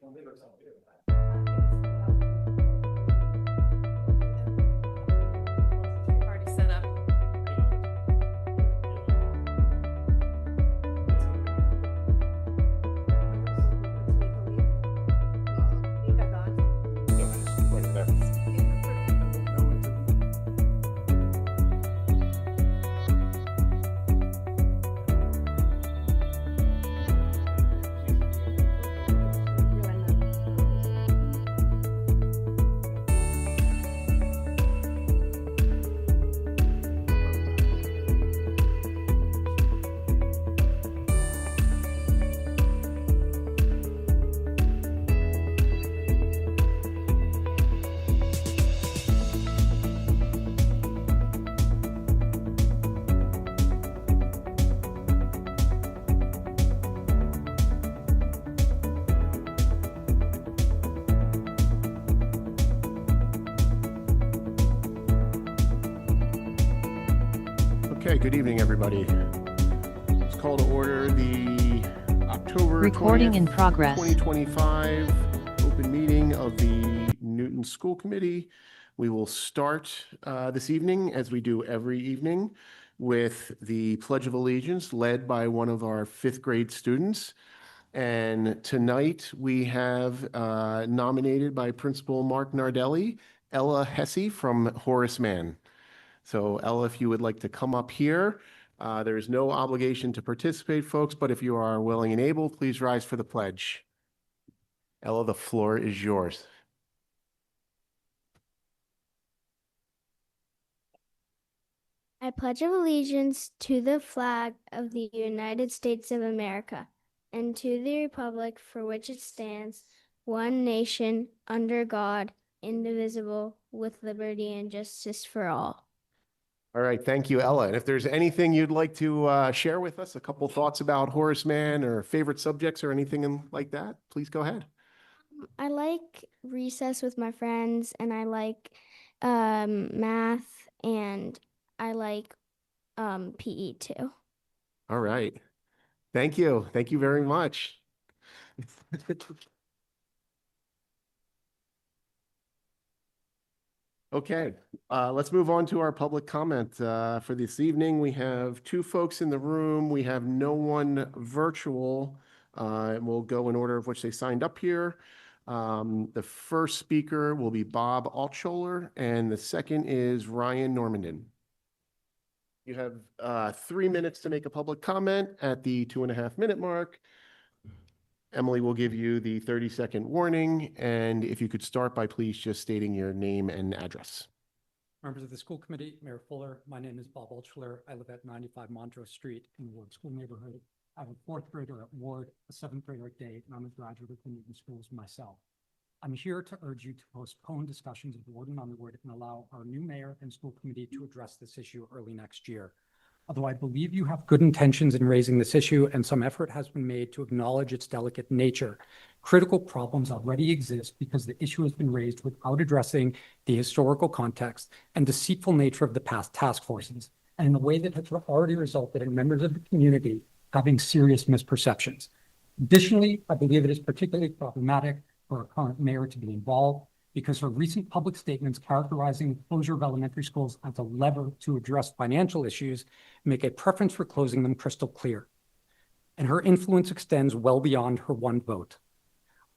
Already set up. Okay, good evening, everybody. Let's call to order the October Recording 20th, in progress. 2025 open meeting of the Newton School Committee. We will start this evening, as we do every evening, with the Pledge of Allegiance led by one of our fifth grade students. And tonight we have nominated by Principal Mark Nardelli, Ella Hesse from Horace Mann. So Ella, if you would like to come up here, there is no obligation to participate, folks, but if you are willing and able, please rise for the pledge. Ella, the floor is yours. I pledge allegiance to the flag of the United States of America and to the republic for which it stands, one nation, under God, indivisible, with liberty and justice for all. All right, thank you, Ella. And if there's anything you'd like to share with us, a couple thoughts about Horace Mann or favorite subjects or anything like that, please go ahead. I like recess with my friends, and I like math, and I like PE too. All right. Thank you. Thank you very much. Okay, let's move on to our public comment for this evening. We have two folks in the room. We have no one virtual. And we'll go in order of which they signed up here. The first speaker will be Bob Altschuler, and the second is Ryan Normandin. You have 3 minutes to make a public comment. At the 2.5-minute mark, Emily will give you the 30-second warning, and if you could start by please just stating your name and address. Members of the school committee, Mayor Fuller, my name is Bob Altschuler. I live at 95 Montrose Street in the Ward School neighborhood. I have a fourth grader at Ward, a seventh grader at Day, and I'm a graduate of the Newton Schools myself. I'm here to urge you to postpone discussions of Ward and Underwood and allow our new mayor and school committee to address this issue early next year. Although I believe you have good intentions in raising this issue and some effort has been made to acknowledge its delicate nature, critical problems already exist because the issue has been raised without addressing the historical context and deceitful nature of the past task forces, and in a way that has already resulted in members of the community having serious misperceptions. Additionally, I believe it is particularly problematic for our current mayor to be involved because her recent public statements characterizing the closure of elementary schools as a lever to address financial issues make a preference for closing them crystal clear. And her influence extends well beyond her one vote.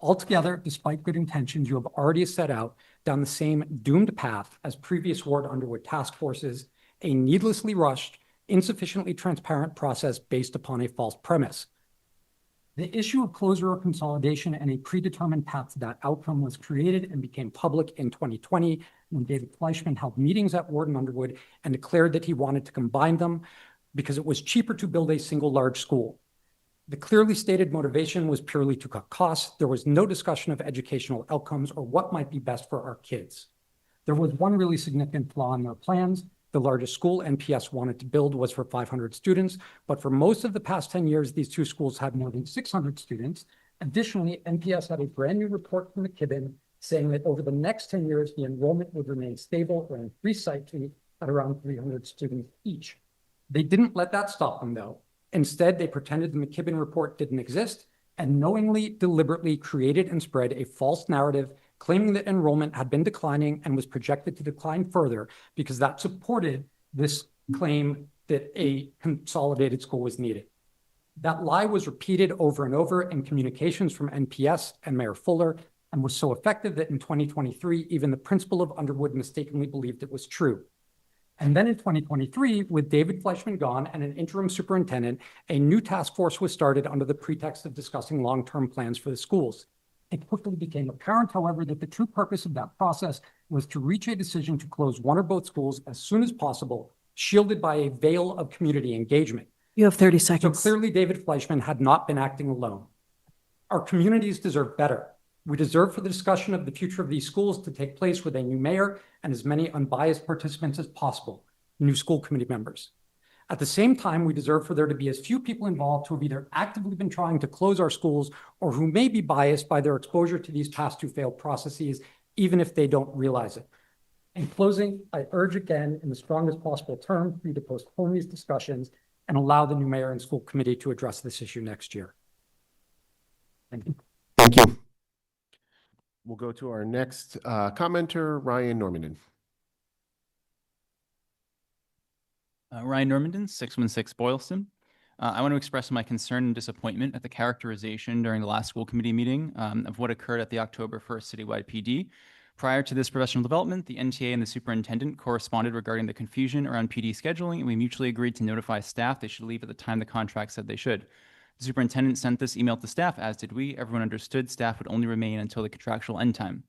Altogether, despite good intentions, you have already set out down the same doomed path as previous Ward Underwood task forces, a needlessly rushed, insufficiently transparent process based upon a false premise. The issue of closure or consolidation and a predetermined path to that outcome was created and became public in 2020 when David Fleischman held meetings at Ward and Underwood and declared that he wanted to combine them because it was cheaper to build a single large school. The clearly stated motivation was purely to cut costs. There was no discussion of educational outcomes or what might be best for our kids. There was one really significant flaw in their plans. The largest school NPS wanted to build was for 500 students, but for most of the past 10 years, these two schools had more than 600 students. Additionally, NPS had a brand new report from McKibben saying that over the next 10 years, the enrollment would remain stable or increase slightly at around 300 students each. They didn't let that stop them though. Instead, they pretended the McKibben report didn't exist and knowingly, deliberately created and spread a false narrative claiming that enrollment had been declining and was projected to decline further because that supported this claim that a consolidated school was needed. That lie was repeated over and over in communications from NPS and Mayor Fuller and was so effective that in 2023, even the principal of Underwood mistakenly believed it was true. And then in 2023, with David Fleischman gone and an interim superintendent, a new task force was started under the pretext of discussing long-term plans for the schools. It quickly became apparent, however, that the true purpose of that process was to reach a decision to close one or both schools as soon as possible, shielded by a veil of community engagement. You have 30 So seconds. clearly, David Fleischman had not been acting alone. Our communities deserve better. We deserve for the discussion of the future of these schools to take place with a new mayor and as many unbiased participants as possible, new school committee members. At the same time, we deserve for there to be as few people involved who have either actively been trying to close our schools or who may be biased by their exposure to these past two failed processes, even if they don't realize it. In closing, I urge again in the strongest possible term for you to postpone these discussions and allow the new mayor and school committee to address this issue next year. Thank you. Thank you. We'll go to our next commenter, Ryan Normandin. Ryan Normandin, 616 Boylston. I want to express my concern and disappointment at the characterization during the last school committee meeting of what occurred at the October 1st citywide PD. Prior to this professional development, the NTA and the superintendent corresponded regarding the confusion around PD scheduling, and we mutually agreed to notify staff they should leave at the time the contract said they should. The superintendent sent this email to staff, as did we. Everyone understood staff would only remain until the contractual end time.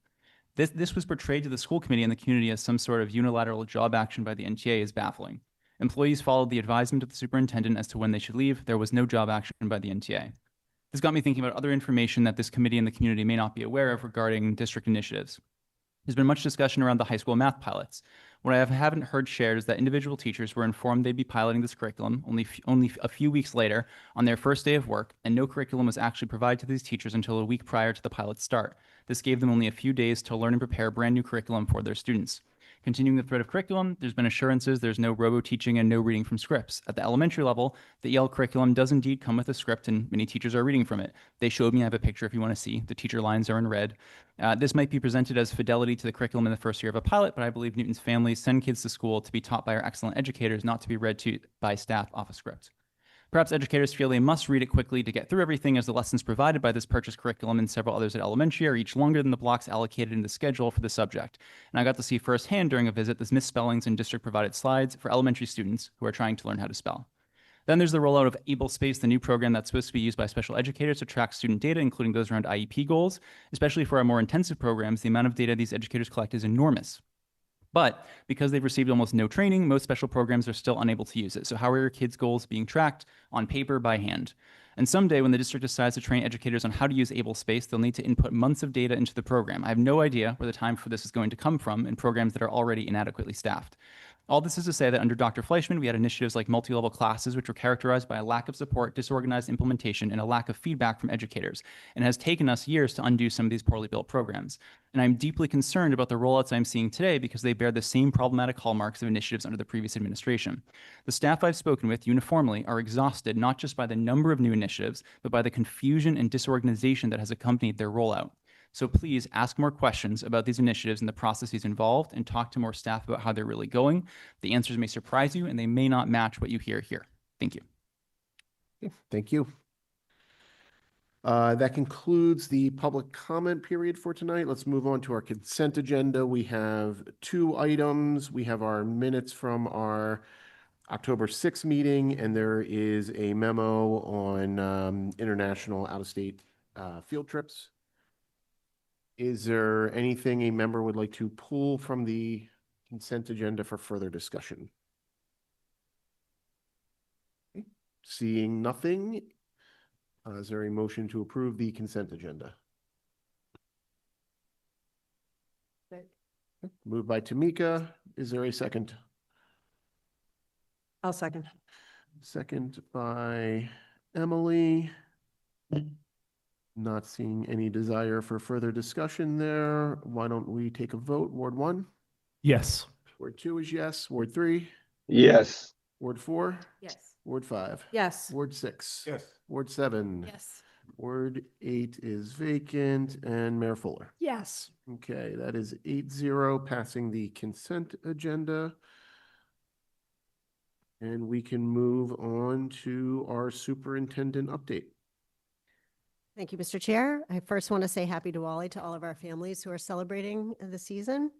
This was portrayed to the school committee and the community as some sort of unilateral job action by the NTA is baffling. Employees followed the advisement of the superintendent as to when they should leave. There was no job action by the NTA. This got me thinking about other information that this committee and the community may not be aware of regarding district initiatives. There's been much discussion around the high school math pilots. What I haven't heard shared is that individual teachers were informed they'd be piloting this curriculum only a few weeks later on their first day of work, and no curriculum was actually provided to these teachers until a week prior to the pilot's start. This gave them only a few days to learn and prepare brand new curriculum for their students. Continuing the thread of curriculum, there's been assurances there's no robo-teaching and no reading from scripts. At the elementary level, the EL curriculum does indeed come with a script, and many teachers are reading from it. They showed me, I have a picture if you want to see. The teacher lines are in red. This might be presented as fidelity to the curriculum in the first year of a pilot, but I believe Newton's families send kids to school to be taught by our excellent educators, not to be read to by staff off a script. Perhaps educators feel they must read it quickly to get through everything, as the lessons provided by this purchased curriculum and several others at elementary are each longer than the blocks allocated in the schedule for the subject. And I got to see firsthand during a visit the misspellings in district-provided slides for elementary students who are trying to learn how to spell. Then there's the rollout of AbleSpace, the new program that's supposed to be used by special educators to track student data, including those around IEP goals. Especially for our more intensive programs, the amount of data these educators collect is enormous. But because they've received almost no training, most special programs are still unable to use it. So how are your kids' goals being tracked? On paper, by hand. And someday when the district decides to train educators on how to use AbleSpace, they'll need to input months of data into the program. I have no idea where the time for this is going to come from in programs that are already inadequately staffed. All this is to say that under Dr. Fleischman, we had initiatives like multi-level classes, which were characterized by a lack of support, disorganized implementation, and a lack of feedback from educators. And it has taken us years to undo some of these poorly built programs. And I'm deeply concerned about the rollouts I'm seeing today because they bear the same problematic hallmarks of initiatives under the previous administration. The staff I've spoken with uniformly are exhausted not just by the number of new initiatives, but by the confusion and disorganization that has accompanied their rollout. So please ask more questions about these initiatives and the processes involved, and talk to more staff about how they're really going. The answers may surprise you, and they may not match what you hear here. Thank you. Thank you. That concludes the public comment period for tonight. Let's move on to our consent agenda. We have 2 items. We have our minutes from our October 6th meeting, and there is a memo on international out-of-state field trips. Is there anything a member would like to pull from the consent agenda for further discussion? Okay. Seeing nothing, is there a motion to approve the consent agenda? Okay. Moved by Tamika. Is there a second? I'll second. Second by Emily. Not seeing any desire for further discussion there. Why don't we take a vote? Ward 1? Yes. Ward 2 is yes. Ward 3? Yes. Ward 4? Yes. Ward 5? Yes. Ward 6? Yes. Ward 7? Yes. Ward 8 is vacant, and Mayor Fuller. Yes. Okay, that is 8-0, passing the consent agenda. And we can move on to our superintendent update. Thank you, Mr. Chair. I first want to say happy Diwali to all of our families who are celebrating the season.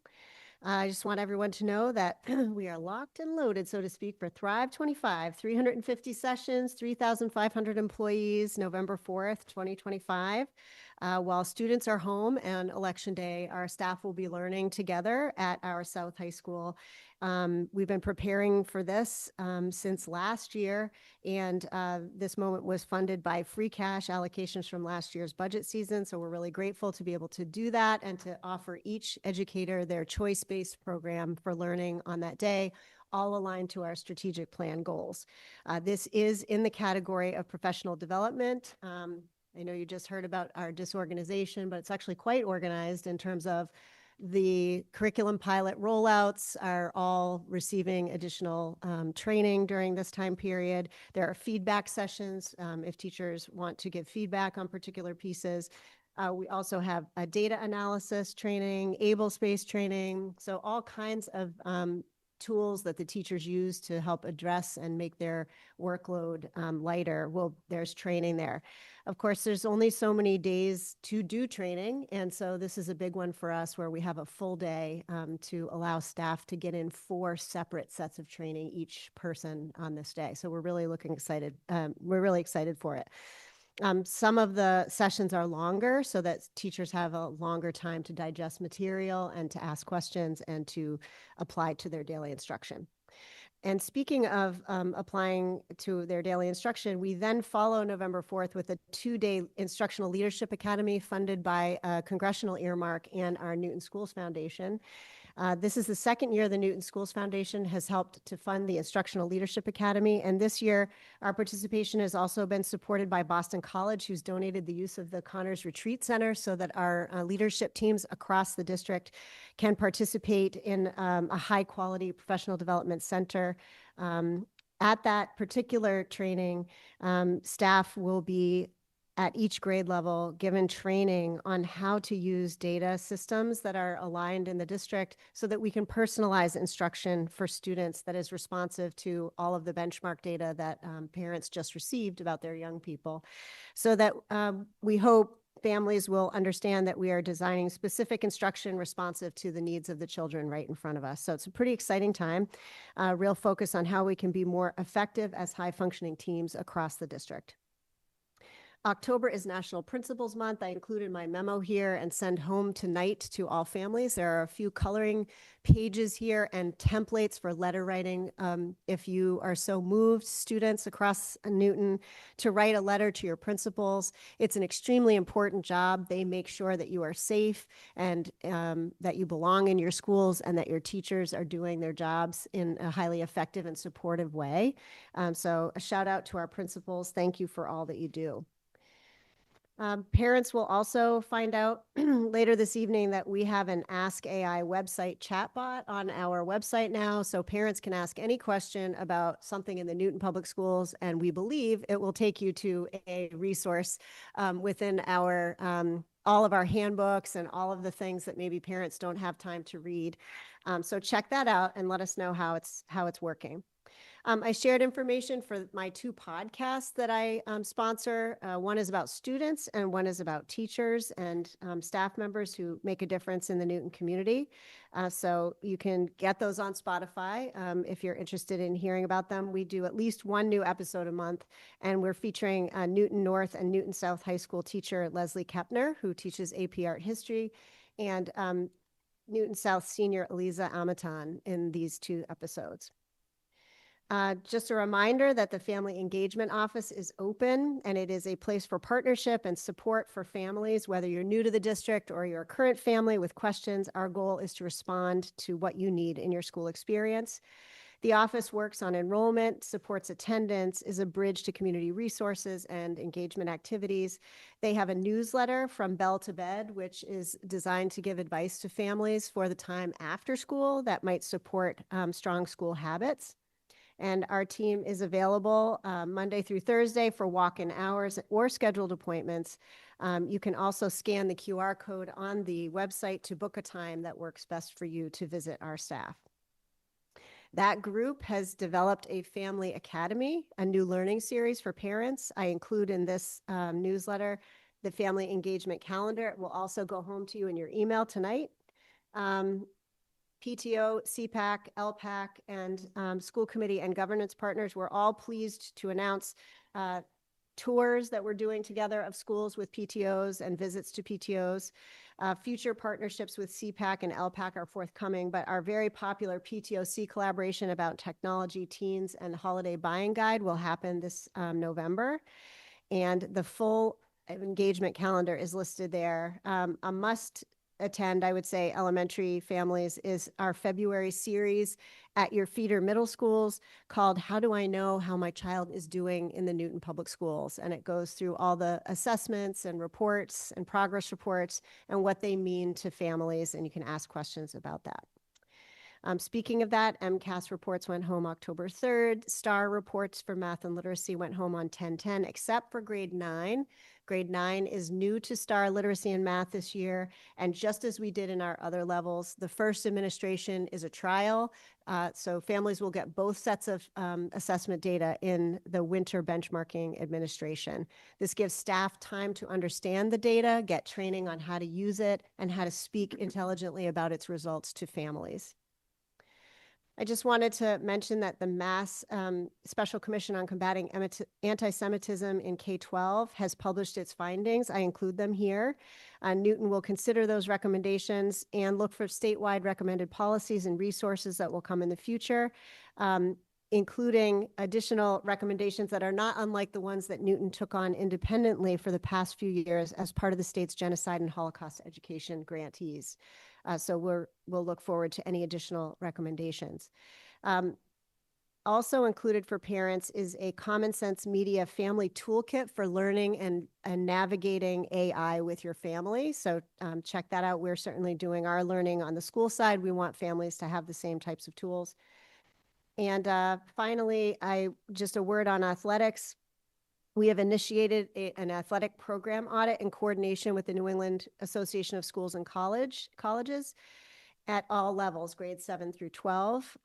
I just want everyone to know that we are locked and loaded, so to speak, for Thrive 25, 350 sessions, 3,500 employees, November 4th, 2025. While students are home and Election Day, our staff will be learning together at our South High School. We've been preparing for this since last year, and this moment was funded by free cash allocations from last year's budget season. So we're really grateful to be able to do that and to offer each educator their choice-based program for learning on that day, all aligned to our strategic plan goals. This is in the category of professional development. I know you just heard about our disorganization, but it's actually quite organized in terms of the curriculum pilot rollouts are all receiving additional training during this time period. There are feedback sessions if teachers want to give feedback on particular pieces. We also have a data analysis training, able space training, so all kinds of tools that the teachers use to help address and make their workload lighter. Well, there's training there. Of course, there's only so many days to do training, and so this is a big one for us where we have a full day to allow staff to get in 4 separate sets of training each person on this day. So we're really excited for it. Some of the sessions are longer so that teachers have a longer time to digest material and to ask questions and to apply to their daily instruction. And speaking of applying to their daily instruction, we then follow November 4th with a 2-day Instructional Leadership Academy funded by Congressional Earmark and our Newton Schools Foundation. This is the second year the Newton Schools Foundation has helped to fund the Instructional Leadership Academy. And this year, our participation has also been supported by Boston College, who's donated the use of the Connors Retreat Center so that our leadership teams across the district can participate in a high-quality professional development center. At that particular training, staff will be at each grade level given training on how to use data systems that are aligned in the district so that we can personalize instruction for students that is responsive to all of the benchmark data that parents just received about their young people, so that we hope families will understand that we are designing specific instruction responsive to the needs of the children right in front of us. So it's a pretty exciting time, real focus on how we can be more effective as high-functioning teams across the district. October is National Principals Month. I included my memo here and send home tonight to all families. There are a few coloring pages here and templates for letter writing. If you are so moved, students across Newton, to write a letter to your principals. It's an extremely important job. They make sure that you are safe and that you belong in your schools and that your teachers are doing their jobs in a highly effective and supportive way. So a shout out to our principals. Thank you for all that you do. Parents will also find out later this evening that we have an Ask AI website chatbot on our website now, so parents can ask any question about something in the Newton Public Schools, and we believe it will take you to a resource within our all of our handbooks and all of the things that maybe parents don't have time to read. So check that out and let us know how it's working. I shared information for my 2 podcasts that I sponsor. One is about students and one is about teachers and staff members who make a difference in the Newton community. So you can get those on Spotify if you're interested in hearing about them. We do at least 1 new episode a month, and we're featuring Newton North and Newton South High School teacher Leslie Kepner, who teaches AP Art History, and Newton South senior Eliza Amaton in these 2 episodes. Just a reminder that the Family Engagement Office is open, and it is a place for partnership and support for families, whether you're new to the district or you're a current family with questions. Our goal is to respond to what you need in your school experience. The office works on enrollment, supports attendance, is a bridge to community resources and engagement activities. They have a newsletter from Bell to Bed, which is designed to give advice to families for the time after school that might support strong school habits. And our team is available Monday through Thursday for walk-in hours or scheduled appointments. You can also scan the QR code on the website to book a time that works best for you to visit our staff. That group has developed a Family Academy, a new learning series for parents. I include in this newsletter the family engagement calendar. It will also go home to you in your email tonight. PTO, CPAC, LPAC, and school committee and governance partners were all pleased to announce tours that we're doing together of schools with PTOs and visits to PTOs. Future partnerships with CPAC and LPAC are forthcoming, but our very popular PTOC collaboration about technology, teens, and holiday buying guide will happen this November. And the full engagement calendar is listed there. A must attend, I would say, elementary families, is our February series at your feeder middle schools called How Do I Know How My Child is Doing in the Newton Public Schools? And it goes through all the assessments and reports and progress reports and what they mean to families, and you can ask questions about that. Speaking of that, MCAS reports went home October 3rd. STAR reports for math and literacy went home on 10/10, except for grade 9. Grade 9 is new to STAR literacy and math this year. And just as we did in our other levels, the first administration is a trial. So families will get both sets of assessment data in the winter benchmarking administration. This gives staff time to understand the data, get training on how to use it, and how to speak intelligently about its results to families. I just wanted to mention that the Mass Special Commission on Combating Anti-Semitism in K-12 has published its findings. I include them here. Newton will consider those recommendations and look for statewide recommended policies and resources that will come in the future, including additional recommendations that are not unlike the ones that Newton took on independently for the past few years as part of the state's genocide and Holocaust education grantees. So we'll look forward to any additional recommendations. Also included for parents is a Common Sense Media Family Toolkit for learning and navigating AI with your family. So check that out. We're certainly doing our learning on the school side. We want families to have the same types of tools. And finally, just a word on athletics. We have initiated an athletic program audit in coordination with the New England Association of Schools and Colleges at all levels, grades 7 through 12.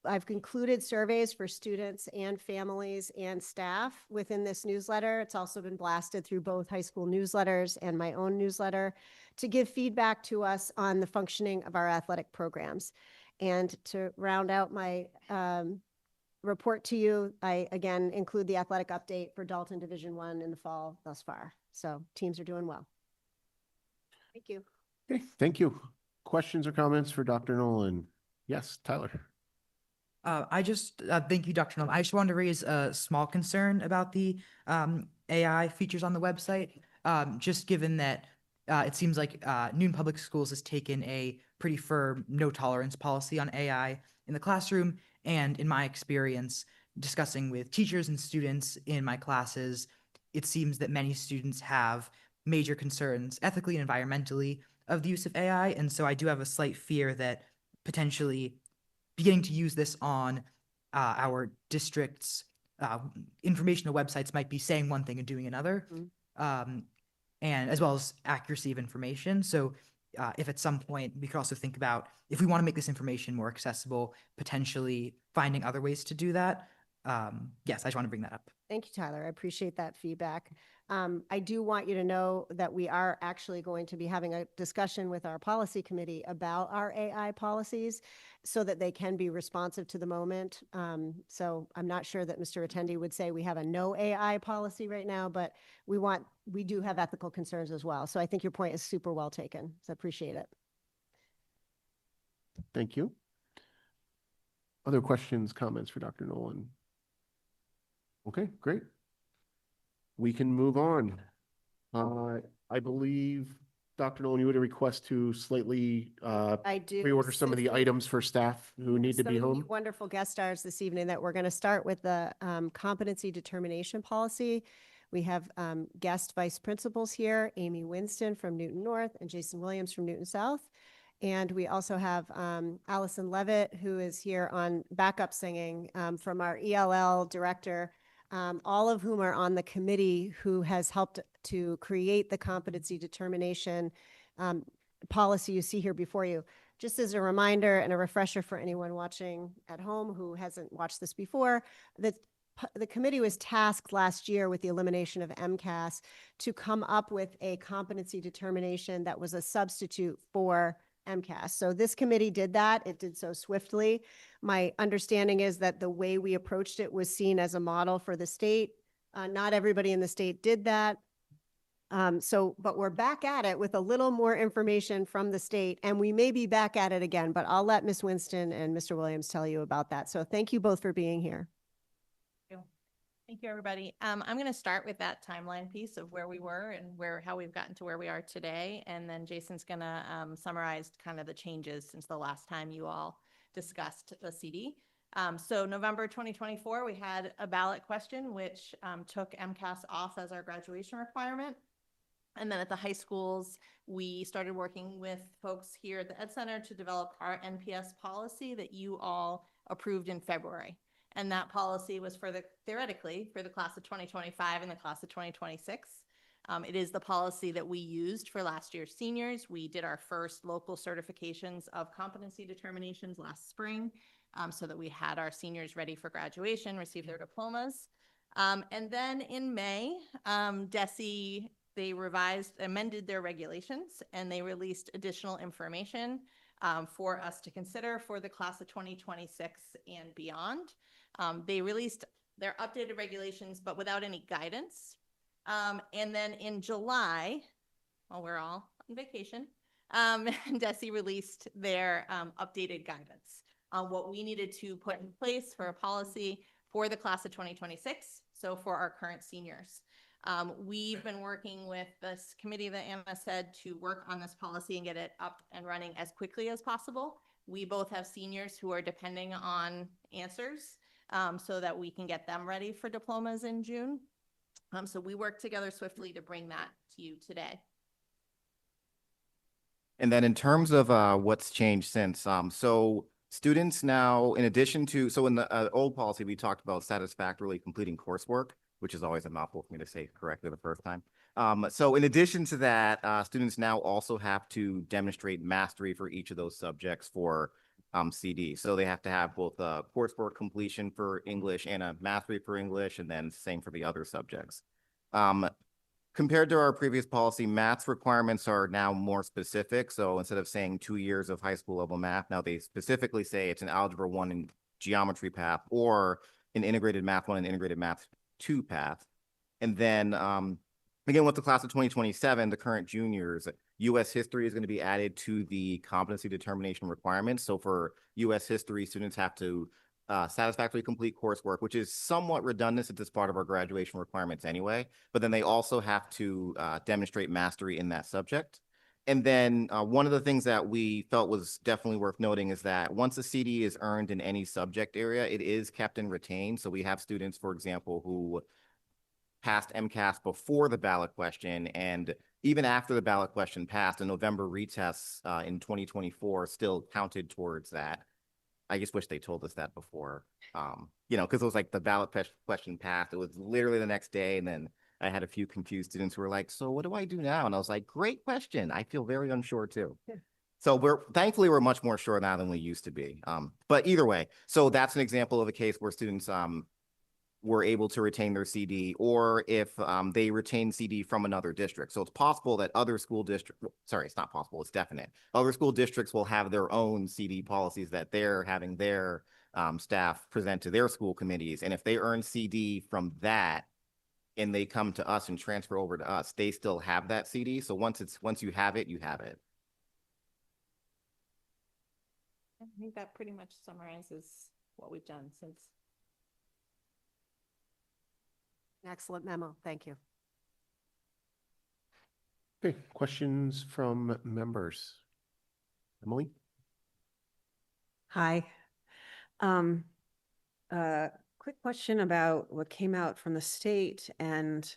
I've concluded surveys for students and families and staff within this newsletter. It's also been blasted through both high school newsletters and my own newsletter to give feedback to us on the functioning of our athletic programs. And to round out my report to you, I again include the athletic update for Dalton Division I in the fall thus far. So teams are doing well. Thank you. Okay, thank you. Questions or comments for Dr. Nolan? Yes, Tyler. Thank you, Dr. Nolan. I just wanted to raise a small concern about the AI features on the website. Just given that it seems like Newton Public Schools has taken a pretty firm no tolerance policy on AI in the classroom. And in my experience, discussing with teachers and students in my classes, it seems that many students have major concerns ethically and environmentally of the use of AI. And so I do have a slight fear that potentially beginning to use this on our district's informational websites might be saying one thing and doing another, and as well as accuracy of information. So if at some point we could also think about, if we want to make this information more accessible, potentially finding other ways to do that. Yes, I just want to bring that up. Thank you, Tyler. I appreciate that feedback. I do want you to know that we are actually going to be having a discussion with our policy committee about our AI policies so that they can be responsive to the moment. So I'm not sure that Mr. Attendi would say we have a no AI policy right now, but we do have ethical concerns as well. So I think your point is super well taken. So I appreciate it. Thank you. Other questions, comments for Dr. Nolan? Okay, great. We can move on. I believe, Dr. Nolan, you had a request to slightly I do. reorder some of the Since items for staff who need to be some of you home. wonderful guest stars this evening that we're going to start with the competency determination policy. We have guest vice principals here, Amy Winston from Newton North and Jason Williams from Newton South. And we also have Allison Levitt, who is here on backup singing from our ELL director, all of whom are on the committee who has helped to create the competency determination policy you see here before you. Just as a reminder and a refresher for anyone watching at home who hasn't watched this before, that the committee was tasked last year with the elimination of MCAS to come up with a competency determination that was a substitute for MCAS. So this committee did that. It did so swiftly. My understanding is that the way we approached it was seen as a model for the state. Not everybody in the state did that. But we're back at it with a little more information from the state, and we may be back at it again, but I'll let Ms. Winston and Mr. Williams tell you about that. So thank you both for being here. Thank you, everybody. I'm going to start with that timeline piece of where we were and how we've gotten to where we are today. And then Jason's going to summarize kind of the changes since the last time you all discussed the CD. So November 2024, we had a ballot question, which took MCAS off as our graduation requirement. And then at the high schools, we started working with folks here at the Ed Center to develop our NPS policy that you all approved in February. And that policy was theoretically for the class of 2025 and the class of 2026. It is the policy that we used for last year's seniors. We did our first local certifications of competency determinations last spring, so that we had our seniors ready for graduation, receive their diplomas. And then in May, DESE, they amended their regulations, and they released additional information for us to consider for the class of 2026 and beyond. They released their updated regulations, but without any guidance. And then in July, while we're all on vacation, DESE released their updated guidance on what we needed to put in place for a policy for the class of 2026, so for our current seniors. We've been working with this committee that Anna said to work on this policy and get it up and running as quickly as possible. We both have seniors who are depending on answers so that we can get them ready for diplomas in June. So we worked together swiftly to bring that to you today. And then in terms of what's changed since, so students now, in addition to, so in the old policy, we talked about satisfactorily completing coursework, which is always a mouthful for me to say correctly the first time. So in addition to that, students now also have to demonstrate mastery for each of those subjects for CD. So they have to have both a coursework completion for English and a mastery for English, and then same for the other subjects. Compared to our previous policy, maths requirements are now more specific. So instead of saying 2 years of high school level math, now they specifically say it's an Algebra 1 and Geometry path, or an Integrated Math 1 and Integrated Math 2 path. And then again, with the class of 2027, the current juniors, U.S. history is going to be added to the competency determination requirements. So for U.S. history, students have to satisfactorily complete coursework, which is somewhat redundant since it's part of our graduation requirements anyway. But then they also have to demonstrate mastery in that subject. And then one of the things that we felt was definitely worth noting is that once a CD is earned in any subject area, it is kept and retained. So we have students, for example, who passed MCAS before the ballot question, and even after the ballot question passed, a November retest in 2024 still counted towards that. I just wish they told us that before, because it was like the ballot question passed. It was literally the next day, and then I had a few confused students who were like, so what do I do now? And I was like, great question. I feel very unsure too. Yeah. So thankfully we're much more sure now than we used to be. But either way, so that's an example of a case where students were able to retain their CD, or if they retain CD from another district. So it's possible that other school districts, sorry, it's not possible, it's definite. Other school districts will have their own CD policies that they're having their staff present to their school committees. And if they earn CD from that, and they come to us and transfer over to us, they still have that CD. So once you have it, you have it. I think that pretty much summarizes what we've done since. Excellent memo. Thank you. Okay, questions from members? Emily? Hi. Quick question about what came out from the state and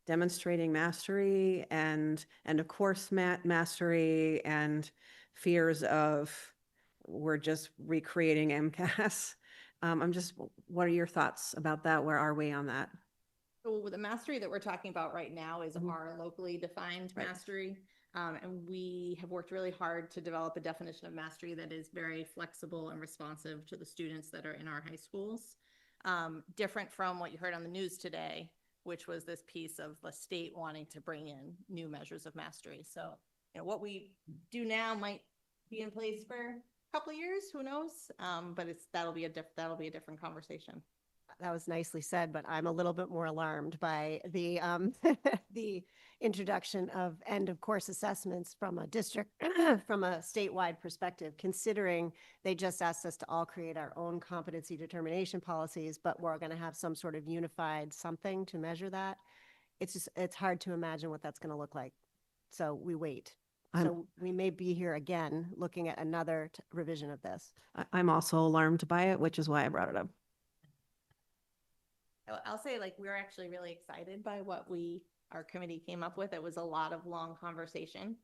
demonstrating mastery and of course mastery and fears of we're just recreating MCAS. What are your thoughts about that? Where are we on that? So the mastery that we're talking about right now is Mhm. our locally defined Right. mastery. And we have worked really hard to develop a definition of mastery that is very flexible and responsive to the students that are in our high schools. Different from what you heard on the news today, which was this piece of the state wanting to bring in new measures of mastery. So, you know, what we do now might be in place for a couple of years, who knows? But that'll be a different conversation. That was nicely said, but I'm a little bit more alarmed by the the introduction of end of course assessments from a district from a statewide perspective, considering they just asked us to all create our own competency determination policies, but we're going to have some sort of unified something to measure that. It's hard to imagine what that's going to look like. So we wait. So we may be here again looking at another revision of this. I'm also alarmed by it, which is why I brought it up. I'll say, like, we're actually really excited by what our committee came up with. It was a lot of long conversation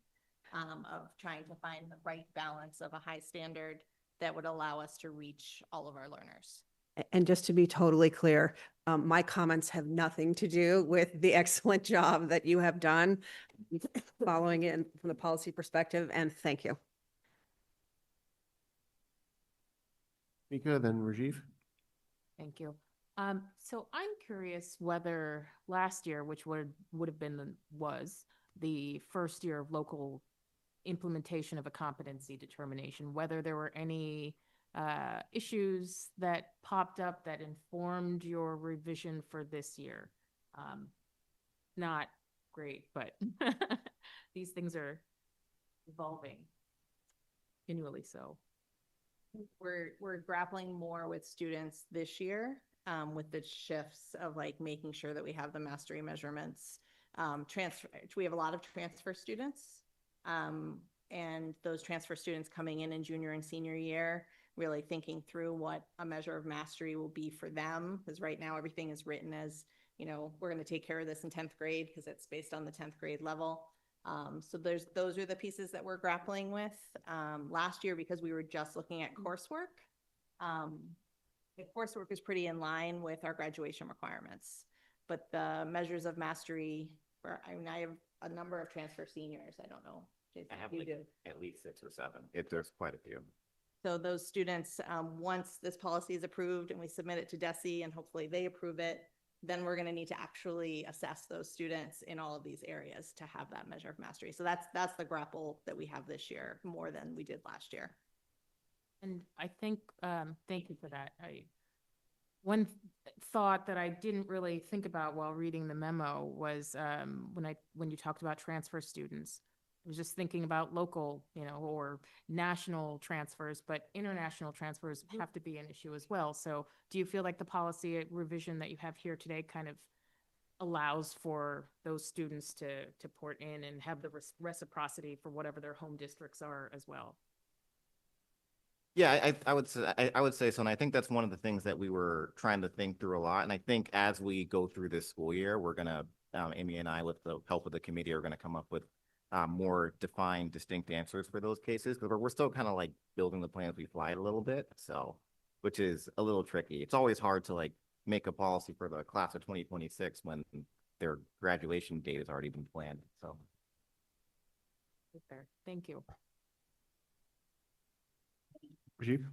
of trying to find the right balance of a high standard that would allow us to reach all of our learners. And just to be totally clear, my comments have nothing to do with the excellent job that you have done following it from the policy perspective, and thank you. Mika, then Rajiv. Thank you. So I'm curious whether last year, which would have been was the first year of local implementation of a competency determination, whether there were any issues that popped up that informed your revision for this year. Not great, but these things are evolving continually. So We're grappling more with students this year with the shifts of like making sure that we have the mastery measurements. We have a lot of transfer students, and those transfer students coming in junior and senior year, really thinking through what a measure of mastery will be for them. Because right now everything is written as, you know, we're going to take care of this in 10th grade because it's based on the 10th grade level. So those are the pieces that we're grappling with. Last year, because we were just looking at coursework, the coursework is pretty in line with our graduation requirements. But the measures of mastery, I have a number of transfer seniors. I don't know, Jason, I have you like do. at least 6 or 7. There's quite a few. So those students, once this policy is approved and we submit it to DESE and hopefully they approve it, then we're going to need to actually assess those students in all of these areas to have that measure of mastery. So that's the grapple that we have this year more than we did last year. And I think, thank you for that. One thought that I didn't really think about while reading the memo was when you talked about transfer students. I was just thinking about local, you know, or national transfers, but international transfers have to be an issue as well. So do you feel like the policy revision that you have here today kind of allows for those students to port in and have the reciprocity for whatever their home districts are as well? Yeah, I would say so, and I think that's one of the things that we were trying to think through a lot. And I think as we go through this school year, we're gonna Amy and I, with the help of the committee, are gonna come up with more defined, distinct answers for those cases, because we're still kind of like building the plan as we fly it a little bit. So, which is a little tricky. It's always hard to like make a policy for the class of 2026 when their graduation date has already been planned. So, Fair. Thank you. Rajiv.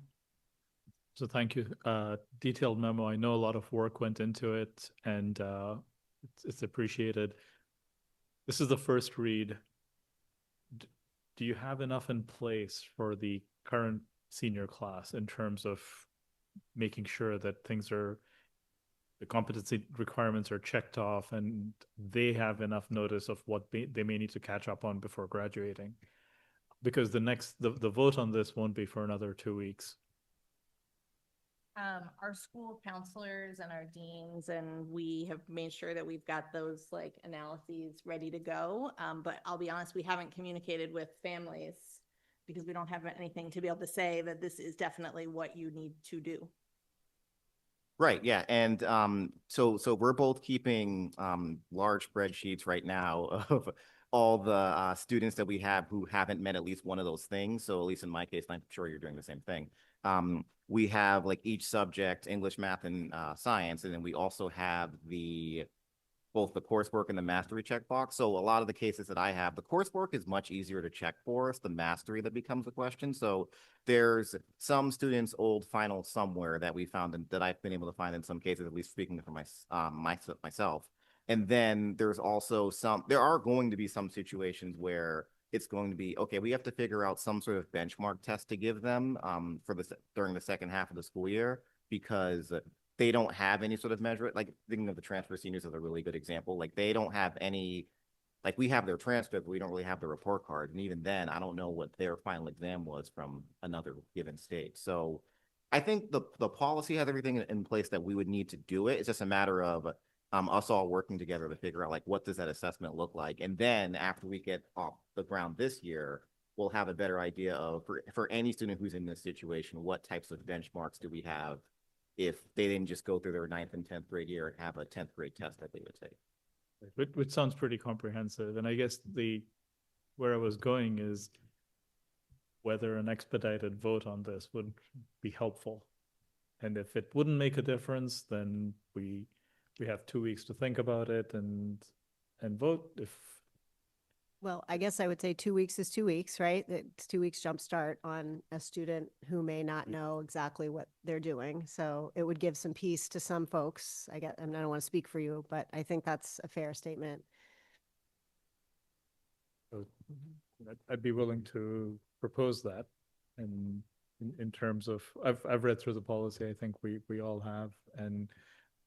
So thank you. Detailed memo. I know a lot of work went into it, and it's appreciated. This is the first read. Do you have enough in place for the current senior class in terms of making sure that the competency requirements are checked off and they have enough notice of what they may need to catch up on before graduating? Because the vote on this won't be for another 2 weeks. Our school counselors and our deans, and we have made sure that we've got those like analyses ready to go. But I'll be honest, we haven't communicated with families because we don't have anything to be able to say that this is definitely what you need to do. Right, yeah, and so we're both keeping large spreadsheets right now of all the students that we have who haven't met at least one of those things. So at least in my case, and I'm sure you're doing the same thing. We have like each subject, English, math, and science, and then we also have both the coursework and the mastery checkbox. So a lot of the cases that I have, the coursework is much easier to check for. It's the mastery that becomes the question. So there's some students' old final somewhere that we found and that I've been able to find in some cases, at least speaking for myself. And then there's also there are going to be some situations where it's going to be, okay, we have to figure out some sort of benchmark test to give them during the second half of the school year, because they don't have any sort of measure. Like thinking of the transfer seniors as a really good example. Like they don't have any, like we have their transcript, but we don't really have the report card. And even then, I don't know what their final exam was from another given state. So I think the policy has everything in place that we would need to do it. It's just a matter of us all working together to figure out like what does that assessment look like. And then after we get off the ground this year, we'll have a better idea of for any student who's in this situation, what types of benchmarks do we have if they didn't just go through their 9th and 10th grade year and have a 10th grade test that they would take. Which sounds pretty comprehensive. And I guess where I was going is whether an expedited vote on this would be helpful. And if it wouldn't make a difference, then we have 2 weeks to think about it and vote. Well, I guess I would say 2 weeks is 2 weeks, right? It's 2 weeks jump start on a student who may not know exactly what they're doing. So it would give some peace to some folks. I don't want to speak for you, but I think that's a fair statement. So I'd be willing to propose that. And in terms of, I've read through the policy, I think we all have. And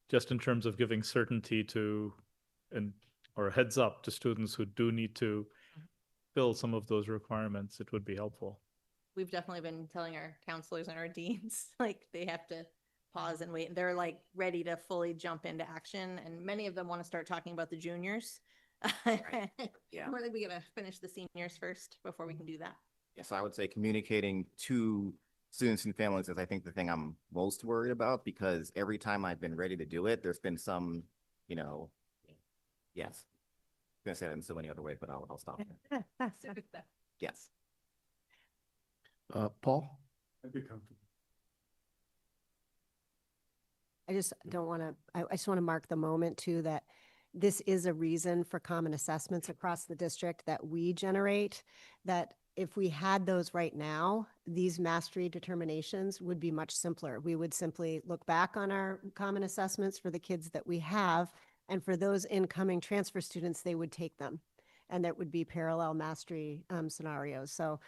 just in terms of giving certainty or a heads up to students who do need to fill some of those requirements, it would be helpful. We've definitely been telling our counselors and our deans, like they have to pause and wait. And they're like ready to fully jump into action. And many of them want to start talking about the juniors. Right. Yeah. We're like, we gotta finish the seniors first before we can do that. Yes, I would say communicating to students and families is, I think, the thing I'm most worried about, because every time I've been ready to do it, there's been some, yes. I'm gonna say that in so many other ways, but I'll stop there. Yes. Paul? I just don't want to, I just want to mark the moment too, that this is a reason for common assessments across the district that we generate, that if we had those right now, these mastery determinations would be much simpler. We would simply look back on our common assessments for the kids that we have, and for those incoming transfer students, they would take them. And that would be parallel mastery scenarios. So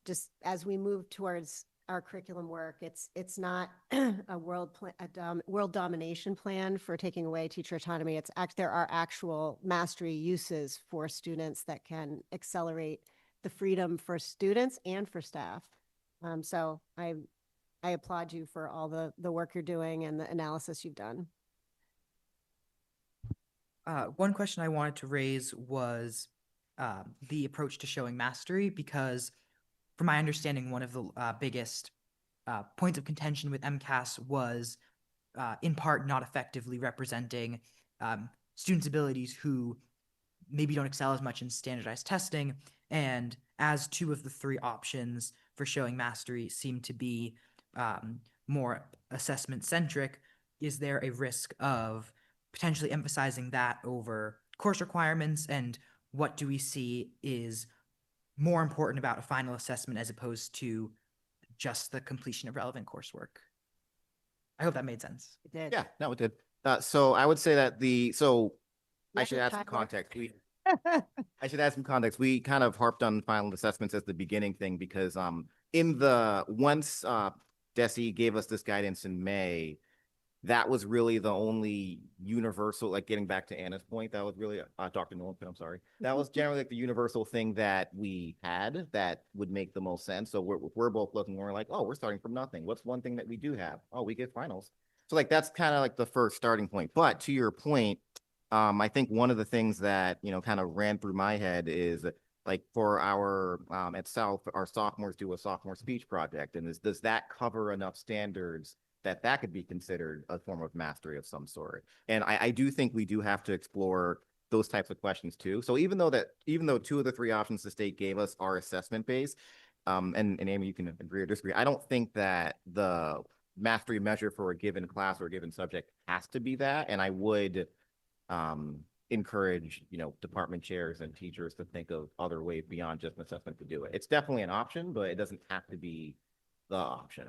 just as we move towards our curriculum work, it's not a world domination plan for taking away teacher autonomy. There are actual mastery uses for students that can accelerate the freedom for students and for staff. So I applaud you for all the work you're doing and the analysis you've done. One question I wanted to raise was the approach to showing mastery, because from my understanding, one of the biggest points of contention with MCAS was in part not effectively representing students' abilities who maybe don't excel as much in standardized testing. And as two of the three options for showing mastery seem to be more assessment centric, is there a risk of potentially emphasizing that over course requirements? And what do we see is more important about a final assessment as opposed to just the completion of relevant coursework? I hope that made sense. It did. Yeah, no, it did. So I would say that I should add some Tyler. context. I should add some context. We kind of harped on final assessments as the beginning thing because once DESE gave us this guidance in May, that was really the only universal, like getting back to Anna's point, that was really, Dr. Nolan, I'm sorry. That was generally like the universal thing that we had that would make the most sense. So we're both looking, we're like, oh, we're starting from nothing. What's one thing that we do have? Oh, we get finals. So like, that's kind of like the first starting point. But to your point, I think one of the things that, kind of ran through my head is like for our, at South, our sophomores do a sophomore speech project. And does that cover enough standards that could be considered a form of mastery of some sort. And I do think we do have to explore those types of questions too. So even though two of the three options the state gave us are assessment based, and Amy, you can agree or disagree, I don't think that the mastery measure for a given class or a given subject has to be that. And I would encourage, department chairs and teachers to think of other ways beyond just an assessment to do it. It's definitely an option, but it doesn't have to be the option.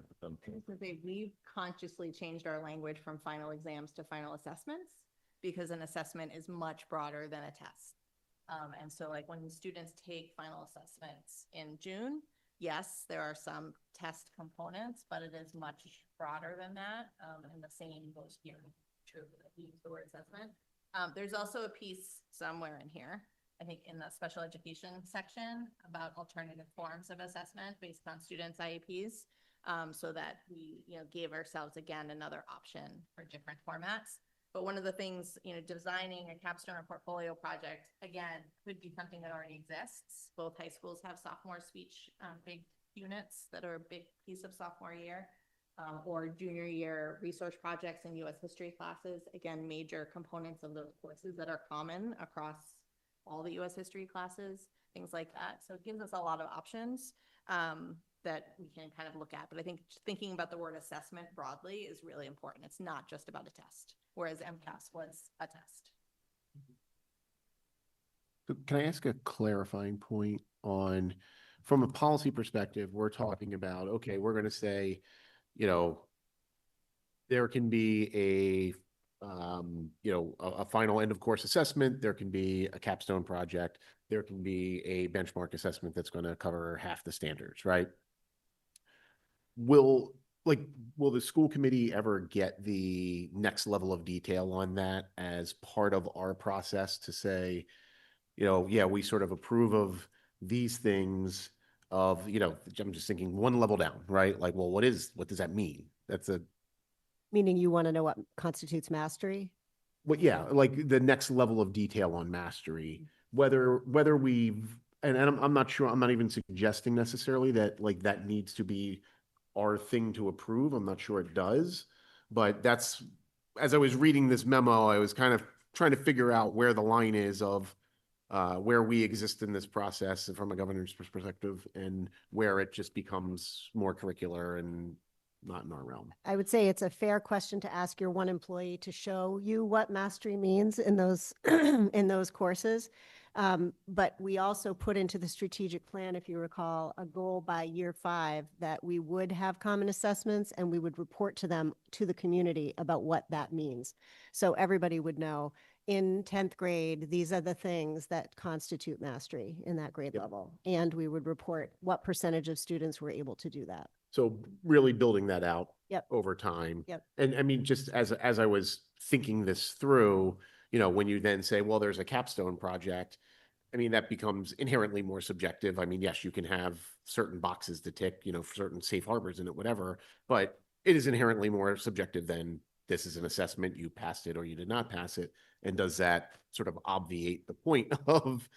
We've consciously changed our language from final exams to final assessments because an assessment is much broader than a test. And so like when students take final assessments in June, yes, there are some test components, but it is much broader than that. And the same goes here, true, we use the word assessment. There's also a piece somewhere in here, I think in the special education section, about alternative forms of assessment based on students' IEPs, so that we, gave ourselves again another option for different formats. But one of the things, designing a capstone or portfolio project, again, could be something that already exists. Both high schools have sophomore speech big units that are a big piece of sophomore year. Or junior year research projects and U.S. history classes, again, major components of those courses that are common across all the U.S. history classes, things like that. So it gives us a lot of options that we can kind of look at. But I think thinking about the word assessment broadly is really important. It's not just about a test, whereas MCAS was a test. So can I ask a clarifying point on, from a policy perspective, we're talking about, okay, we're going to say, there can be a final end of course assessment. There can be a capstone project. There can be a benchmark assessment that's going to cover half the standards, right? Will the school committee ever get the next level of detail on that as part of our process to say, yeah, we sort of approve of these things of, I'm just thinking one level down, right? Like, well, what does that mean? Meaning you want to know what constitutes mastery? Well, yeah, like the next level of detail on mastery, whether we've, and I'm not sure, I'm not even suggesting necessarily that like that needs to be our thing to approve. I'm not sure it does, but that's, as I was reading this memo, I was kind of trying to figure out where the line is of where we exist in this process from a governor's perspective and where it just becomes more curricular and not in our realm. I would say it's a fair question to ask your one employee to show you what mastery means in those in those courses. But we also put into the strategic plan, if you recall, a goal by year 5 that we would have common assessments and we would report to them, to the community, about what that means. So everybody would know in 10th grade, these are the things that constitute mastery in that grade level. And we would report what percentage of students were able to do that. So really building that out Yep. over time. Yep. And I mean, just as I was thinking this through, when you then say, well, there's a capstone project, I mean, that becomes inherently more subjective. I mean, yes, you can have certain boxes to tick, certain safe harbors in it, whatever, but it is inherently more subjective than this is an assessment, you passed it or you did not pass it. And does that sort of obviate the point of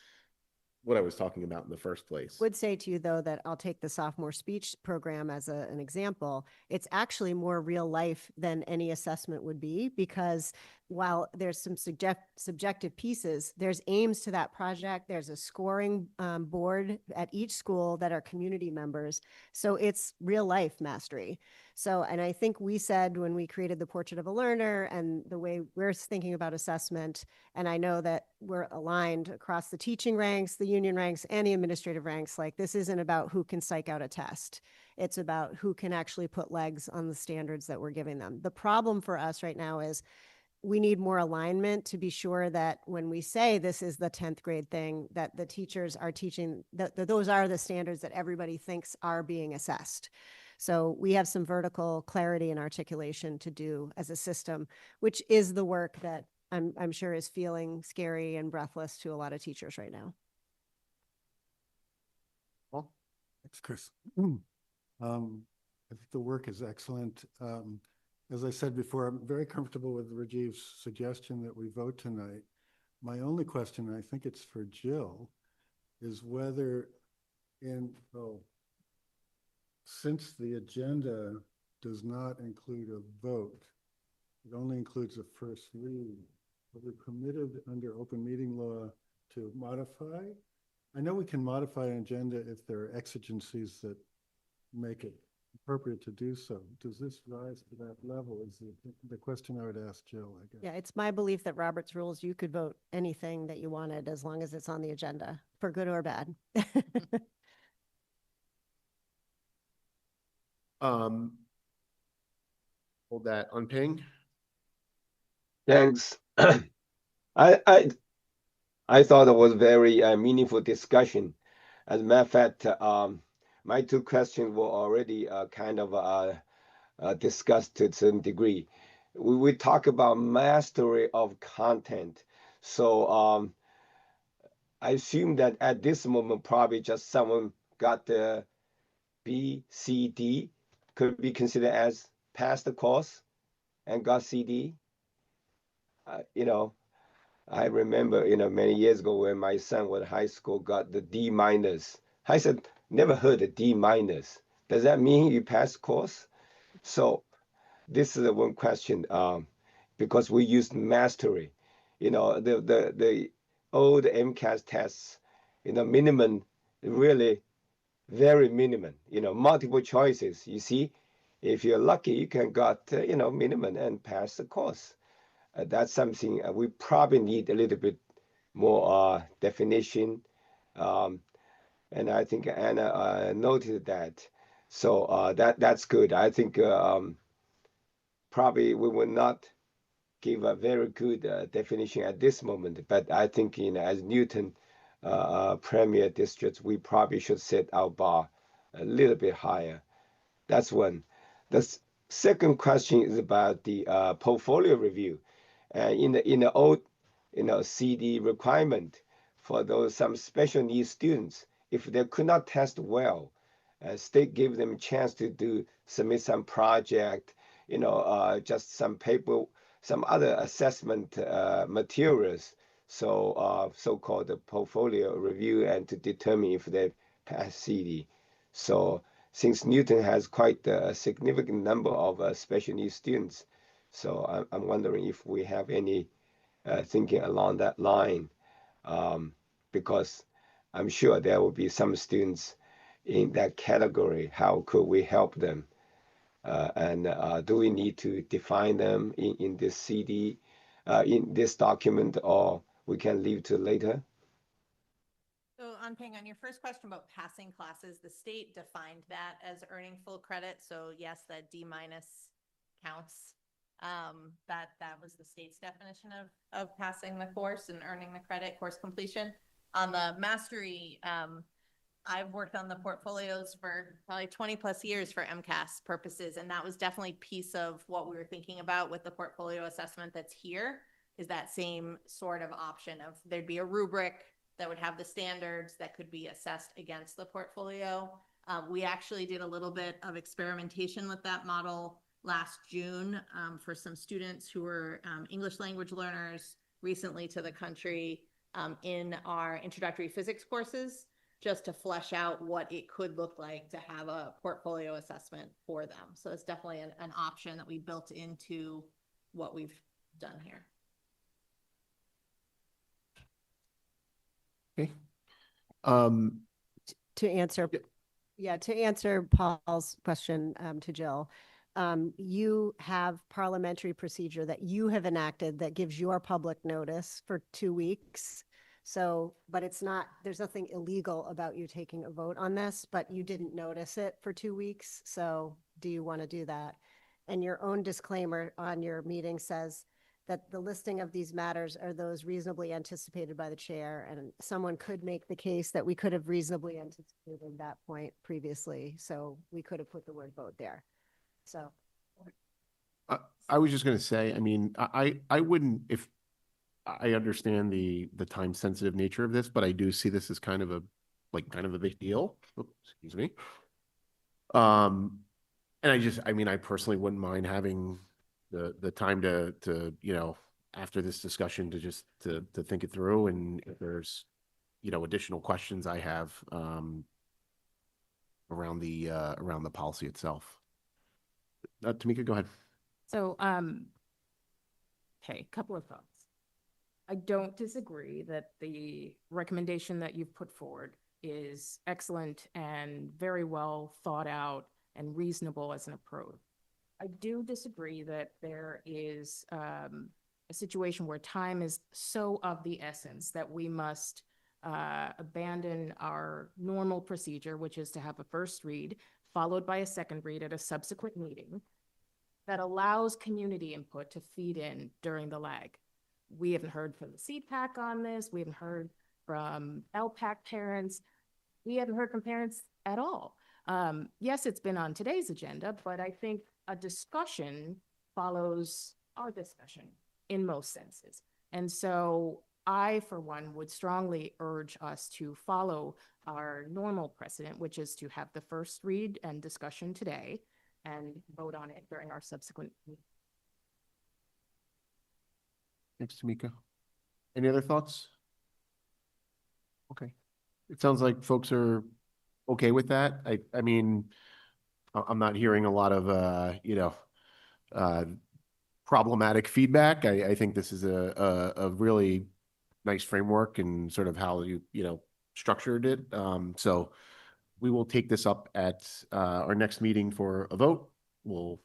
what I was talking about in the first place? Would say to you, though, that I'll take the sophomore speech program as an example. It's actually more real life than any assessment would be, because while there's some subjective pieces, there's aims to that project. There's a scoring board at each school that are community members. So it's real life mastery. So, and I think we said when we created the Portrait of a Learner and the way we're thinking about assessment, and I know that we're aligned across the teaching ranks, the union ranks, and the administrative ranks, like this isn't about who can psych out a test. It's about who can actually put legs on the standards that we're giving them. The problem for us right now is we need more alignment to be sure that when we say this is the 10th grade thing, that the teachers are teaching, that those are the standards that everybody thinks are being assessed. So we have some vertical clarity and articulation to do as a system, which is the work that I'm sure is feeling scary and breathless to a lot of teachers right now. Well, Thanks, Chris. I think the work is excellent. As I said before, I'm very comfortable with Rajiv's suggestion that we vote tonight. My only question, and I think it's for Jill, is whether since the agenda does not include a vote. It only includes a first read. Are we permitted under open meeting law to modify? I know we can modify an agenda if there are exigencies that make it appropriate to do so. Does this rise to that level is the question I would ask Jill, I guess. Yeah, it's my belief that Robert's rules, you could vote anything that you wanted as long as it's on the agenda, for good or bad. Hold that on ping. Thanks. I thought it was very meaningful discussion. As a matter of fact, my two questions were already kind of discussed to a certain degree. We talk about mastery of content. So I assume that at this moment, probably just someone got the B, C, D could be considered as passed the course and got CD. You know, I remember, many years ago when my son was in high school, got the D minus. I said, never heard of D minus. Does that mean you passed the course? So this is the one question, because we use mastery. The old MCAS tests, minimum, really very minimum, multiple choices. You see, if you're lucky, you can got, minimum and pass the course. That's something we probably need a little bit more definition. And I think Anna noted that. So that's good. I think probably we will not give a very good definition at this moment, but I think as Newton Premier District, we probably should set our bar a little bit higher. That's one. The second question is about the portfolio review. In the old, CD requirement for those some special needs students, if they could not test well, state give them a chance to submit some project, just some paper, some other assessment materials. So so-called portfolio review and to determine if they pass CD. So since Newton has quite a significant number of special needs students, so I'm wondering if we have any thinking along that line, because I'm sure there will be some students in that category. How could we help them? And do we need to define them in this CD, in this document, or we can leave to later? So on Ping, on your first question about passing classes, the state defined that as earning full credit. So yes, that D minus counts. That was the state's definition of passing the course and earning the credit, course completion. On the mastery, I've worked on the portfolios for probably 20 plus years for MCAS purposes. And that was definitely piece of what we were thinking about with the portfolio assessment that's here, is that same sort of option of there'd be a rubric that would have the standards that could be assessed against the portfolio. We actually did a little bit of experimentation with that model last June for some students who were English language learners recently to the country in our introductory physics courses, just to flesh out what it could look like to have a portfolio assessment for them. So it's definitely an option that we built into what we've done here. Okay. To answer, to answer Paul's question to Jill, you have parliamentary procedure that you have enacted that gives your public notice for 2 weeks. So, but it's not, there's nothing illegal about you taking a vote on this, but you didn't notice it for 2 weeks. So do you want to do that? And your own disclaimer on your meeting says that the listing of these matters are those reasonably anticipated by the chair. And someone could make the case that we could have reasonably anticipated that point previously. So we could have put the word vote there. So. I was just going to say, I mean, I wouldn't, if I understand the time sensitive nature of this, but I do see this as kind of a big deal. Oops, excuse me. And I personally wouldn't mind having the time to after this discussion to think it through, and if there's additional questions I have around the policy itself. Tamika, go ahead. So, okay, couple of thoughts. I don't disagree that the recommendation that you've put forward is excellent and very well thought out and reasonable as an approach. I do disagree that there is a situation where time is so of the essence that we must abandon our normal procedure, which is to have a first read followed by a second read at a subsequent meeting that allows community input to feed in during the lag. We haven't heard from the CPAC on this. We haven't heard from LPAC parents. We haven't heard from parents at all. Yes, it's been on today's agenda, but I think a discussion follows our discussion in most senses. And so I, for one, would strongly urge us to follow our normal precedent, which is to have the first read and discussion today and vote on it during our subsequent meeting. Thanks, Tamika. Any other thoughts? Okay. It sounds like folks are okay with that. I mean, I'm not hearing a lot of, problematic feedback. I think this is a really nice framework and sort of how you structured it. So we will take this up at our next meeting for a vote. We'll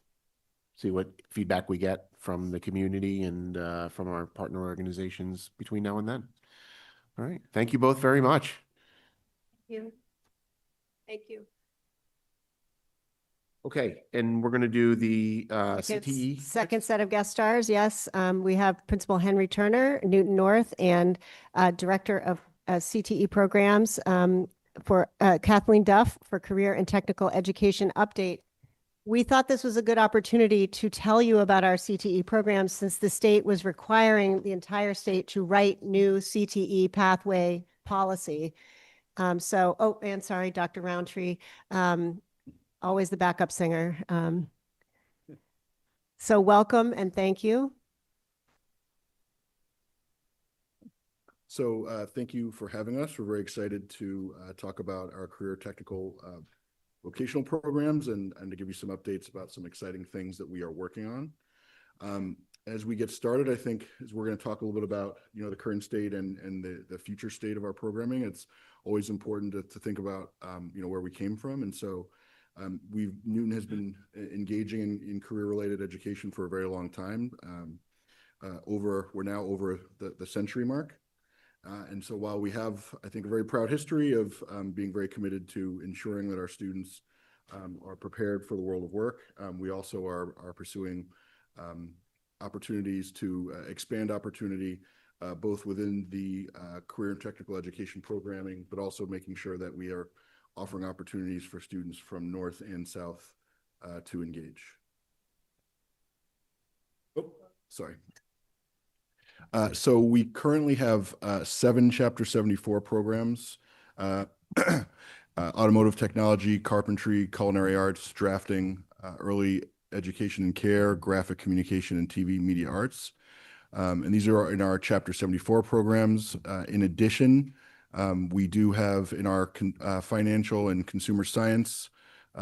see what feedback we get from the community and from our partner organizations between now and then. All right. Thank you both very much. Thank you. Thank you. Okay, and we're going to do the CTE. Second set of guest stars, yes. We have Principal Henry Turner, Newton North, and Director of CTE Programs for Kathleen Duff for Career and Technical Education Update. We thought this was a good opportunity to tell you about our CTE programs since the state was requiring the entire state to write new CTE pathway policy. And sorry, Dr. Roundtree, always the backup singer. So welcome and thank you. So thank you for having us. We're very excited to talk about our career technical vocational programs and to give you some updates about some exciting things that we are working on. As we get started, I think as we're going to talk a little bit about the current state and the future state of our programming, it's always important to think about where we came from. And so Newton has been engaging in career-related education for a very long time. We're now over the century mark. And so while we have, I think, a very proud history of being very committed to ensuring that our students are prepared for the world of work, we also are pursuing opportunities to expand opportunity both within the career and technical education programming, but also making sure that we are offering opportunities for students from North and South to engage. Oh, sorry. So we currently have 7 Chapter 74 programs, automotive technology, carpentry, culinary arts, drafting, early education and care, graphic communication, and TV media arts. And these are in our Chapter 74 programs. In addition, we do have in our financial and consumer science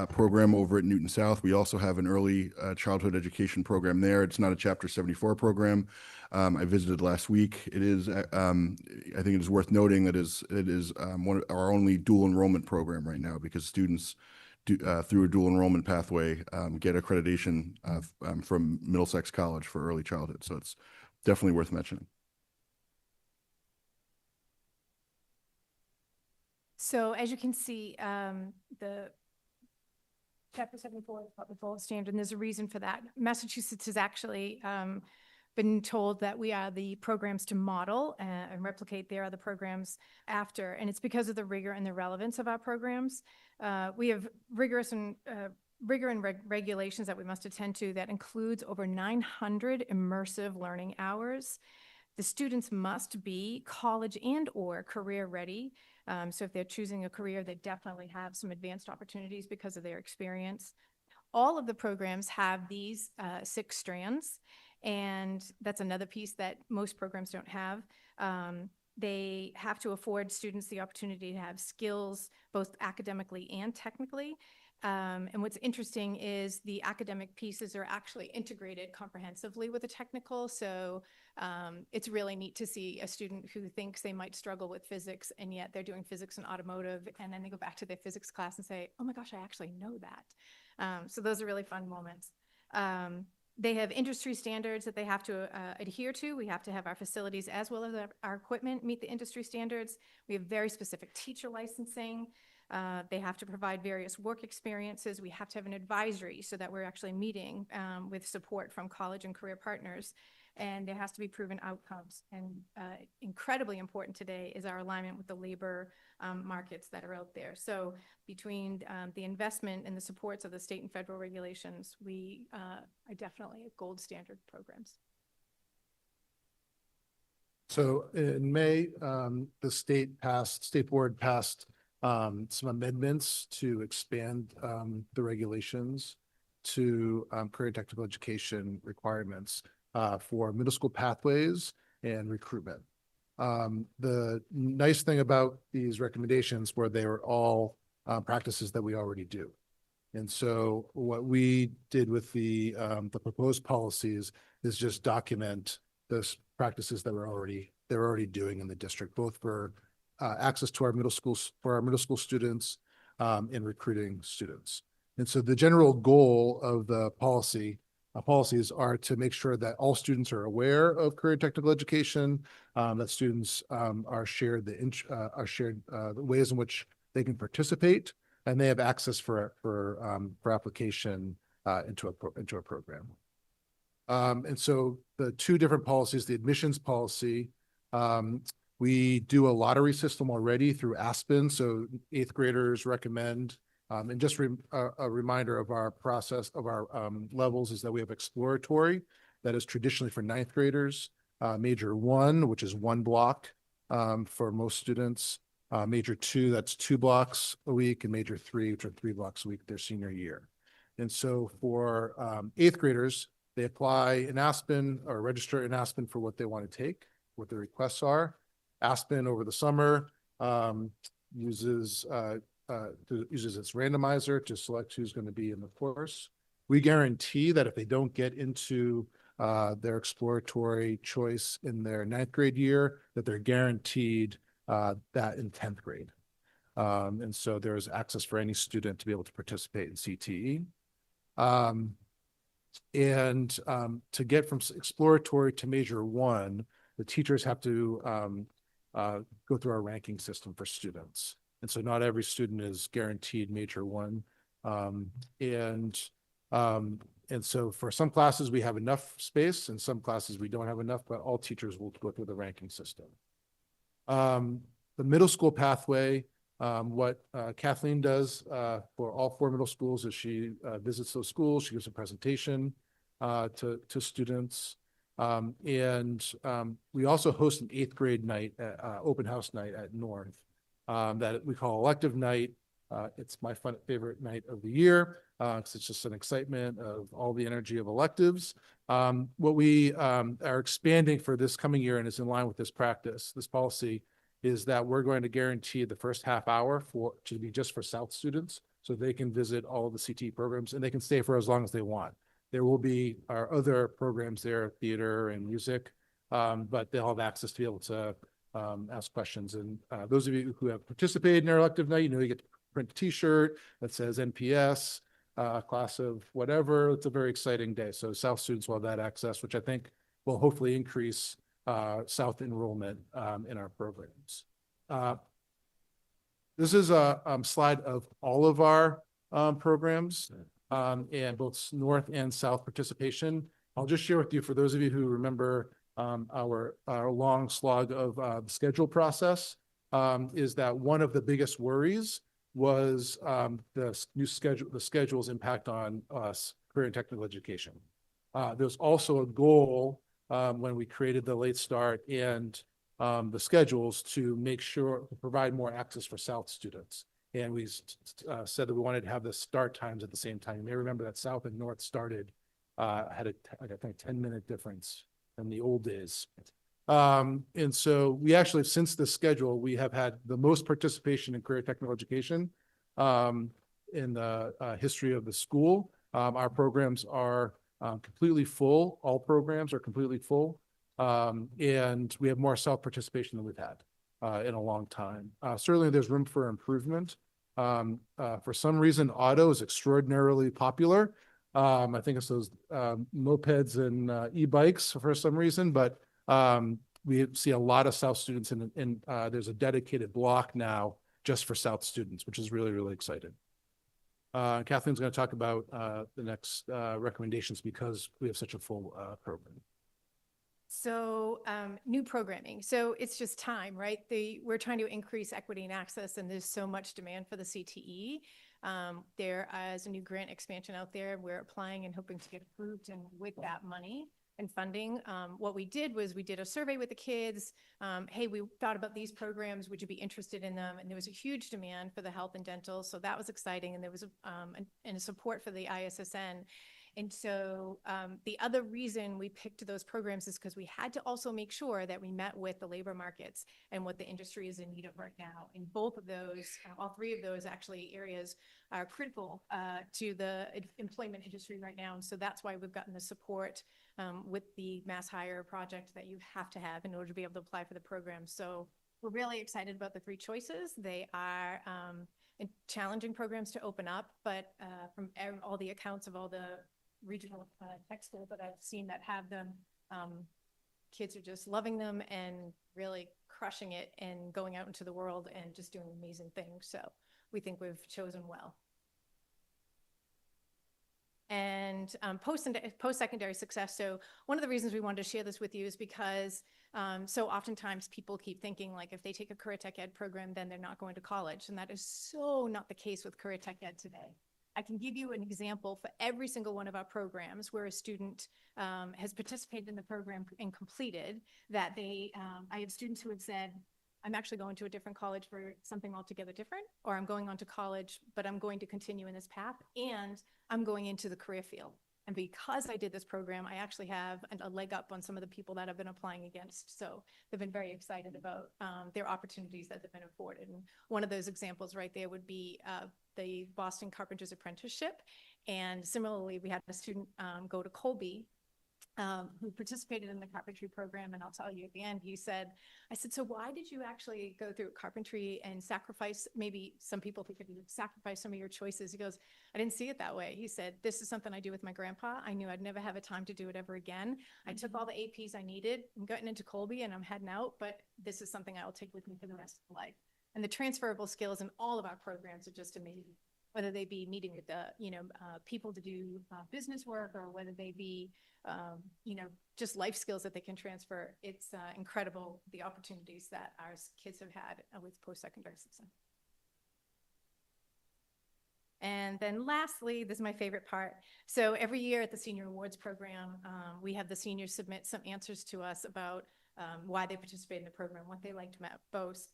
program over at Newton South. We also have an early childhood education program there. It's not a Chapter 74 program. I visited last week. It is, I think it is worth noting that it is our only dual enrollment program right now because students through a dual enrollment pathway get accreditation from Middlesex College for early childhood. So it's definitely worth mentioning. So as you can see, the Chapter 74 is public gold standard, and there's a reason for that. Massachusetts has actually been told that we are the programs to model and replicate their other programs after, and it's because of the rigor and the relevance of our programs. We have rigor and regulations that we must attend to that includes over 900 immersive learning hours. The students must be college and or career ready. So if they're choosing a career, they definitely have some advanced opportunities because of their experience. All of the programs have these 6 strands, and that's another piece that most programs don't have. They have to afford students the opportunity to have skills both academically and technically. And what's interesting is the academic pieces are actually integrated comprehensively with the technical. So it's really neat to see a student who thinks they might struggle with physics, and yet they're doing physics and automotive, and then they go back to their physics class and say, oh my gosh, I actually know that. So those are really fun moments. They have industry standards that they have to adhere to. We have to have our facilities as well as our equipment meet the industry standards. We have very specific teacher licensing. They have to provide various work experiences. We have to have an advisory so that we're actually meeting with support from college and career partners. And there has to be proven outcomes. And incredibly important today is our alignment with the labor markets that are out there. So between the investment and the supports of the state and federal regulations, we are definitely at gold standard programs. So in May, the state board passed some amendments to expand the regulations to career technical education requirements for middle school pathways and recruitment. The nice thing about these recommendations were they were all practices that we already do. And so what we did with the proposed policies is just document those practices that they're already doing in the district, both for access to our middle schools, for our middle school students and recruiting students. And so the general goal of the policies are to make sure that all students are aware of career technical education, that students are shared the ways in which they can participate, and they have access for application into a program. And so the two different policies, the admissions policy, we do a lottery system already through Aspen. So 8th graders recommend, and just a reminder of our process of our levels is that we have exploratory that is traditionally for 9th graders, major 1, which is 1 block for most students, major 2, that's 2 blocks a week, and major 3, which are 3 blocks a week their senior year. And so for 8th graders, they apply in Aspen or register in Aspen for what they want to take, what their requests are. Aspen over the summer uses its randomizer to select who's going to be in the course. We guarantee that if they don't get into their exploratory choice in their 9th grade year, that they're guaranteed that in 10th grade. And so there's access for any student to be able to participate in CTE. And to get from exploratory to major 1, the teachers have to go through our ranking system for students. And so not every student is guaranteed major 1. And so for some classes, we have enough space, and some classes we don't have enough, but all teachers will go through the ranking system. The middle school pathway, what Kathleen does for all 4 middle schools is she visits those schools, she gives a presentation to students. We also host an 8th grade night, open house night at North that we call elective night. It's my favorite night of the year because it's just an excitement of all the energy of electives. What we are expanding for this coming year and is in line with this practice, this policy, is that we're going to guarantee the first half hour to be just for South students so they can visit all of the CTE programs and they can stay for as long as they want. There will be our other programs there, theater and music, but they'll have access to be able to ask questions. And those of you who have participated in our elective night, you get to print a t-shirt that says NPS, class of whatever. It's a very exciting day. So South students will have that access, which I think will hopefully increase South enrollment in our programs. This is a slide of all of our programs and both North and South participation. I'll just share with you, for those of you who remember our long slog of the schedule process, is that one of the biggest worries was the new schedule, the schedule's impact on us, career and technical education. There's also a goal when we created the late start and the schedules to make sure to provide more access for South students. And we said that we wanted to have the start times at the same time. You may remember that South and North started, had I think 10-minute difference in the old days. And so we actually, since the schedule, we have had the most participation in career technical education in the history of the school. Our programs are completely full. All programs are completely full. And we have more self-participation than we've had in a long time. Certainly, there's room for improvement. For some reason, auto is extraordinarily popular. I think it's those mopeds and e-bikes for some reason, but we see a lot of South students and there's a dedicated block now just for South students, which is really, really exciting. Kathleen's going to talk about the next recommendations because we have such a full program. So new programming. So it's just time, right? We're trying to increase equity and access, and there's so much demand for the CTE. There is a new grant expansion out there. We're applying and hoping to get approved, and with that money and funding, what we did was we did a survey with the kids. Hey, we thought about these programs. Would you be interested in them? And there was a huge demand for the health and dental. So that was exciting. And there was a support for the ISSN. And so the other reason we picked those programs is because we had to also make sure that we met with the labor markets and what the industry is in need of right now. And both of those, all three of those actually areas are critical to the employment industry right now. And so that's why we've gotten the support with the Mass Hire project that you have to have in order to be able to apply for the program. So we're really excited about the three choices. They are challenging programs to open up, but from all the accounts of all the regional tech schools that I've seen that have them, kids are just loving them and really crushing it and going out into the world and just doing amazing things. So we think we've chosen well. And post-secondary success. So one of the reasons we wanted to share this with you is because so oftentimes people keep thinking like if they take a career tech ed program, then they're not going to college. And that is so not the case with career tech ed today. I can give you an example for every single one of our programs where a student has participated in the program and completed that I have students who have said, I'm actually going to a different college for something altogether different, or I'm going on to college, but I'm going to continue in this path and I'm going into the career field. And because I did this program, I actually have a leg up on some of the people that I've been applying against. So they've been very excited about their opportunities that they've been afforded. And one of those examples right there would be the Boston Carpenters Apprenticeship. And similarly, we had a student go to Colby who participated in the carpentry program. And I'll tell you at the end, I said, so why did you actually go through carpentry and sacrifice, maybe some people think you sacrifice some of your choices. He goes, I didn't see it that way. He said, this is something I do with my grandpa. I knew I'd never have a time to do it ever again. I took all the APs I needed. I'm getting into Colby and I'm heading out, but this is something I will take with me for the rest of my life. And the transferable skills in all of our programs are just amazing, whether they be meeting with the, people to do business work, or whether they be, just life skills that they can transfer. It's incredible the opportunities that our kids have had with post-secondary success. And then lastly, this is my favorite part. So every year at the Senior Awards program, we have the seniors submit some answers to us about why they participate in the program, what they liked most,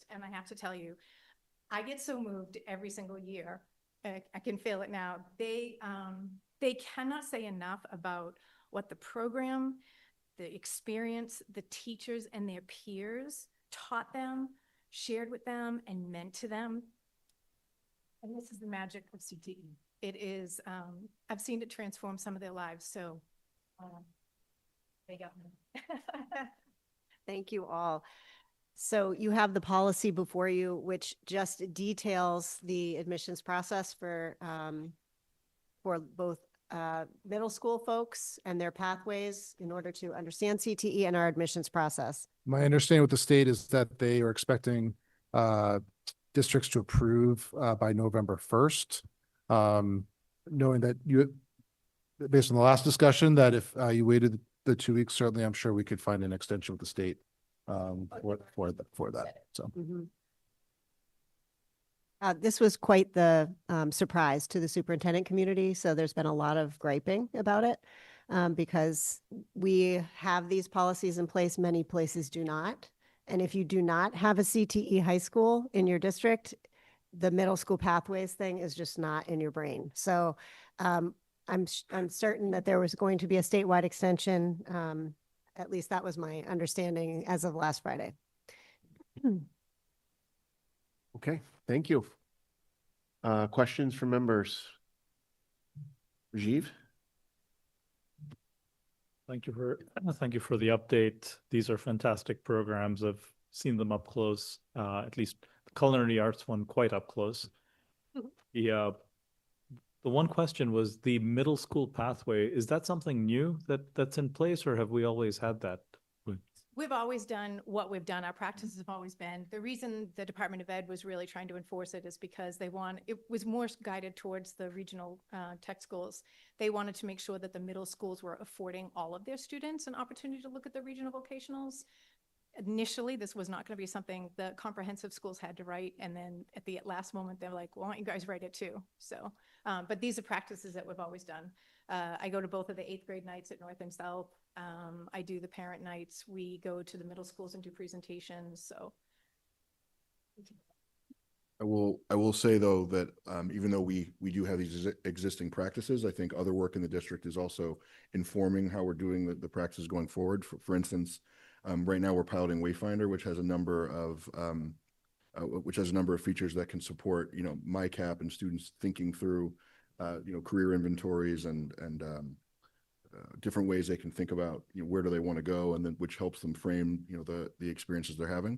And I have to tell you, I get so moved every single year. I can feel it now. They cannot say enough about what the program, the experience, the teachers and their peers taught them, shared with them, and meant to them. And this is the magic of CTE. It is, I've seen it transform some of their lives. So they got me. Thank you all. So you have the policy before you, which just details the admissions process for both middle school folks and their pathways in order to understand CTE and our admissions process. My understanding with the state is that they are expecting districts to approve by November 1st. Knowing that based on the last discussion, that if you waited the 2 weeks, certainly I'm sure we could find an extension with the state for that. So. Mm-hmm. This was quite the surprise to the superintendent community. So there's been a lot of griping about it because we have these policies in place. Many places do not. And if you do not have a CTE high school in your district, the middle school pathways thing is just not in your brain. So I'm certain that there was going to be a statewide extension. At least that was my understanding as of last Friday. Okay, thank you. Questions from members? Rajiv? Thank you for the update. These are fantastic programs. I've seen them up close, at least the culinary arts one quite up close. The one question was the middle school pathway. Is that something new that's in place, or have we always had that? We've always done what we've done. Our practices have always been. The reason the Department of Ed was really trying to enforce it is because it was more guided towards the regional tech schools. They wanted to make sure that the middle schools were affording all of their students an opportunity to look at the regional vocationals. Initially, this was not going to be something the comprehensive schools had to write. And then at the last moment, they're like, well, why don't you guys write it too? So, but these are practices that we've always done. I go to both of the 8th grade nights at North and South. I do the parent nights. We go to the middle schools and do presentations. So. I will say though that even though we do have these existing practices, I think other work in the district is also informing how we're doing the practices going forward. For instance, right now we're piloting Wayfinder, which has a number of features that can support, MyCap and students thinking through, career inventories and different ways they can think about, where do they want to go, and then which helps them frame, the experiences they're having.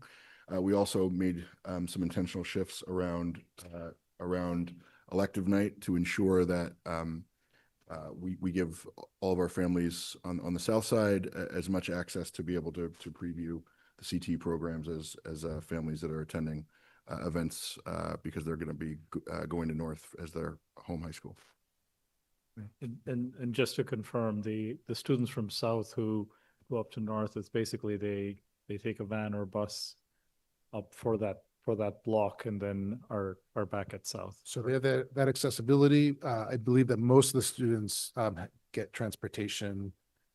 We also made some intentional shifts around elective night to ensure that we give all of our families on the south side as much access to be able to preview the CT programs as families that are attending events because they're going to be going to North as their home high school. And just to confirm, the students from South who go up to North, it's basically they take a van or bus up for that block and then are back at South. So they have that accessibility. I believe that most of the students get transportation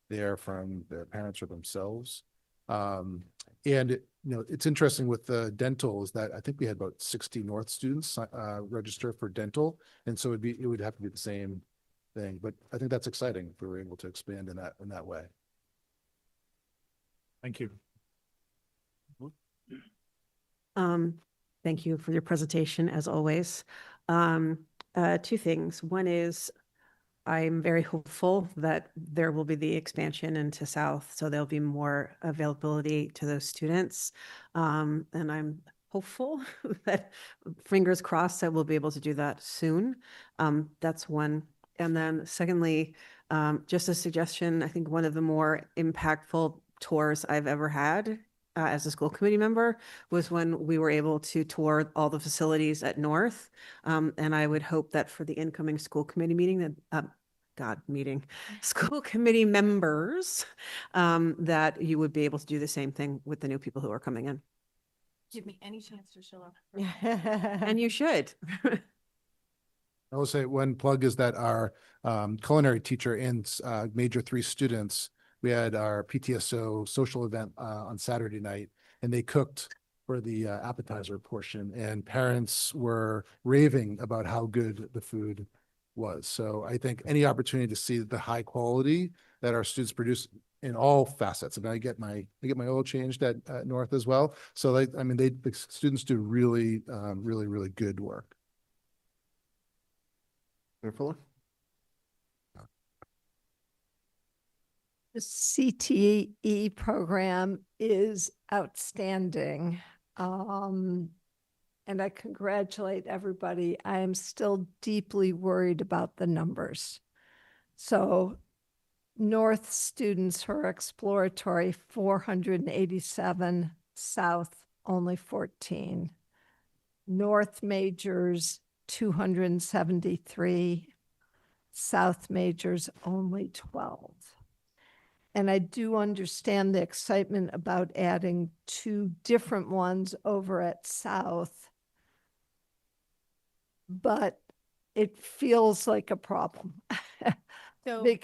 there from their parents or themselves. And it's interesting with the dental is that I think we had about 60 North students register for dental, and so it would have to be the same thing. But I think that's exciting if we were able to expand in that way. Thank you. Thank you for your presentation, as always. Two things. One is I'm very hopeful that there will be the expansion into South, so there'll be more availability to those students. And I'm hopeful that, fingers crossed, that we'll be able to do that soon. That's one. And then secondly, just a suggestion, I think one of the more impactful tours I've ever had as a school committee member was when we were able to tour all the facilities at North. And I would hope that for the incoming school committee meeting school committee members, that you would be able to do the same thing with the new people who are coming in. Give me any chance to show up. And you should. I will say one plug is that our culinary teacher and major 3 students, we had our PTSO social event on Saturday night, and they cooked for the appetizer portion, and parents were raving about how good the food was. So I think any opportunity to see the high quality that our students produce in all facets. And I get my oil changed at North as well. So the students do really, really good work. Mayor Fuller? The CTE program is outstanding. And I congratulate everybody. I am still deeply worried about the numbers. So North students who are exploratory, 487, South only 14. North majors, 273, South majors only 12. And I do understand the excitement about adding 2 different ones over at South, but it feels like a problem. We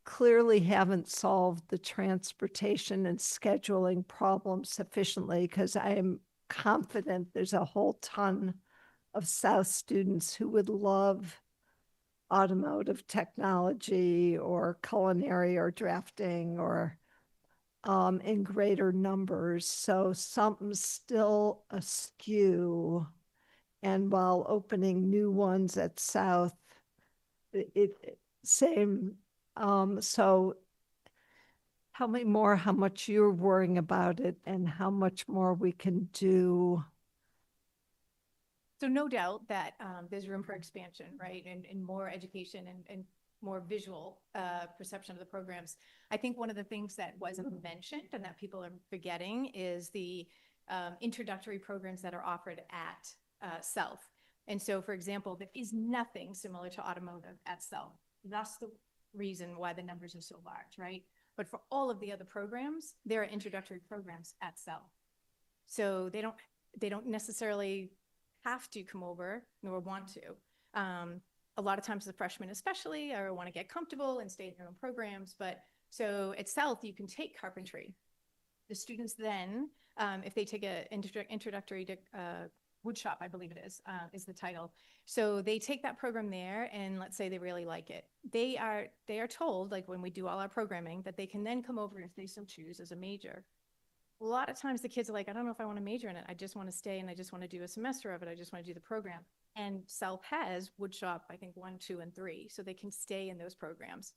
clearly haven't solved the transportation and scheduling problem sufficiently, because I am confident there's a whole ton of South students who would love automotive technology or culinary or drafting or in greater numbers. So something's still askew. And while opening new ones at South, same. So tell me more how much you're worrying about it and how much more we can do. So no doubt that there's room for expansion, right? And more education and more visual perception of the programs. I think one of the things that wasn't mentioned and that people are forgetting is the introductory programs that are offered at South. And so, for example, there is nothing similar to automotive at South. That's the reason why the numbers are so large, right? But for all of the other programs, there are introductory programs at South. So they don't necessarily have to come over nor want to. A lot of times the freshmen especially want to get comfortable and stay in their own programs. But so at South, you can take carpentry. The students then, if they take a introductory to woodshop, I believe it is the title. So they take that program there, and let's say they really like it. They are told, like when we do all our programming, that they can then come over if they so choose as a major. A lot of times the kids are like, I don't know if I want to major in it. I just want to stay and I just want to do a semester of it. I just want to do the program. And South has woodshop, I think 1, 2, and 3. So they can stay in those programs.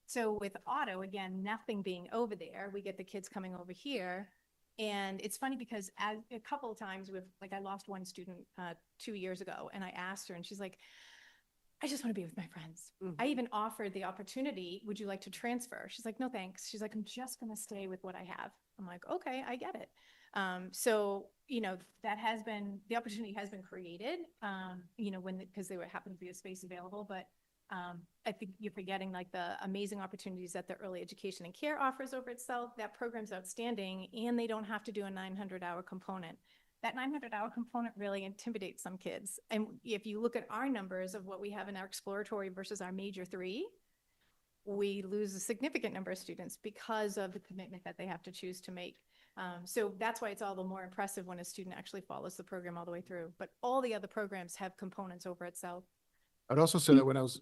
So with auto, again, nothing being over there, we get the kids coming over here. And it's funny because a couple of times I lost one student 2 years ago, and I asked her and she's like, I just want to be with my friends. I even offered the opportunity, would you like to transfer? She's like, no, thanks. She's like, I'm just going to stay with what I have. I'm like, okay, I get it. So, that has been, the opportunity has been created, because there happened to be a space available. But I think you're forgetting like the amazing opportunities that the early education and care offers over itself. That program's outstanding, and they don't have to do a 900-hour component. That 900-hour component really intimidates some kids. And if you look at our numbers of what we have in our exploratory versus our major 3, we lose a significant number of students because of the commitment that they have to choose to make. So that's why it's all the more impressive when a student actually follows the program all the way through. But all the other programs have components over at South. I'd also say that when I was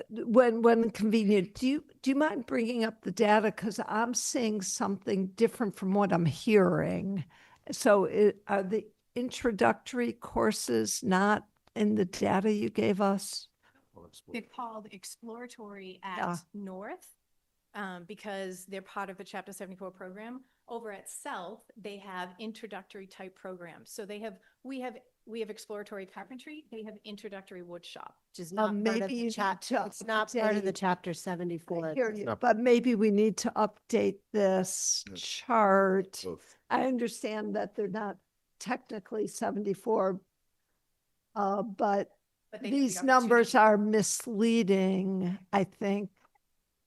when convenient, do you mind bringing up the data? Because I'm seeing something different from what I'm hearing. So are the introductory courses not in the data you gave us? They're called exploratory at North because they're part of the Chapter 74 program. Over at South, they have introductory type programs. So we have exploratory carpentry. They have introductory woodshop. Which is not part of the chapter. It's not part of the Chapter 74. But maybe we need to update this chart. I understand that they're not technically 74, but these numbers are misleading, I think.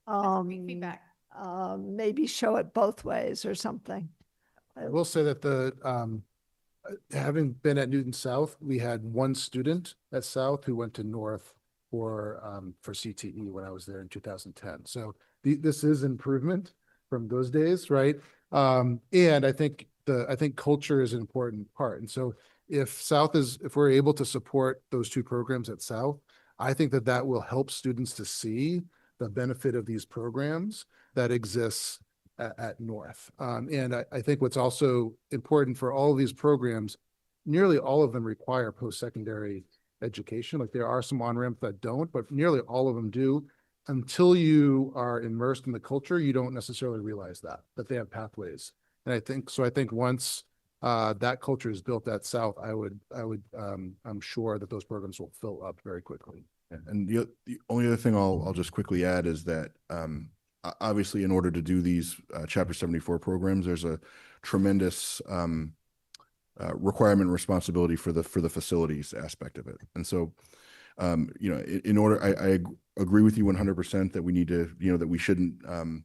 Feedback. Maybe show it both ways or something. I will say that having been at Newton South, we had one student at South who went to North for CTE when I was there in 2010. So this is improvement from those days, right? And I think culture is an important part. And so if we're able to support those 2 programs at South, I think that will help students to see the benefit of these programs that exists at North. And I think what's also important for all of these programs, nearly all of them require post-secondary education. Like there are some on-ramps that don't, but nearly all of them do. Until you are immersed in the culture, you don't necessarily realize that they have pathways. And I think once that culture is built at South, I'm sure that those programs will fill up very quickly. And the only other thing I'll just quickly add is that obviously in order to do these Chapter 74 programs, there's a tremendous requirement and responsibility for the facilities aspect of it. And so, in order, I agree with you 100% that we need to, that we shouldn't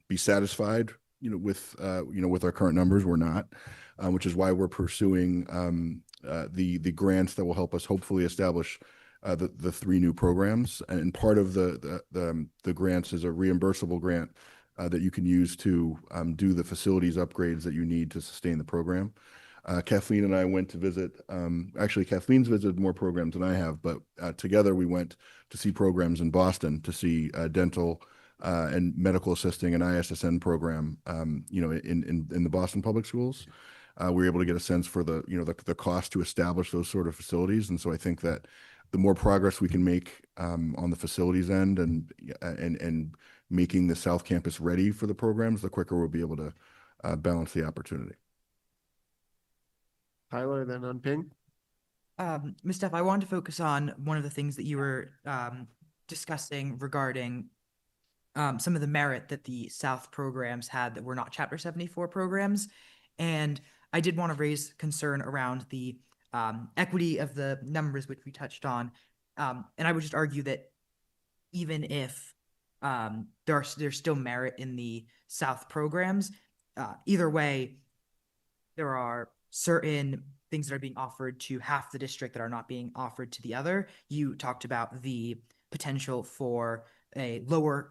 be satisfied, with our current numbers. We're not, which is why we're pursuing the grants that will help us hopefully establish the 3 new programs. And part of the grants is a reimbursable grant that you can use to do the facilities upgrades that you need to sustain the program. Kathleen and I went to visit, actually Kathleen's visited more programs than I have, but together we went to see programs in Boston to see dental and medical assisting and ISSN program, in the Boston Public Schools. We were able to get a sense for the cost to establish those sort of facilities. And so I think that the more progress we can make on the facilities end and making the South Campus ready for the programs, the quicker we'll be able to balance the opportunity. Tyler, then on Ping. Ms. Steff, I wanted to focus on one of the things that you were discussing regarding some of the merit that the South programs had that were not Chapter 74 programs. And I did want to raise concern around the equity of the numbers, which we touched on. And I would just argue that even if there's still merit in the South programs, either way, there are certain things that are being offered to half the district that are not being offered to the other. You talked about the potential for a lower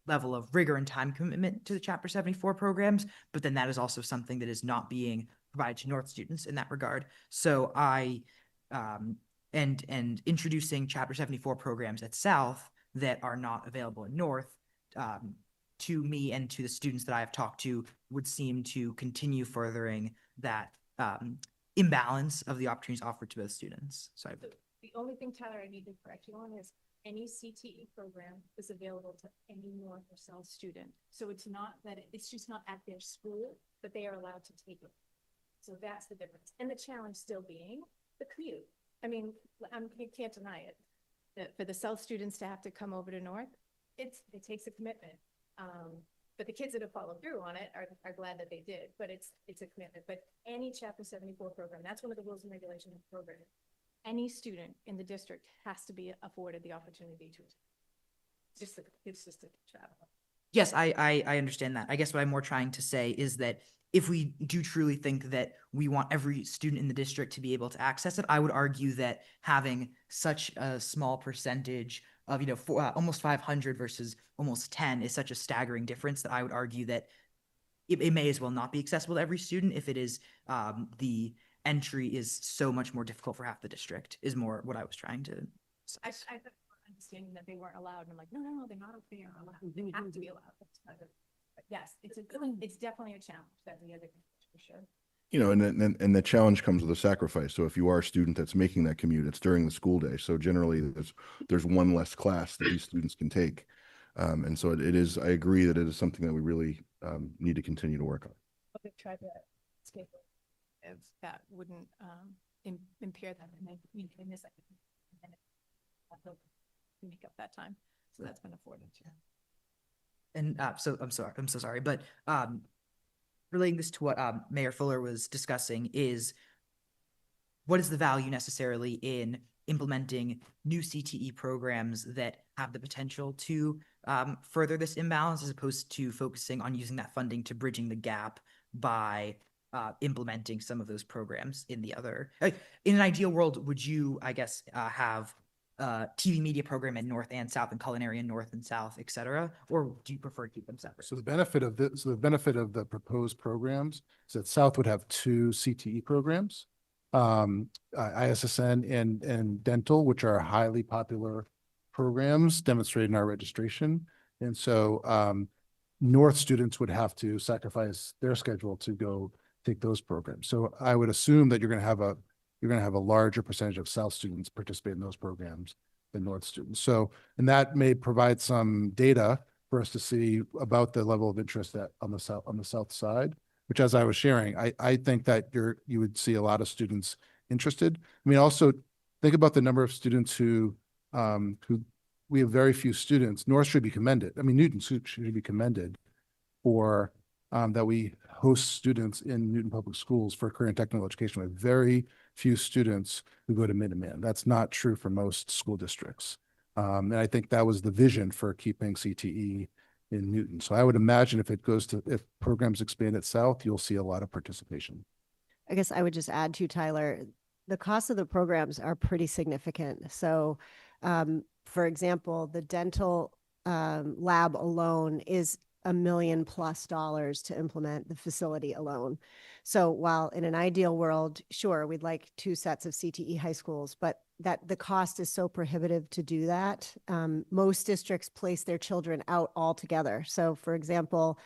level of rigor and time commitment to the Chapter 74 programs, but then that is also something that is not being provided to North students in that regard. So and introducing Chapter 74 programs at South that are not available in North, to me and to the students that I have talked to, would seem to continue furthering that imbalance of the opportunities offered to both students. So The only thing, Tyler, I need to correct you on is any CTE program is available to any North or South student. So it's not that, it's just not at their school, but they are allowed to take it. So that's the difference. And the challenge still being the commute. I mean, you can't deny it. That for the South students to have to come over to North, it takes a commitment. But the kids that have followed through on it are glad that they did, but it's a commitment. But any Chapter 74 program, that's one of the rules and regulations of the program. Any student in the district has to be afforded the opportunity to attend. It's just a travel. yes, I understand that. I guess what I'm more trying to say is that if we do truly think that we want every student in the district to be able to access it, I would argue that having such a small percentage of, almost 500 versus almost 10 is such a staggering difference that I would argue that it may as well not be accessible to every student if it is the entry is so much more difficult for half the district, is more what I was trying to say. I thought understanding that they weren't allowed, and I'm like, no, they're not. They are allowed. They have to be allowed. But yes, it's definitely a challenge that the other for sure. And the challenge comes with a sacrifice. So if you are a student that's making that commute, it's during the school day. So generally there's one less class that these students can take. And so it is, I agree that it is something that we really need to continue to work on. Okay, try to escape if that wouldn't impair them and they miss it. And then make up that time. So that's been afforded to. And so I'm so sorry, but relating this to what Mayor Fuller was discussing is what is the value necessarily in implementing new CTE programs that have the potential to further this imbalance, as opposed to focusing on using that funding to bridging the gap by implementing some of those programs in the other. In an ideal world, would you, I guess, have TV media program in North and South and culinary in North and South, et cetera? Or do you prefer to keep them separate? So the benefit of the proposed programs is that South would have 2 CTE programs, ISSN and dental, which are highly popular programs demonstrated in our registration. And so North students would have to sacrifice their schedule to go take those programs. So I would assume that you're going to have a larger percentage of South students participate in those programs than North students. So, and that may provide some data for us to see about the level of interest that on the South side, which, as I was sharing, I think that you would see a lot of students interested. I mean, also think about the number of students who we have very few students. North should be commended. I mean, Newton should be commended for that we host students in Newton Public Schools for career and technical education. We have very few students who go to Minuteman. That's not true for most school districts. And I think that was the vision for keeping CTE in Newton. So I would imagine if programs expand at South, you'll see a lot of participation. I guess I would just add to Tyler, the cost of the programs are pretty significant. So for example, the dental lab alone is $1 million+ to implement the facility alone. So while in an ideal world, sure, we'd like 2 sets of CTE high schools, but that the cost is so prohibitive to do that. Most districts place their children out altogether. So for example,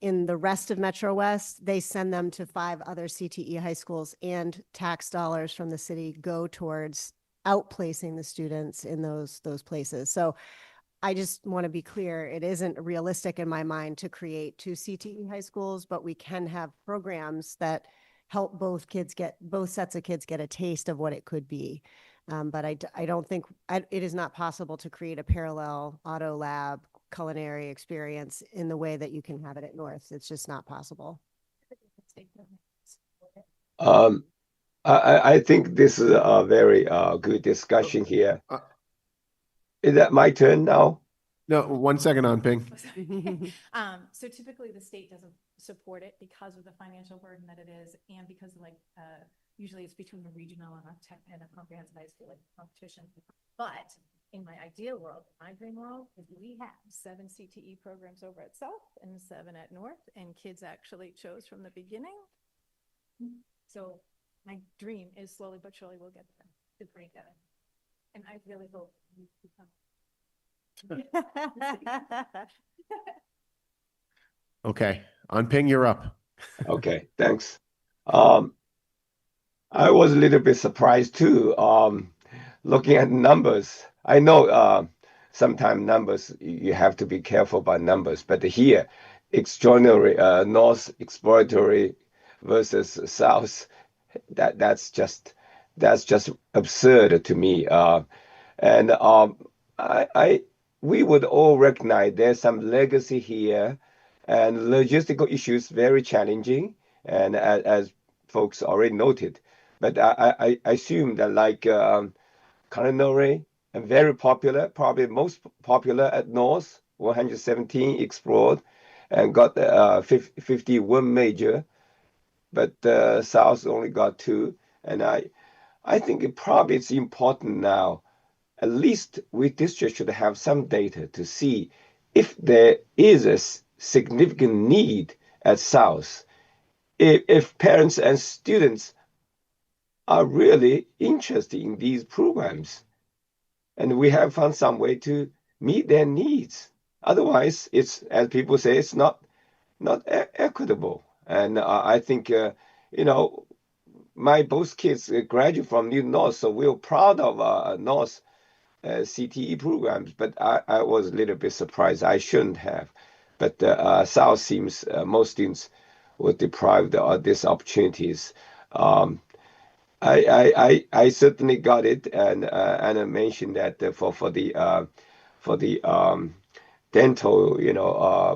in the rest of Metro West, they send them to 5 other CTE high schools, and tax dollars from the city go towards outplacing the students in those places. So I just want to be clear, it isn't realistic in my mind to create 2 CTE high schools, but we can have programs that help both sets of kids get a taste of what it could be. But I don't think, it is not possible to create a parallel auto lab culinary experience in the way that you can have it at North. It's just not possible. I think this is a very good discussion here. Is that my turn now? No, 1 second on Ping. So typically the state doesn't support it because of the financial burden that it is, and because usually it's between a regional and a comprehensive high school competition. But in my ideal world, my dream world, is we have 7 CTE programs over at South and 7 at North, and kids actually chose from the beginning. So my dream is slowly but surely we'll get them to break that. And I really hope we become. Okay, on Ping, you're up. Okay, thanks. I was a little bit surprised too, looking at numbers. I know sometimes numbers, you have to be careful about numbers, but here, extraordinary, North exploratory versus South, that's just absurd to me. We would all recognize there's some legacy here, and logistical issues very challenging, and as folks already noted. But I assume that culinary and very popular, probably most popular at North, 117 explored and got 51 major, but South only got 2. And I think it's important now. At least we district should have some data to see if there is a significant need at South, if parents and students are really interested in these programs, and we have found some way to meet their needs. Otherwise, it's, as people say, it's not equitable. And I think my both kids graduate from Newton North, so we're proud of North CTE programs, but I was a little bit surprised. I shouldn't have. But South seems most students were deprived of these opportunities. I certainly got it, and Anna mentioned that for the dental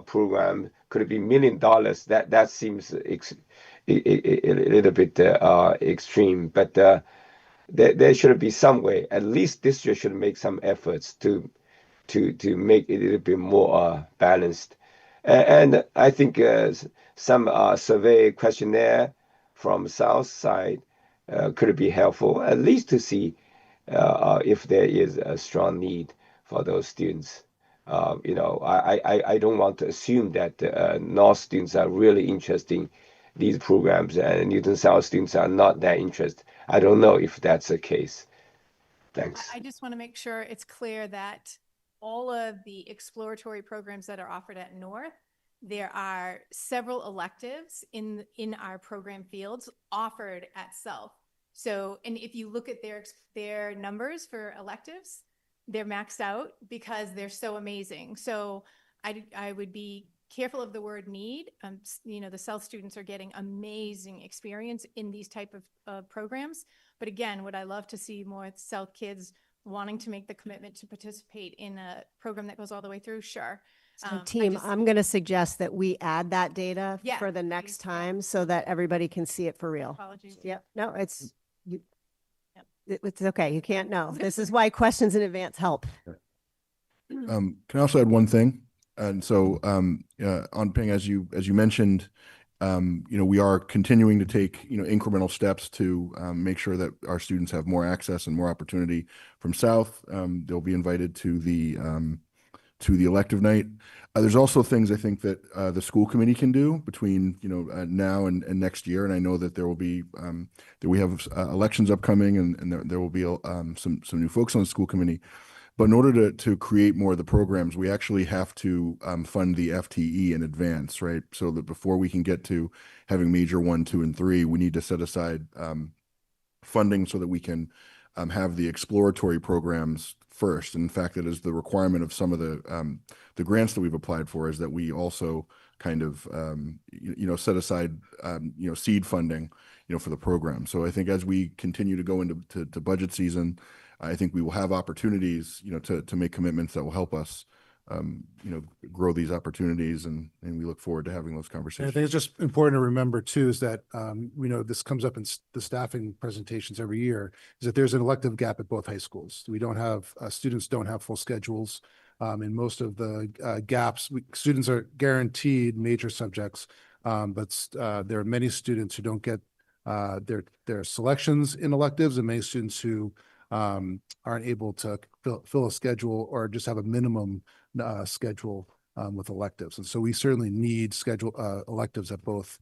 program could be $1 million. That seems a little bit extreme, but there should be some way. At least district should make some efforts to make it a little bit more balanced. And I think some survey questionnaire from South side could be helpful, at least to see if there is a strong need for those students. I don't want to assume that North students are really interested in these programs and Newton South students are not that interested. I don't know if that's the case. Thanks. I just want to make sure it's clear that all of the exploratory programs that are offered at North, there are several electives in our program fields offered at South. So, and if you look at their numbers for electives, they're maxed out because they're so amazing. So I would be careful of the word need. The South students are getting amazing experience in these type of programs. But again, would I love to see more South kids wanting to make the commitment to participate in a program that goes all the way through? Sure. So team, I'm going to suggest that we add that data for the next time so that everybody can see it for real. Apologies. Yep. No, it's okay. You can't know. This is why questions in advance help. Can I also add one thing? And so on Ping, as you mentioned, we are continuing to take incremental steps to make sure that our students have more access and more opportunity from South. They'll be invited to the to the elective night. There's also things I think that the school committee can do between now and next year. And I know that there will be that we have elections upcoming, and there will be some new folks on the school committee. But in order to create more of the programs, we actually have to fund the FTE in advance, right? So that before we can get to having major 1, 2, and 3, we need to set aside funding so that we can have the exploratory programs first. And in fact, it is the requirement of some of the grants that we've applied for, is that we also kind of set aside seed funding for the program. So I think as we continue to go into budget season, I think we will have opportunities to make commitments that will help us grow these opportunities, and we look forward to having those And conversations. I think it's just important to remember too, is that, we know this comes up in the staffing presentations every year, is that there's an elective gap at both high schools. We don't have, students don't have full schedules. In most of the gaps, students are guaranteed major subjects, but there are many students who don't get their selections in electives, and many students who aren't able to fill a schedule or just have a minimum schedule with electives. And so we certainly need electives at both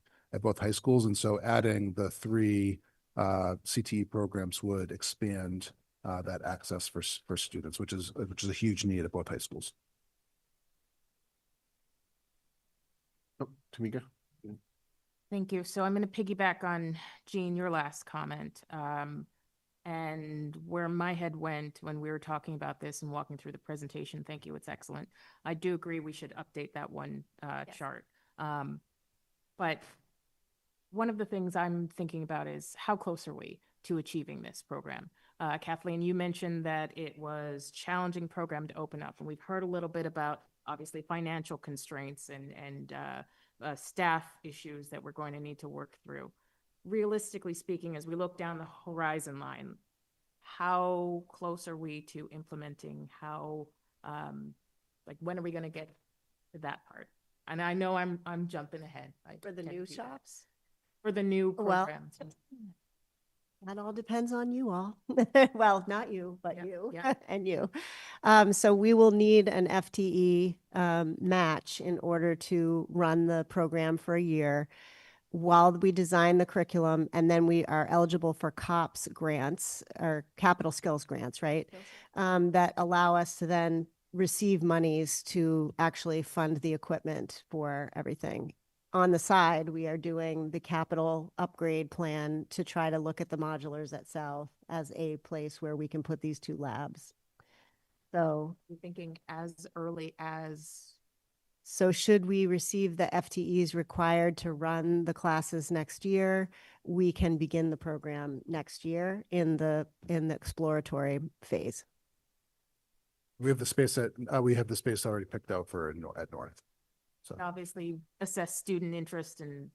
high schools. And so adding the 3 CTE programs would expand that access for students, which is a huge need at both high schools. Oh, Tamika? Thank you. So I'm going to piggyback on Jean, your last comment. And where my head went when we were talking about this and walking through the presentation, thank you, it's excellent. I do agree we should update that one chart. But one of the things I'm thinking about is how close are we to achieving this program? Kathleen, you mentioned that it was a challenging program to open up, and we've heard a little bit about obviously financial constraints and staff issues that we're going to need to work through. Realistically speaking, as we look down the horizon line, how close are we to implementing? When are we going to get to that part? And I know I'm jumping ahead. For the new shops? For the new Well, programs. that all depends on you all. Well, not you, but you yeah. and you. So we will need an FTE match in order to run the program for a year while we design the curriculum, and then we are eligible for COPS grants, or capital skills grants, right? That allow us to then receive monies to actually fund the equipment for everything. On the side, we are doing the capital upgrade plan to try to look at the modulars at South as a place where we can put these 2 labs. So I'm thinking as early as... So should we receive the FTEs required to run the classes next year, we can begin the program next year in the exploratory phase. We have the space already picked out at North. So, Obviously assess student interest and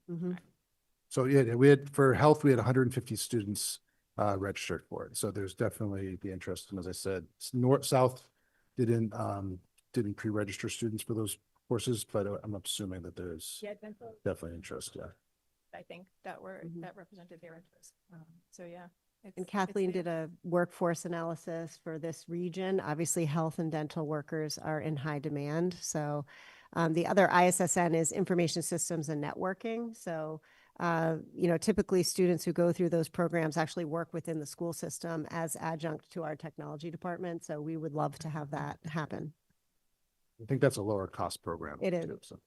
so yeah, for health, we had 150 students registered for it. So there's definitely the interest. And as I said, South didn't pre-register students for those courses, but I'm assuming that there's definitely interest. Yeah. I think that represented their interest. So yeah. And Kathleen did a workforce analysis for this region. Obviously, health and dental workers are in high demand. So the other ISSN is information systems and networking. So, typically students who go through those programs actually work within the school system as adjunct to our technology department. So we would love to have that happen. I think that's a lower cost program. It is. Too, so.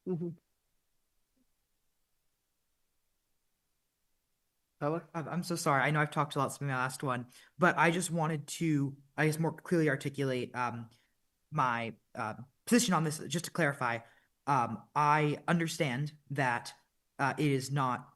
I'm so sorry. I know I've talked a lot in my last one, but I just wanted to, I guess, more clearly articulate my position on this. Just to clarify, I understand that it is not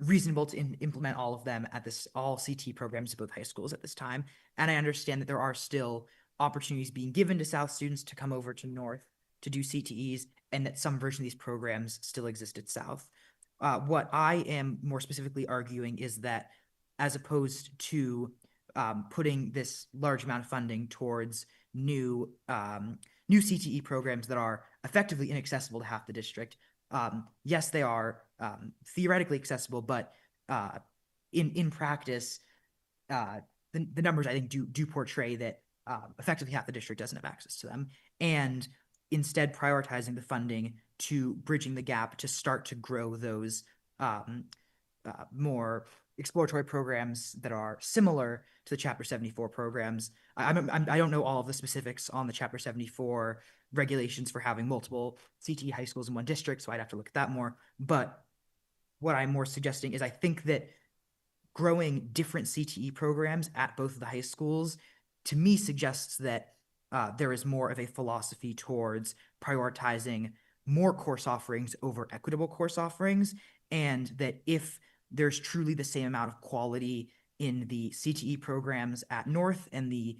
reasonable to implement all of them at all CT programs at both high schools at this time. And I understand that there are still opportunities being given to South students to come over to North to do CTEs, and that some version of these programs still exist at South. What I am more specifically arguing is that as opposed to putting this large amount of funding towards new CTE programs that are effectively inaccessible to half the district, yes, they are theoretically accessible, but in practice, the numbers I think do portray that effectively half the district doesn't have access to them, and instead prioritizing the funding to bridging the gap to start to grow those more exploratory programs that are similar to the Chapter 74 programs. I don't know all of the specifics on the Chapter 74 regulations for having multiple CTE high schools in one district, so I'd have to look at that more. But what I'm more suggesting is I think that growing different CTE programs at both of the high schools, to me, suggests that there is more of a philosophy towards prioritizing more course offerings over equitable course offerings, and that if there's truly the same amount of quality in the CTE programs at North and the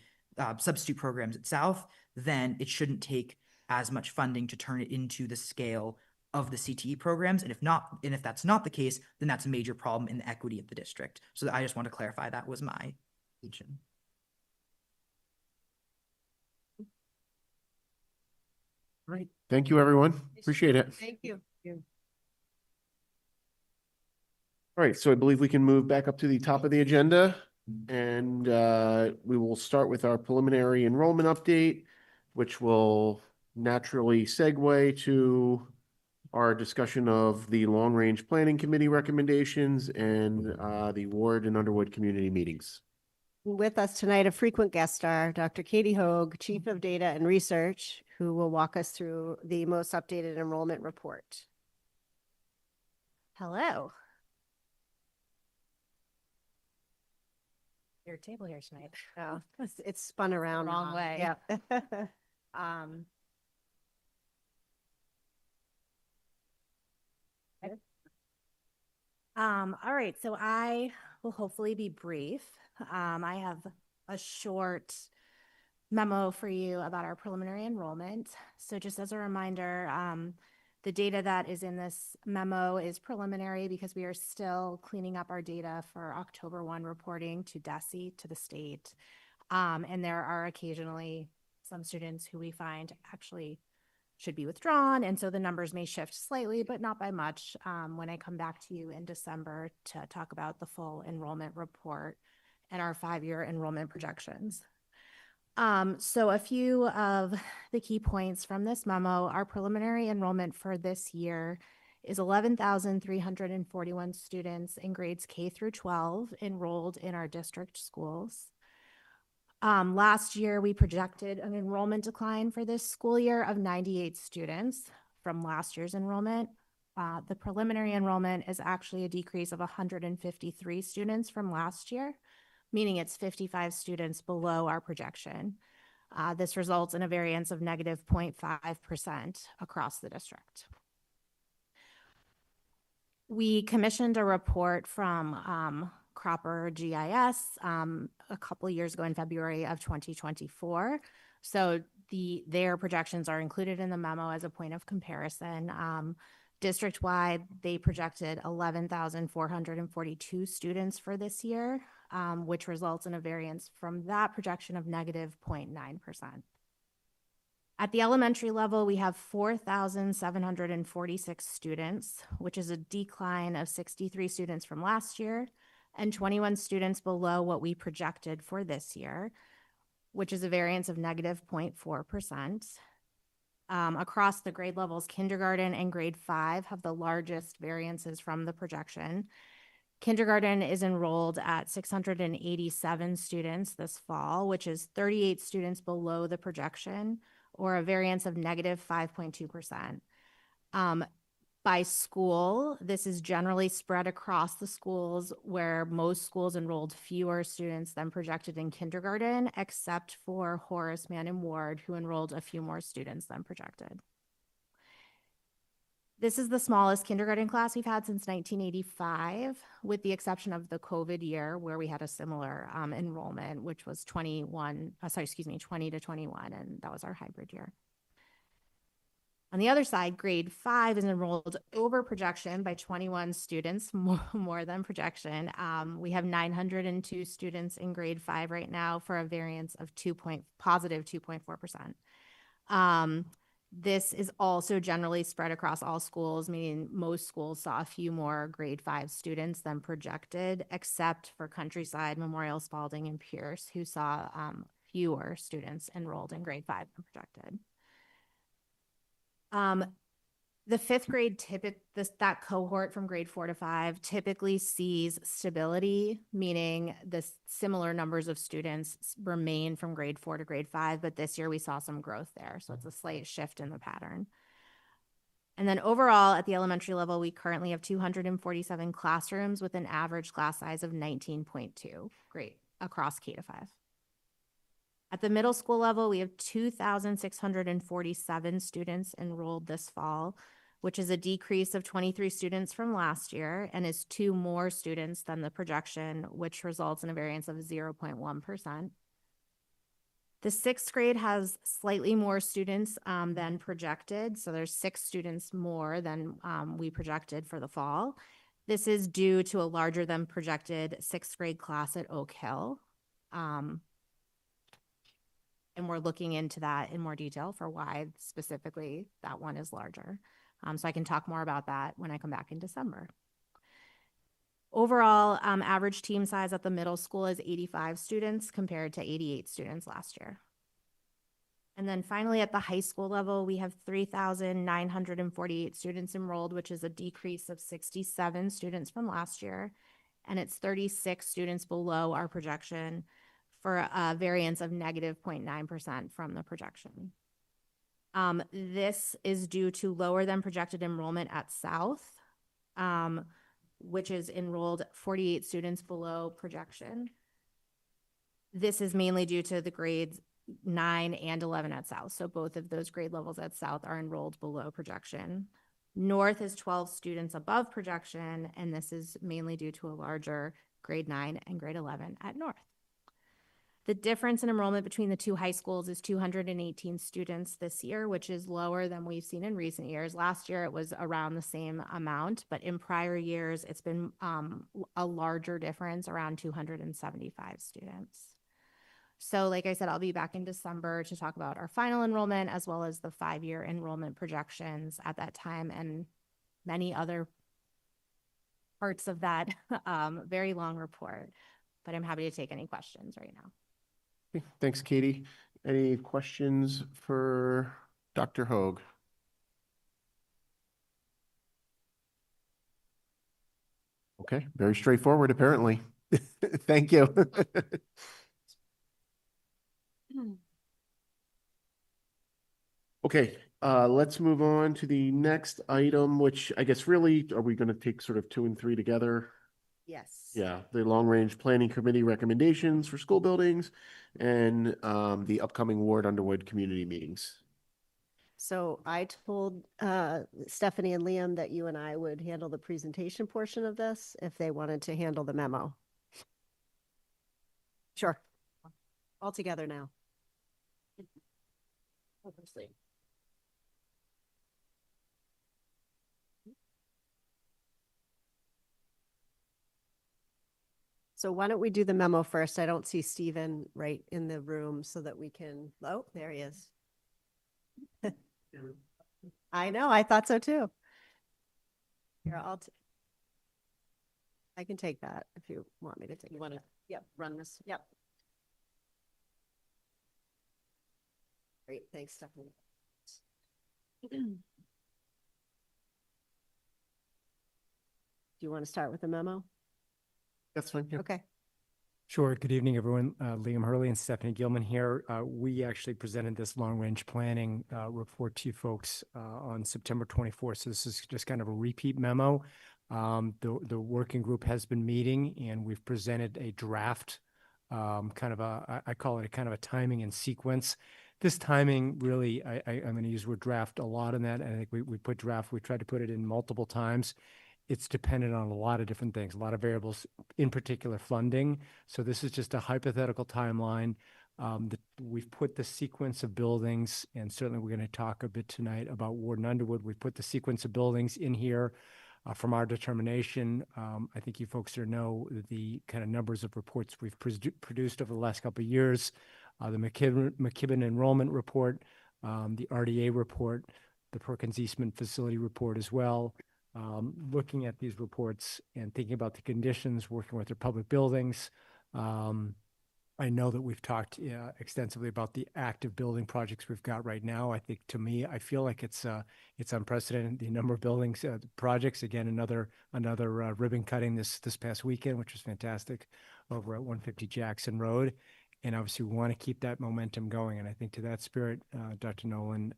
substitute programs at South, then it shouldn't take as much funding to turn it into the scale of the CTE programs. And if that's not the case, then that's a major problem in the equity of the district. So I just want to clarify that was my position. Right. Thank you, everyone. Appreciate it. Thank you. All right, so I believe we can move back up to the top of the agenda, and we will start with our preliminary enrollment update, which will naturally segue to our discussion of the long-range planning committee recommendations and the Ward and Underwood community meetings. With us tonight, a frequent guest star, Dr. Katie Hogue, Chief of Data and Research, who will walk us through the most updated enrollment report. Hello. Your table here tonight. Oh, it's spun around. Wrong way. Yeah. All right, so I will hopefully be brief. I have a short memo for you about our preliminary enrollment. So just as a reminder, the data that is in this memo is preliminary because we are still cleaning up our data for October 1 reporting to DESE, to the state. And there are occasionally some students who we find actually should be withdrawn. And so the numbers may shift slightly, but not by much, when I come back to you in December to talk about the full enrollment report and our 5-year enrollment projections. So a few of the key points from this memo: our preliminary enrollment for this year is 11,341 students in grades K through 12 enrolled in our district schools. Last year, we projected an enrollment decline for this school year of 98 students from last year's enrollment. The preliminary enrollment is actually a decrease of 153 students from last year, meaning it's 55 students below our projection. This results in a variance of negative 0.5% across the district. We commissioned a report from Cropper GIS a couple years ago in February of 2024. So their projections are included in the memo as a point of comparison. District-wide, they projected 11,442 students for this year, which results in a variance from that projection of negative 0.9%. At the elementary level, we have 4,746 students, which is a decline of 63 students from last year and 21 students below what we projected for this year, which is a variance of negative 0.4%. Across the grade levels, kindergarten and grade 5 have the largest variances from the projection. Kindergarten is enrolled at 687 students this fall, which is 38 students below the projection, or a variance of negative 5.2%. By school, this is generally spread across the schools, where most schools enrolled fewer students than projected in kindergarten, except for Horace Mann and Ward, who enrolled a few more students than projected. This is the smallest kindergarten class we've had since 1985, with the exception of the COVID year, where we had a similar enrollment, which was 20 to 21, and that was our hybrid year. On the other side, grade 5 is enrolled over projection by 21 students, more than projection. We have 902 students in grade 5 right now, for a variance of positive 2.4%. This is also generally spread across all schools, meaning most schools saw a few more grade 5 students than projected, except for Countryside, Memorial, Spalding, and Pierce, who saw fewer students enrolled in grade 5 than projected. The fifth grade that cohort from grade 4 to 5 typically sees stability, meaning the similar numbers of students remain from grade 4 to grade 5, but this year we saw some growth there. So it's a slight shift in the pattern. And then overall at the elementary level, we currently have 247 classrooms with an average class size of 19.2 grade across K to 5. At the middle school level, we have 2,647 students enrolled this fall, which is a decrease of 23 students from last year and is 2 more students than the projection, which results in a variance of 0.1%. The 6th grade has slightly more students than projected. So there's 6 students more than we projected for the fall. This is due to a larger than projected 6th grade class at Oak Hill. And we're looking into that in more detail for why specifically that one is larger. So I can talk more about that when I come back in December. Overall, average team size at the middle school is 85 students compared to 88 students last year. And then finally at the high school level, we have 3,948 students enrolled, which is a decrease of 67 students from last year. And it's 36 students below our projection for a variance of negative 0.9% from the projection. This is due to lower than projected enrollment at South, which is enrolled 48 students below projection. This is mainly due to the grades 9 and 11 at South. So both of those grade levels at South are enrolled below projection. North is 12 students above projection, and this is mainly due to a larger grade 9 and grade 11 at North. The difference in enrollment between the two high schools is 218 students this year, which is lower than we've seen in recent years. Last year, it was around the same amount, but in prior years, it's been a larger difference, around 275 students. So like I said, I'll be back in December to talk about our final enrollment as well as the 5-year enrollment projections at that time and many other parts of that very long report. But I'm happy to take any questions right now. Okay, thanks, Katie. Any questions for Dr. Hoag? Okay, very straightforward, apparently. Thank you. Okay, let's move on to the next item, which I guess really, are we going to take sort of 2 and 3 together? Yes. Yeah, the long-range planning committee recommendations for school buildings and the upcoming Ward Underwood community meetings. So I told Stephanie and Liam that you and I would handle the presentation portion of this if they wanted to handle the memo. Sure. All together now. Obviously. So why don't we do the memo first? I don't see Stephen right in the room so that we can, oh, there he is. I know, I thought so too. Here, I can take that if you want me to take it. You want to, yep, run this, yep. Great, thanks, Stephanie. Do you want to start with the memo? That's fine. Yeah. Okay. Sure. Good evening, everyone. Liam Hurley and Stephanie Gilman here. We actually presented this long-range planning report to you folks on September 24th. So this is just kind of a repeat memo. The working group has been meeting and we've presented a draft, kind of I call it a kind of a timing and sequence. This timing really, I'm going to use the word draft a lot in that. I think we put draft, we tried to put it in multiple times. It's dependent on a lot of different things, a lot of variables, in particular funding. So this is just a hypothetical timeline. We've put the sequence of buildings, and certainly we're going to talk a bit tonight about Ward and Underwood. We've put the sequence of buildings in here from our determination. I think you folks know the kind of numbers of reports we've produced over the last couple of years. The McKibben enrollment report, the RDA report, the Perkins Eastman facility report as well. Looking at these reports and thinking about the conditions, working with their public buildings, I know that we've talked extensively about the active building projects we've got right now. I think, to me, I feel like it's unprecedented, the number of buildings, projects. Again, another ribbon cutting this past weekend, which was fantastic, over at 150 Jackson Road. And obviously, we want to keep that momentum going. And I think, to that spirit, Dr. Nolan,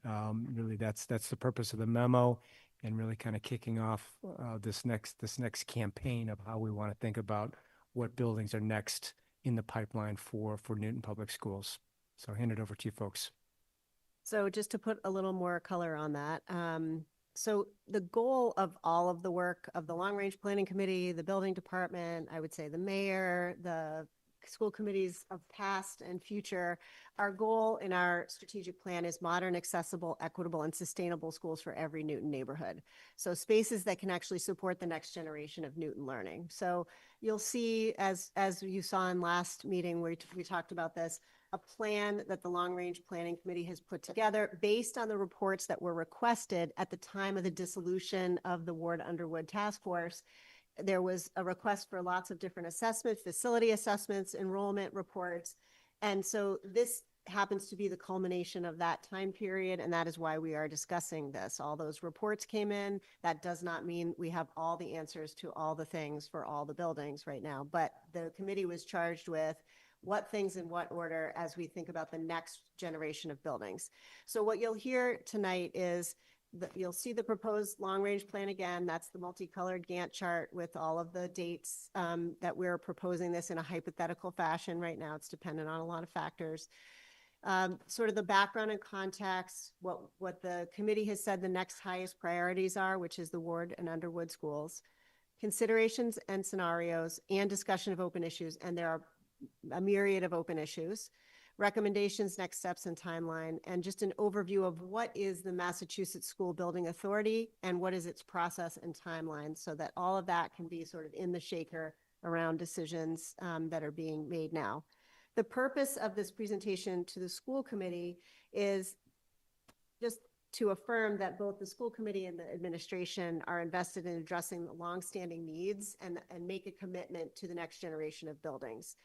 really that's the purpose of the memo, and really kind of kicking off this next campaign of how we want to think about what buildings are next in the pipeline for Newton Public Schools. So I'll hand it over to you folks. So just to put a little more color on that, so the goal of all of the work of the Long Range Planning Committee, the Building Department, I would say the mayor, the school committees of past and future, our goal in our strategic plan is modern, accessible, equitable, and sustainable schools for every Newton neighborhood. So spaces that can actually support the next generation of Newton learning. So you'll see, as you saw in last meeting where we talked about this, a plan that the Long Range Planning Committee has put together based on the reports that were requested at the time of the dissolution of the Ward Underwood Task Force. There was a request for lots of different assessments, facility assessments, enrollment reports. And so this happens to be the culmination of that time period, and that is why we are discussing this. All those reports came in. That does not mean we have all the answers to all the things for all the buildings right now, but the committee was charged with what things in what order as we think about the next generation of buildings. So what you'll hear tonight is you'll see the proposed long-range plan again. That's the multicolored Gantt chart with all of the dates that we're proposing this in a hypothetical fashion right now. It's dependent on a lot of factors. Sort of the background and context, what the committee has said the next highest priorities are, which is the Ward and Underwood schools, considerations and scenarios, and discussion of open issues. And there are a myriad of open issues. Recommendations, next steps, and timeline, and just an overview of what is the Massachusetts School Building Authority and what is its process and timeline, so that all of that can be sort of in the shaker around decisions that are being made now. The purpose of this presentation to the school committee is just to affirm that both the school committee and the administration are invested in addressing the longstanding needs and make a commitment to the next generation of buildings.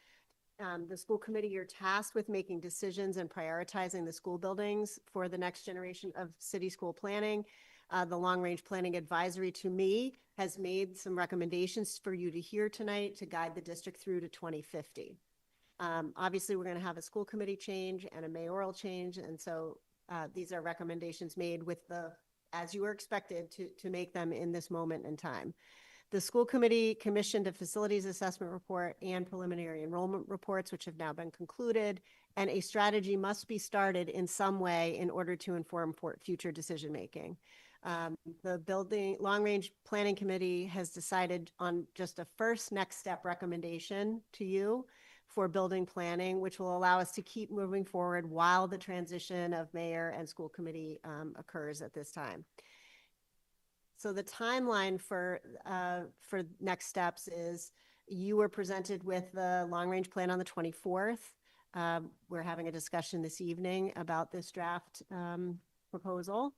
The school committee, you're tasked with making decisions and prioritizing the school buildings for the next generation of city school planning. The Long Range Planning Advisory, to me, has made some recommendations for you to hear tonight to guide the district through to 2050. Obviously, we're going to have a school committee change and a mayoral change, and so these are recommendations made with as you were expected to make them in this moment in time. The school committee commissioned a facilities assessment report and preliminary enrollment reports, which have now been concluded, and a strategy must be started in some way in order to inform future decision-making. The Long Range Planning Committee has decided on just a first next step recommendation to you for building planning, which will allow us to keep moving forward while the transition of mayor and school committee occurs at this time. So the timeline for next steps is you were presented with the long-range plan on the 24th. We're having a discussion this evening about this draft proposal.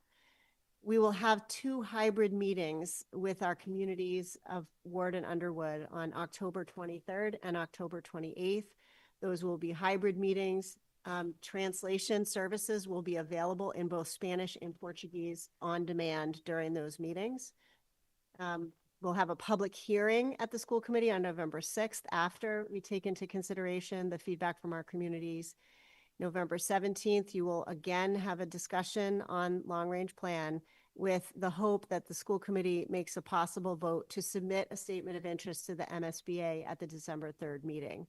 We will have 2 hybrid meetings with our communities of Ward and Underwood on October 23rd and October 28th. Those will be hybrid meetings. Translation services will be available in both Spanish and Portuguese on demand during those meetings. We'll have a public hearing at the school committee on November 6th after we take into consideration the feedback from our communities. November 17th, you will again have a discussion on long-range plan with the hope that the school committee makes a possible vote to submit a statement of interest to the MSBA at the December 3rd meeting.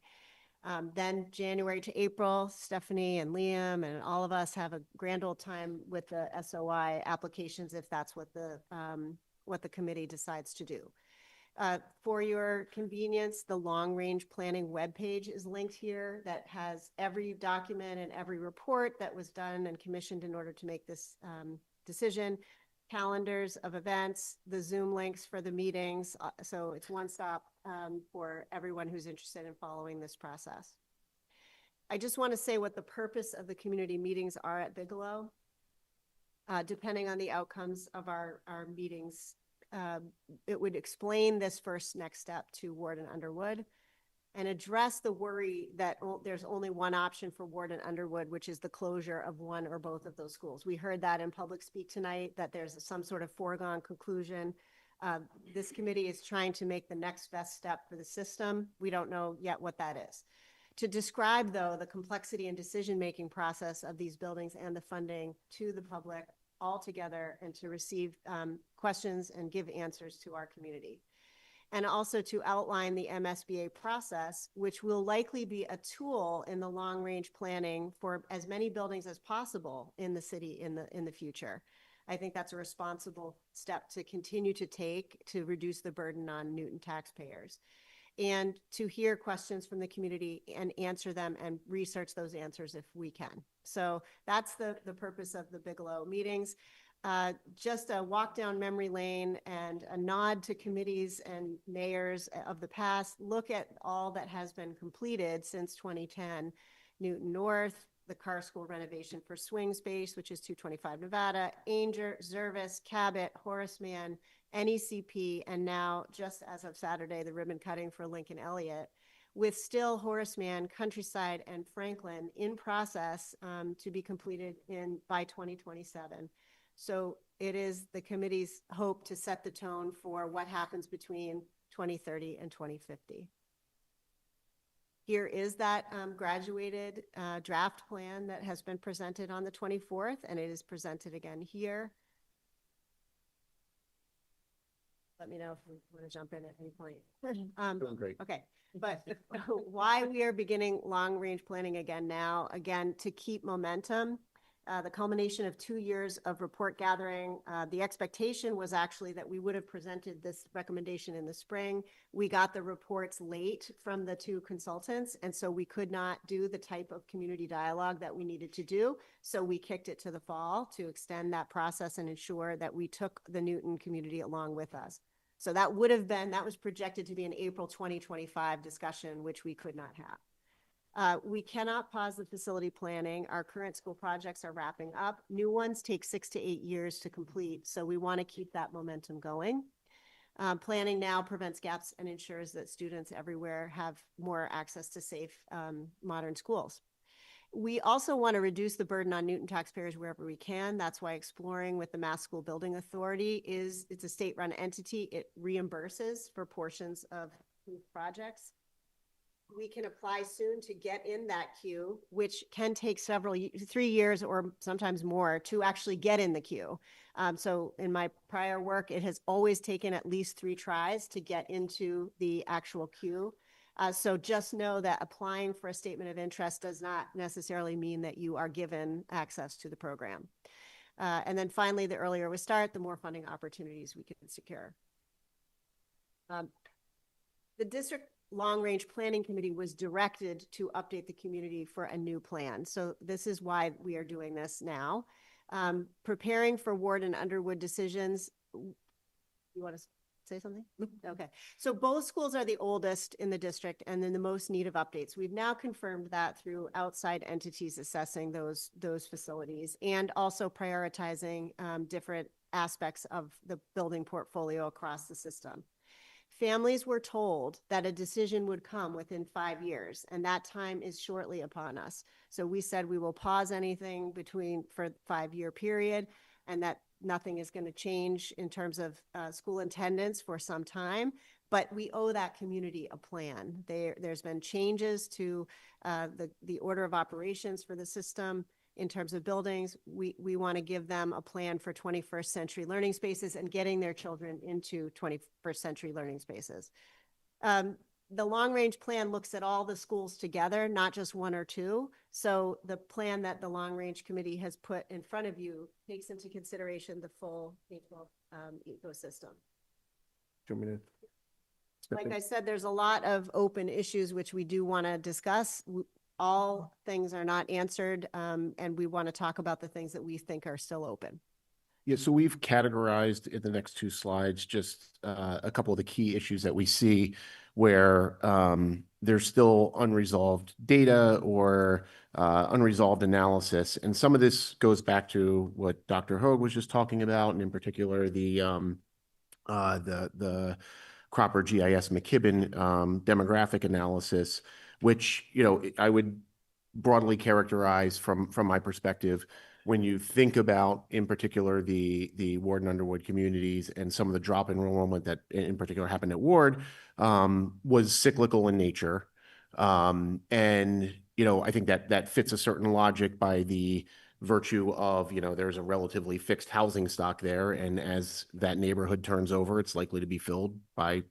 Then January to April, Stephanie and Liam and all of us have a grand old time with the SOI applications if that's what the committee decides to do. For your convenience, the long-range planning webpage is linked here that has every document and every report that was done and commissioned in order to make this decision, calendars of events, the Zoom links for the meetings. So it's one stop for everyone who's interested in following this process. I just want to say what the purpose of the community meetings are at Bigelow. Depending on the outcomes of our meetings, it would explain this first next step to Ward and Underwood. and address the worry that there's only one option for Ward and Underwood, which is the closure of one or both of those schools. We heard that in public speak tonight, that there's some sort of foregone conclusion. This committee is trying to make the next best step for the system. We don't know yet what that is. To describe, though, the complexity and decision-making process of these buildings and the funding to the public all together, and to receive questions and give answers to our community. And also to outline the MSBA process, which will likely be a tool in the long-range planning for as many buildings as possible in the city in the future. I think that's a responsible step to continue to take to reduce the burden on Newton taxpayers, and to hear questions from the community and answer them and research those answers if we can. So that's the purpose of the Bigelow meetings. Just a walk down memory lane and a nod to committees and mayors of the past. Look at all that has been completed since 2010. Newton North, the Carr School renovation for swing space, which is 225 Nevada, Ainger, Zervis, Cabot, Horace Mann, NECP, and now, just as of Saturday, the ribbon cutting for Lincoln Elliott, with still Horace Mann, Countryside, and Franklin in process to be completed by 2027. So it is the committee's hope to set the tone for what happens between 2030 and 2050. Here is that graduated draft plan that has been presented on the 24th, and it is presented again here. Let me know if you want to jump in at any point. Doing great. Okay, but why we are beginning long-range planning again now, again, to keep momentum. The culmination of 2 years of report gathering. The expectation was actually that we would have presented this recommendation in the spring. We got the reports late from the two consultants, and so we could not do the type of community dialogue that we needed to do. So we kicked it to the fall to extend that process and ensure that we took the Newton community along with us. So that was projected to be an April 2025 discussion, which we could not have. We cannot pause the facility planning. Our current school projects are wrapping up. New ones take 6 to 8 years to complete, so we want to keep that momentum going. Planning now prevents gaps and ensures that students everywhere have more access to safe, modern schools. We also want to reduce the burden on Newton taxpayers wherever we can. That's why exploring with the Mass School Building Authority it's a state-run entity. It reimburses for portions of projects. We can apply soon to get in that queue, which can take 3 years or sometimes more to actually get in the queue. So in my prior work, it has always taken at least 3 tries to get into the actual queue. So just know that applying for a statement of interest does not necessarily mean that you are given access to the program. And then finally, the earlier we start, the more funding opportunities we can secure. The district long-range planning committee was directed to update the community for a new plan. So this is why we are doing this now. Preparing for Ward and Underwood decisions. You want to say something? Okay. So both schools are the oldest in the district and in the most need of updates. We've now confirmed that through outside entities assessing those facilities and also prioritizing different aspects of the building portfolio across the system. Families were told that a decision would come within 5 years, and that time is shortly upon us. So we said we will pause anything for 5-year period, and that nothing is going to change in terms of school attendance for some time, but we owe that community a plan. There's been changes to the order of operations for the system. In terms of buildings, we want to give them a plan for 21st century learning spaces and getting their children into 21st century learning spaces. The long-range plan looks at all the schools together, not just 1 or 2. So the plan that the long-range committee has put in front of you takes into consideration the full ecosystem. Do you want me to step Like in? I said, there's a lot of open issues which we do want to discuss. All things are not answered, and we want to talk about the things that we think are still open. Yeah, so we've categorized in the next 2 slides just a couple of the key issues that we see where there's still unresolved data or unresolved analysis. And some of this goes back to what Dr. Hoag was just talking about, and in particular the Cropper GIS McKibben demographic analysis, which, you know, I would broadly characterize from my perspective, when you think about, in particular, the Ward and Underwood communities and some of the drop in enrollment that in particular happened at Ward, was cyclical in nature. And, you know, I think that fits a certain logic by the virtue of, you know, there's a relatively fixed housing stock there. And as that neighborhood turns over, it's likely to be filled by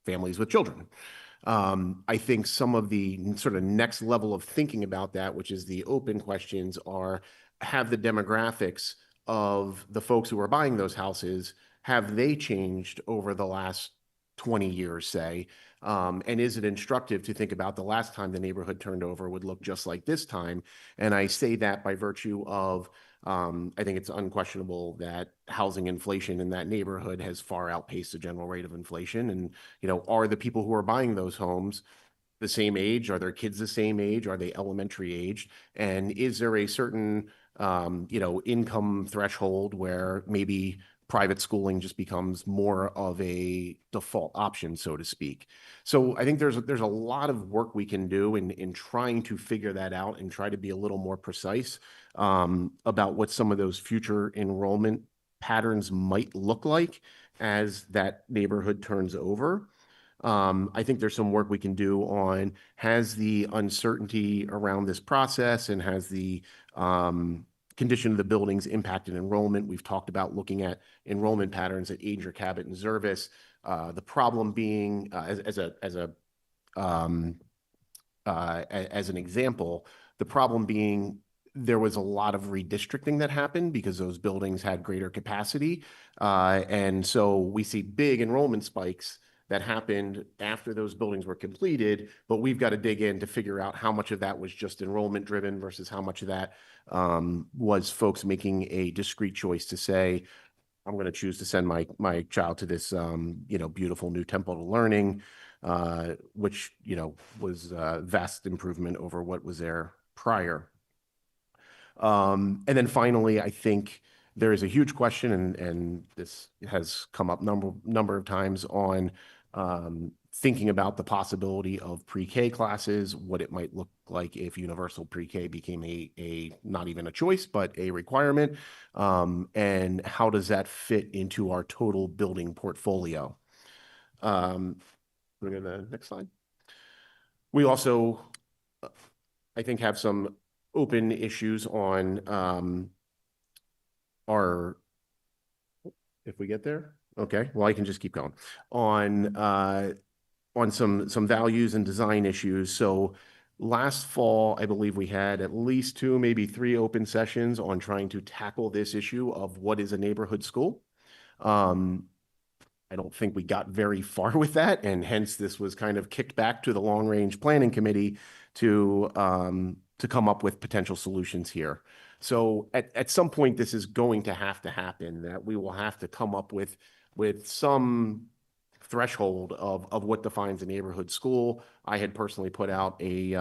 families with children. I think some of the sort of next level of thinking about that, which is the open questions, are have the demographics of the folks who are buying those houses, have they changed over the last 20 years, say? And is it instructive to think about the last time the neighborhood turned over would look just like this time? And I say that by virtue of, I think it's unquestionable that housing inflation in that neighborhood has far outpaced the general rate of inflation. And, you know, are the people who are buying those homes the same age? Are their kids the same age? Are they elementary aged? And is there a certain, you know, income threshold where maybe private schooling just becomes more of a default option, so to speak? So I think there's a lot of work we can do in trying to figure that out and try to be a little more precise about what some of those future enrollment patterns might look like as that neighborhood turns over. I think there's some work we can do on, has the uncertainty around this process and has the condition of the buildings impacted enrollment. We've talked about looking at enrollment patterns at Ager, Cabot, and Zervis. The problem being, as an example, the problem being there was a lot of redistricting that happened because those buildings had greater capacity. And so we see big enrollment spikes that happened after those buildings were completed, but we've got to dig in to figure out how much of that was just enrollment driven versus how much of that was folks making a discrete choice to say, I'm going to choose to send my child to this, you know, beautiful new Temple to Learning, which, you know, was a vast improvement over what was there prior. And then finally, I think there is a huge question, and this has come up number of times on thinking about the possibility of pre-K classes, what it might look like if universal pre-K became a not even a choice, but a requirement, and how does that fit into our total building portfolio? We'll go to the next slide. We also, I think, have some open issues on our, if we get there, okay, well, I can just keep going on some values and design issues. So last fall, I believe we had at least 2, maybe 3 open sessions on trying to tackle this issue of what is a neighborhood school. I don't think we got very far with that, and hence this was kind of kicked back to the Long Range Planning Committee to come up with potential solutions here. So at some point, this is going to happen, that we will have to come up with some threshold of what defines a neighborhood school. I had personally put out a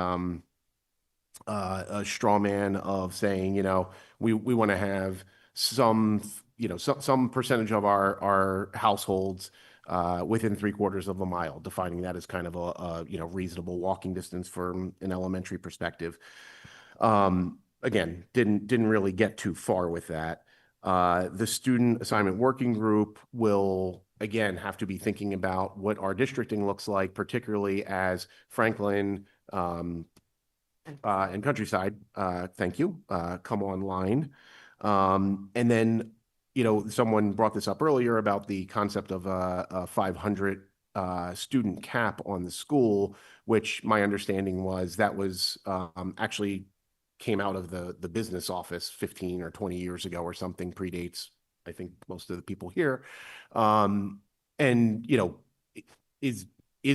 straw man of saying, you know, we want to have some, you know, some percentage of our households within 3/4 of a mile, defining that as kind of a you know, reasonable walking distance from an elementary perspective. Again, didn't really get too far with that. The student assignment working group will, again, have to be thinking about what our districting looks like, particularly as Franklin and Countryside, thank you, come online. And then, you know, someone brought this up earlier about the concept of a 500 student cap on the school, which my understanding was that was actually came out of the business office 15 or 20 years ago or something, predates, I think, most of the people here. And, you know, is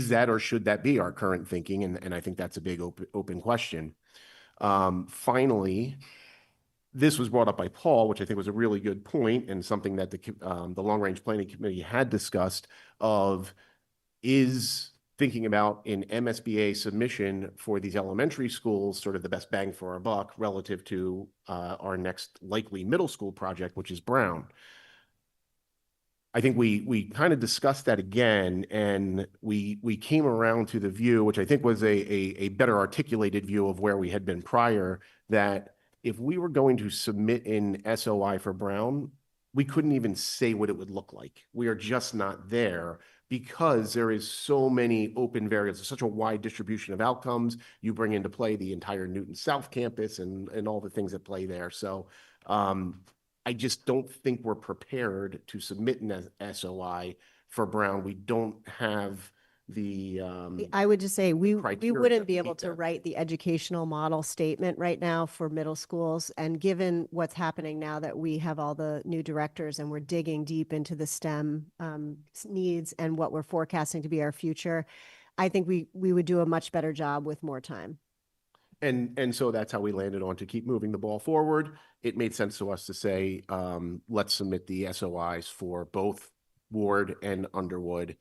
that, or should that be our current thinking? And I think that's a big open question. Finally, this was brought up by Paul, which I think was a really good point, and something that the Long Range Planning Committee had discussed, of is thinking about an MSBA submission for these elementary schools sort of the best bang for our buck relative to our next likely middle school project, which is Brown. I think we kind of discussed that again, and we came around to the view, which I think was a better articulated view of where we had been prior, that if we were going to submit an SOI for Brown, we couldn't even say what it would look like. We are just not there because there is so many open variables, such a wide distribution of outcomes. You bring into play the entire Newton South campus and all the things that play there. So I just don't think we're prepared to submit an SOI for Brown. We don't have the I would just say we criteria wouldn't to be able meet to that. write the educational model statement right now for middle schools. And given what's happening now that we have all the new directors and we're digging deep into the STEM needs and what we're forecasting to be our future, I think we would do a much better job with more time. And so that's how we landed on to keep moving the ball forward. It made sense to us to say, let's submit the SOIs for both Ward and Underwood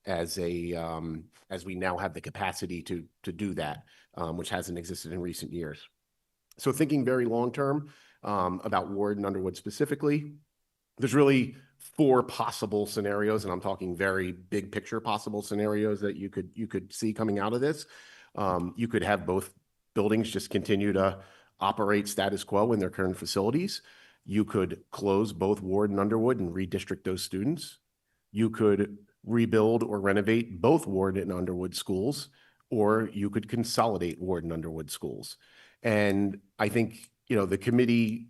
as we now have the capacity to do that, which hasn't existed in recent years. So thinking very long term about Ward and Underwood specifically, there's really 4 possible scenarios, and I'm talking very big picture possible scenarios that you could see coming out of this. You could have both buildings just continue to operate status quo in their current facilities. You could close both Ward and Underwood and redistrict those students. You could rebuild or renovate both Ward and Underwood schools, or you could consolidate Ward and Underwood schools. And I think, the committee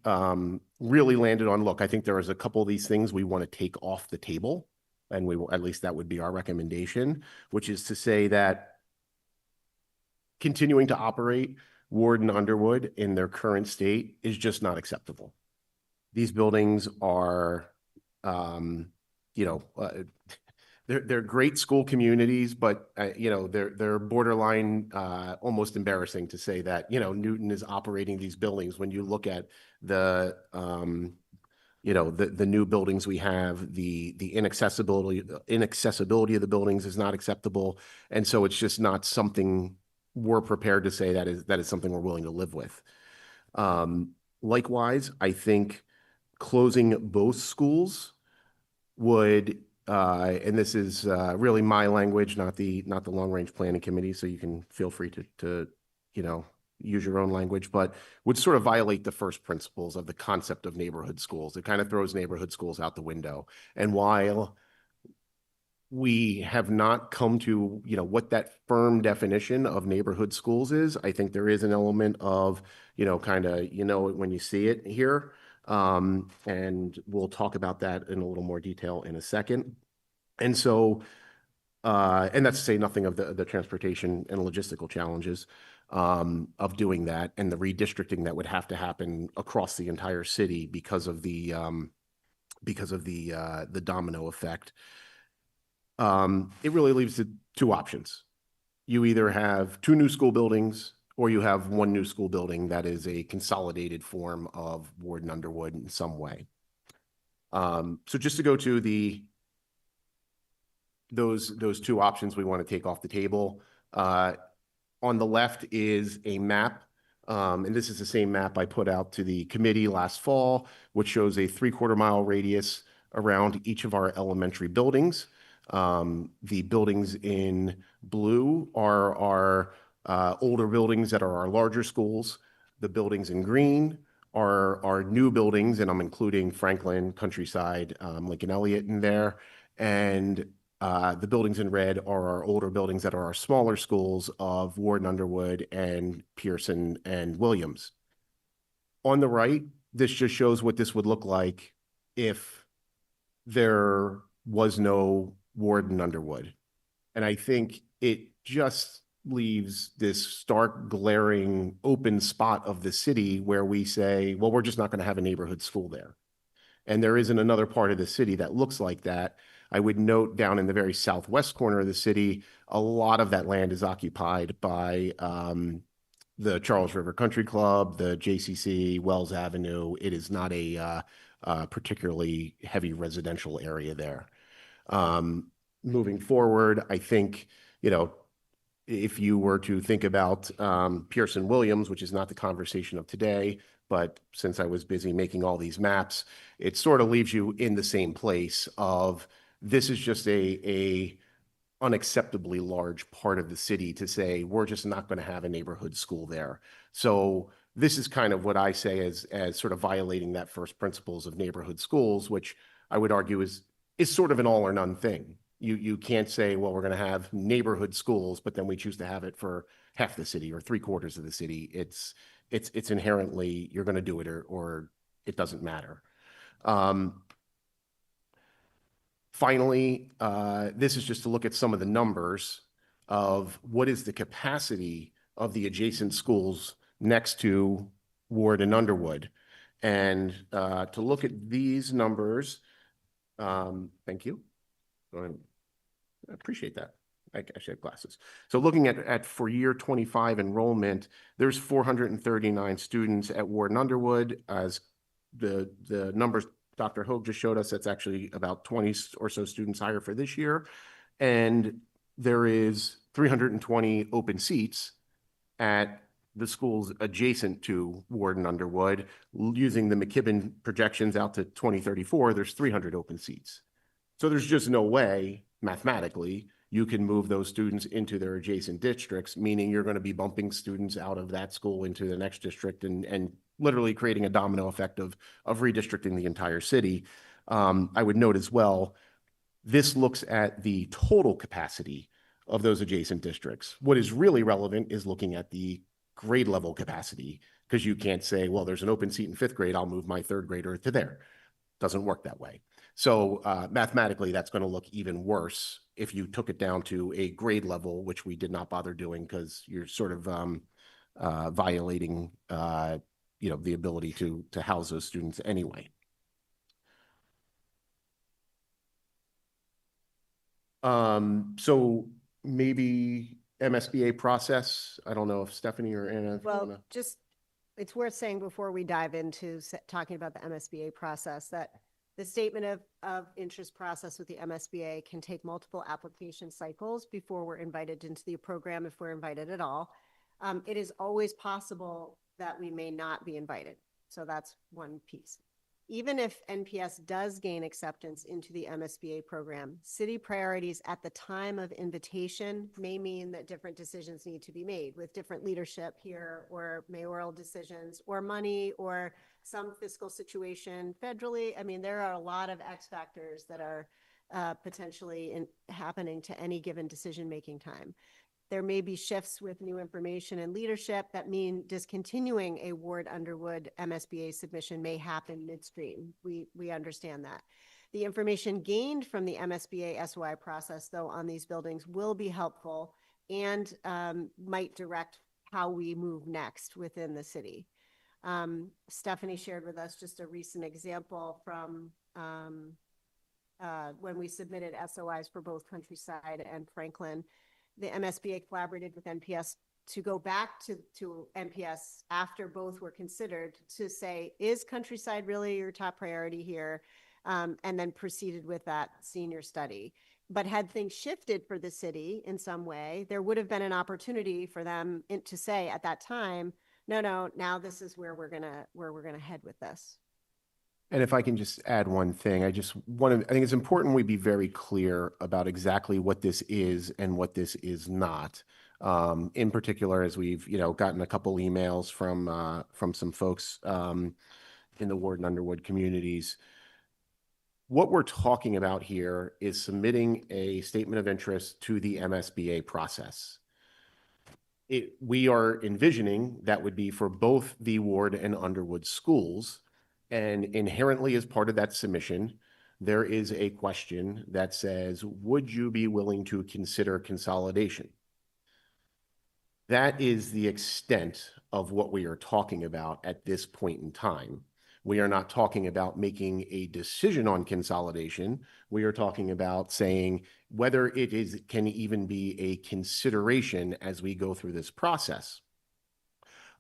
really landed on, look, I think there is a couple of these things we want to take off the table, and we will, at least that would be our recommendation, which is to say that continuing to operate Ward and Underwood in their current state is just not acceptable. These buildings are, they're great school communities, but they're borderline almost embarrassing to say that Newton is operating these buildings. When you look at the new buildings we have, the inaccessibility of the buildings is not acceptable, and so it's just not something we're prepared to say that is something we're willing to live with. Likewise, I think closing both schools would, and this is really my language, not the long-range planning committee, so you can feel free to use your own language, but would sort of violate the first principles of the concept of neighborhood schools. It kind of throws neighborhood schools out the window. And while we have not come to, what that firm definition of neighborhood schools is, I think there is an element of, kind of, when you see it here. And we'll talk about that in a little more detail in a second. And so, and that's to say nothing of the transportation and logistical challenges of doing that, and the redistricting that would have to happen across the entire city because of the domino effect. It really leaves 2 options. You either have 2 new school buildings, or you have 1 new school building that is a consolidated form of Ward and Underwood in some way. So just to go to those 2 options we want to take off the table. On the left is a map, and this is the same map I put out to the committee last fall, which shows a 3/4 mile radius around each of our elementary buildings. The buildings in blue are our older buildings that are our larger schools. The buildings in green are our new buildings, and I'm including Franklin, Countryside, Lincoln Elliott in there. And the buildings in red are our older buildings that are our smaller schools of Ward and Underwood and Pearson and Williams. On the right, this just shows what this would look like if there was no Ward and Underwood. And I think it just leaves this stark, glaring, open spot of the city where we say, well, we're just not going to have a neighborhood school there. And there isn't another part of the city that looks like that. I would note down in the very southwest corner of the city, a lot of that land is occupied by the Charles River Country Club, the JCC, Wells Avenue. It is not a particularly heavy residential area there. Moving forward, I think, if you were to think about Pearson Williams, which is not the conversation of today, but since I was busy making all these maps, it sort of leaves you in the same place of this is just a unacceptably large part of the city to say, we're just not going to have a neighborhood school there. So this is kind of what I say as sort of violating that first principles of neighborhood schools, which I would argue is sort of an all or none thing. You can't say, well, we're going to have neighborhood schools, but then we choose to have it for half the city or 3/4 of the city. It's inherently, you're going to do it or it doesn't matter. Finally, this is just to look at some of the numbers of what is the capacity of the adjacent schools next to Ward and Underwood. And to look at these numbers, thank you. I appreciate that. I actually have glasses. So looking at for year 25 enrollment, there's 439 students at Ward and Underwood. As the numbers Dr. Hoag just showed us, that's actually about 20 or so students higher for this year. And there is 320 open seats at the schools adjacent to Ward and Underwood. Using the McKibben projections out to 2034, there's 300 open seats. So there's just no way, mathematically, you can move those students into their adjacent districts, meaning you're going to be bumping students out of that school into the next district and literally creating a domino effect of redistricting the entire city. I would note as well, this looks at the total capacity of those adjacent districts. What is really relevant is looking at the grade level capacity, because you can't say, well, there's an open seat in 5th grade, I'll move my 3rd grader to there. Doesn't work that way. So mathematically, that's going to look even worse if you took it down to a grade level, which we did not bother doing because you're sort of violating the ability to house those students anyway. So maybe MSBA process. I don't know if Stephanie or Anna. If you Well, wanna... just, it's worth saying before we dive into talking about the MSBA process that the statement of interest process with the MSBA can take multiple application cycles before we're invited into the program, if we're invited at all. It is always possible that we may not be invited. So that's one piece. Even if NPS does gain acceptance into the MSBA program, city priorities at the time of invitation may mean that different decisions need to be made with different leadership here, or mayoral decisions, or money, or some fiscal situation federally. I mean, there are a lot of X factors that are potentially happening to any given decision-making time. There may be shifts with new information and leadership that mean discontinuing a Ward Underwood MSBA submission may happen midstream. We understand that. The information gained from the MSBA SOI process, though, on these buildings will be helpful and might direct how we move next within the city. Stephanie shared with us just a recent example from when we submitted SOIs for both Countryside and Franklin. The MSBA collaborated with NPS to go back to NPS after both were considered to say, is Countryside really your top priority here? And then proceeded with that senior study. But had things shifted for the city in some way, there would have been an opportunity for them to say at that time, no, now this is where we're gonna head with this. And if I can just add one thing, I think it's important we be very clear about exactly what this is and what this is not. In particular, as we've gotten a couple emails from some folks in the Ward and Underwood communities. What we're talking about here is submitting a statement of interest to the MSBA process. We are envisioning that would be for both the Ward and Underwood schools. And inherently, as part of that submission, there is a question that says, would you be willing to consider consolidation? That is the extent of what we are talking about at this point in time. We are not talking about making a decision on consolidation. We are talking about saying whether it can even be a consideration as we go through this process.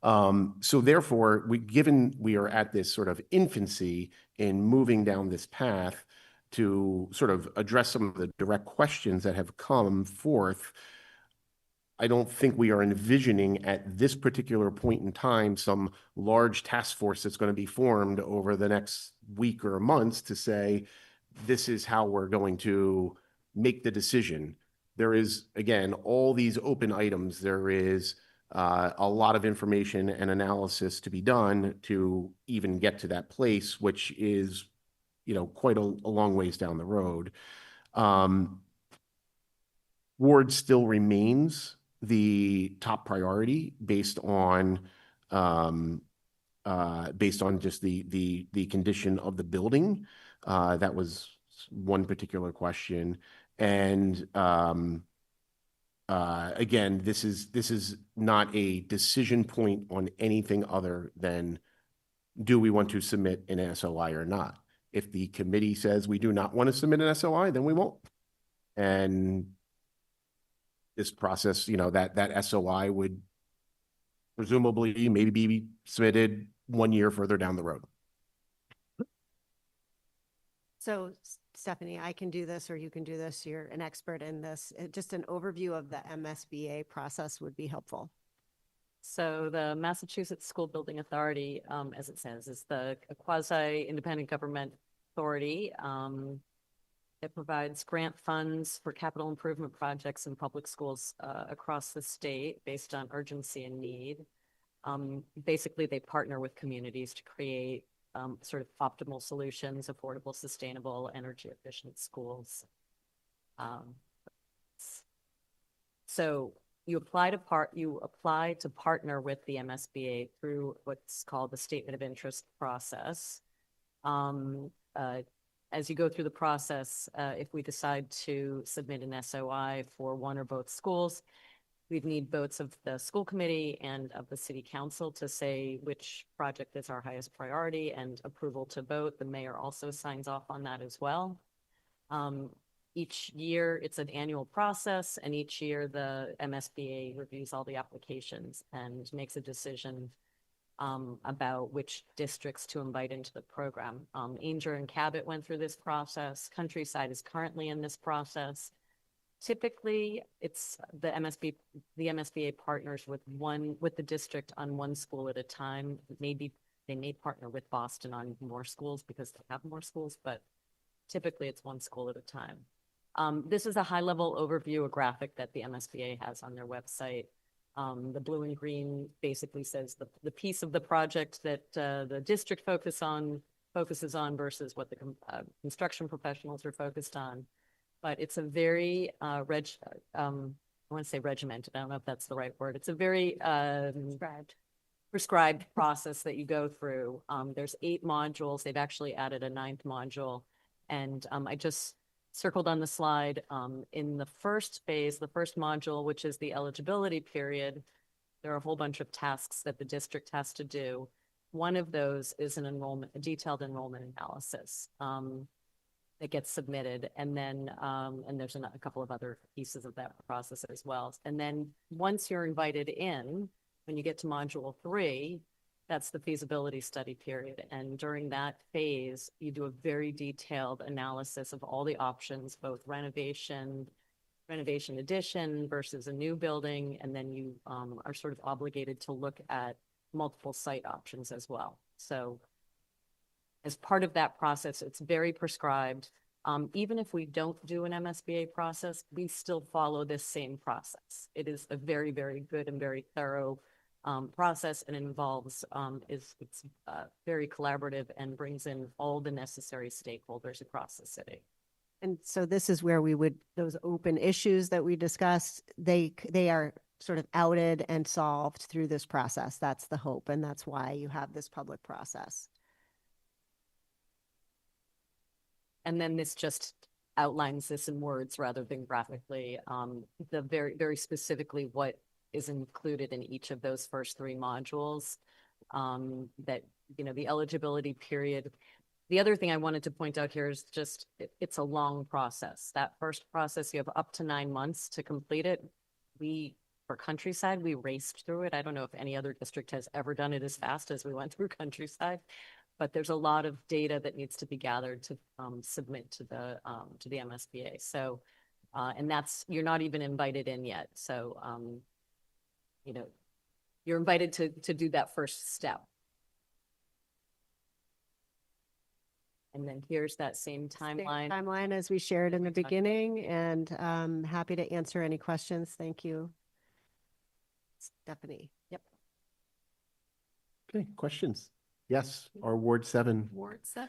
So therefore, given we are at this sort of infancy in moving down this path to sort of address some of the direct questions that have come forth, I don't think we are envisioning at this particular point in time, some large task force that's going to be formed over the next week or months to say, this is how we're going to make the decision. There is, again, all these open items. There is a lot of information and analysis to be done to even get to that place, which is, quite a long ways down the road. Ward still remains the top priority based on just the condition of the building. That was one particular question. And again, this is not a decision point on anything other than, do we want to submit an SOI or not? If the committee says we do not want to submit an SOI, then we won't. And this process, that SOI would presumably maybe be submitted 1 year further down the road. So Stephanie, I can do this or you can do this. You're an expert in this. Just an overview of the MSBA process would be helpful. So the Massachusetts School Building Authority, as it says, is the quasi-independent government authority. It provides grant funds for capital improvement projects in public schools across the state based on urgency and need. Basically, they partner with communities to create sort of optimal solutions, affordable, sustainable, energy efficient schools. So you apply to partner with the MSBA through what's called the Statement of Interest process. As you go through the process, if we decide to submit an SOI for one or both schools, we'd need votes of the school committee and of the city council to say which project is our highest priority, and approval to vote. The mayor also signs off on that as well. Each year, it's an annual process, and each year the MSBA reviews all the applications and makes a decision about which districts to invite into the program. Ainger and Cabot went through this process. Countryside is currently in this process. Typically, it's the MSBA partners with the district on one school at a time. Maybe they may partner with Boston on more schools because they have more schools, but typically it's one school at a time. This is a high-level overview, a graphic that the MSBA has on their website. The blue and green basically says the piece of the project that the district focuses on versus what the construction professionals are focused on. But it's a very I want to say regimented. I don't know if that's the right word. It's a very prescribed process that you go through. There's 8 modules. They've actually added a 9th module. And I just circled on the slide, in the first phase, the first module, which is the eligibility period, there are a whole bunch of tasks that the district has to do. One of those is a detailed enrollment analysis that gets submitted. And then, and there's a couple of other pieces of that process as well. And then once you're invited in, when you get to module 3, that's the feasibility study period. And during that phase, you do a very detailed analysis of all the options, both renovation addition versus a new building. And then you are sort of obligated to look at multiple site options as well. So as part of that process, it's very prescribed. Even if we don't do an MSBA process, we still follow this same process. It is a very, very good and very thorough process, and involves it's very collaborative and brings in all the necessary stakeholders across the city. And so this is where those open issues that we discussed, they are sort of outed and solved through this process. That's the hope, and that's why you have this public process. And then this just outlines this in words rather than graphically, the very, very specifically what is included in each of those first 3 modules, that, the eligibility period. The other thing I wanted to point out here is just, it's a long process. That first process, you have up to 9 months to complete it. For Countryside, we raced through it. I don't know if any other district has ever done it as fast as we went through Countryside, but there's a lot of data that needs to be gathered to submit to the MSBA. So, and you're not even invited in yet. So you know, you're invited to do that first step. And then here's that same Same timeline. Timeline as we shared in the beginning, and happy to answer any questions. Thank you, Stephanie. Yep. Okay, questions? Yes, our Ward 7. Ward 7.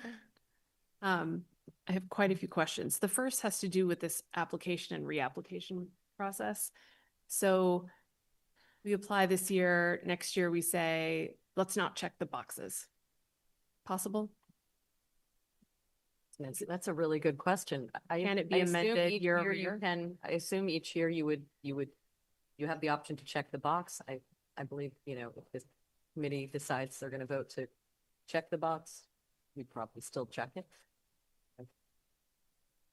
I have quite a few questions. The first has to do with this application and reapplication process. So we apply this year, next year we say, let's not check the boxes. Possible? That's a really good question. Can it be I assume amended each year over you year? I assume each year you have the option to check the box. I believe, you know, if the committee decides they're going to vote to check the box, we'd probably still check it.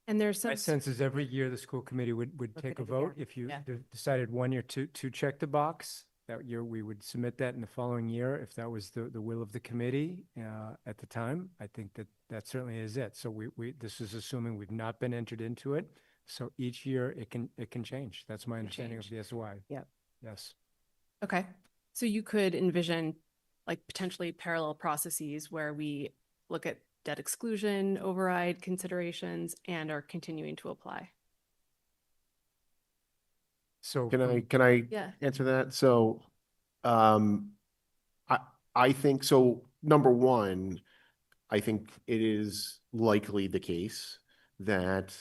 And there's My some, sense is every year the school committee would take a vote. If you Yeah. decided one year to check the box, that year we would submit that in the following year. If that was the will of the committee at the time, I think that certainly is it. So this is assuming we've not been entered into it. So each year it can change. That's my understanding of the SOI. Yep. Yes. okay. So you could envision like potentially parallel processes where we look at debt exclusion, override considerations, and are continuing to apply. So Can I Yeah. answer that? So, I think, so number one, I think it is likely the case that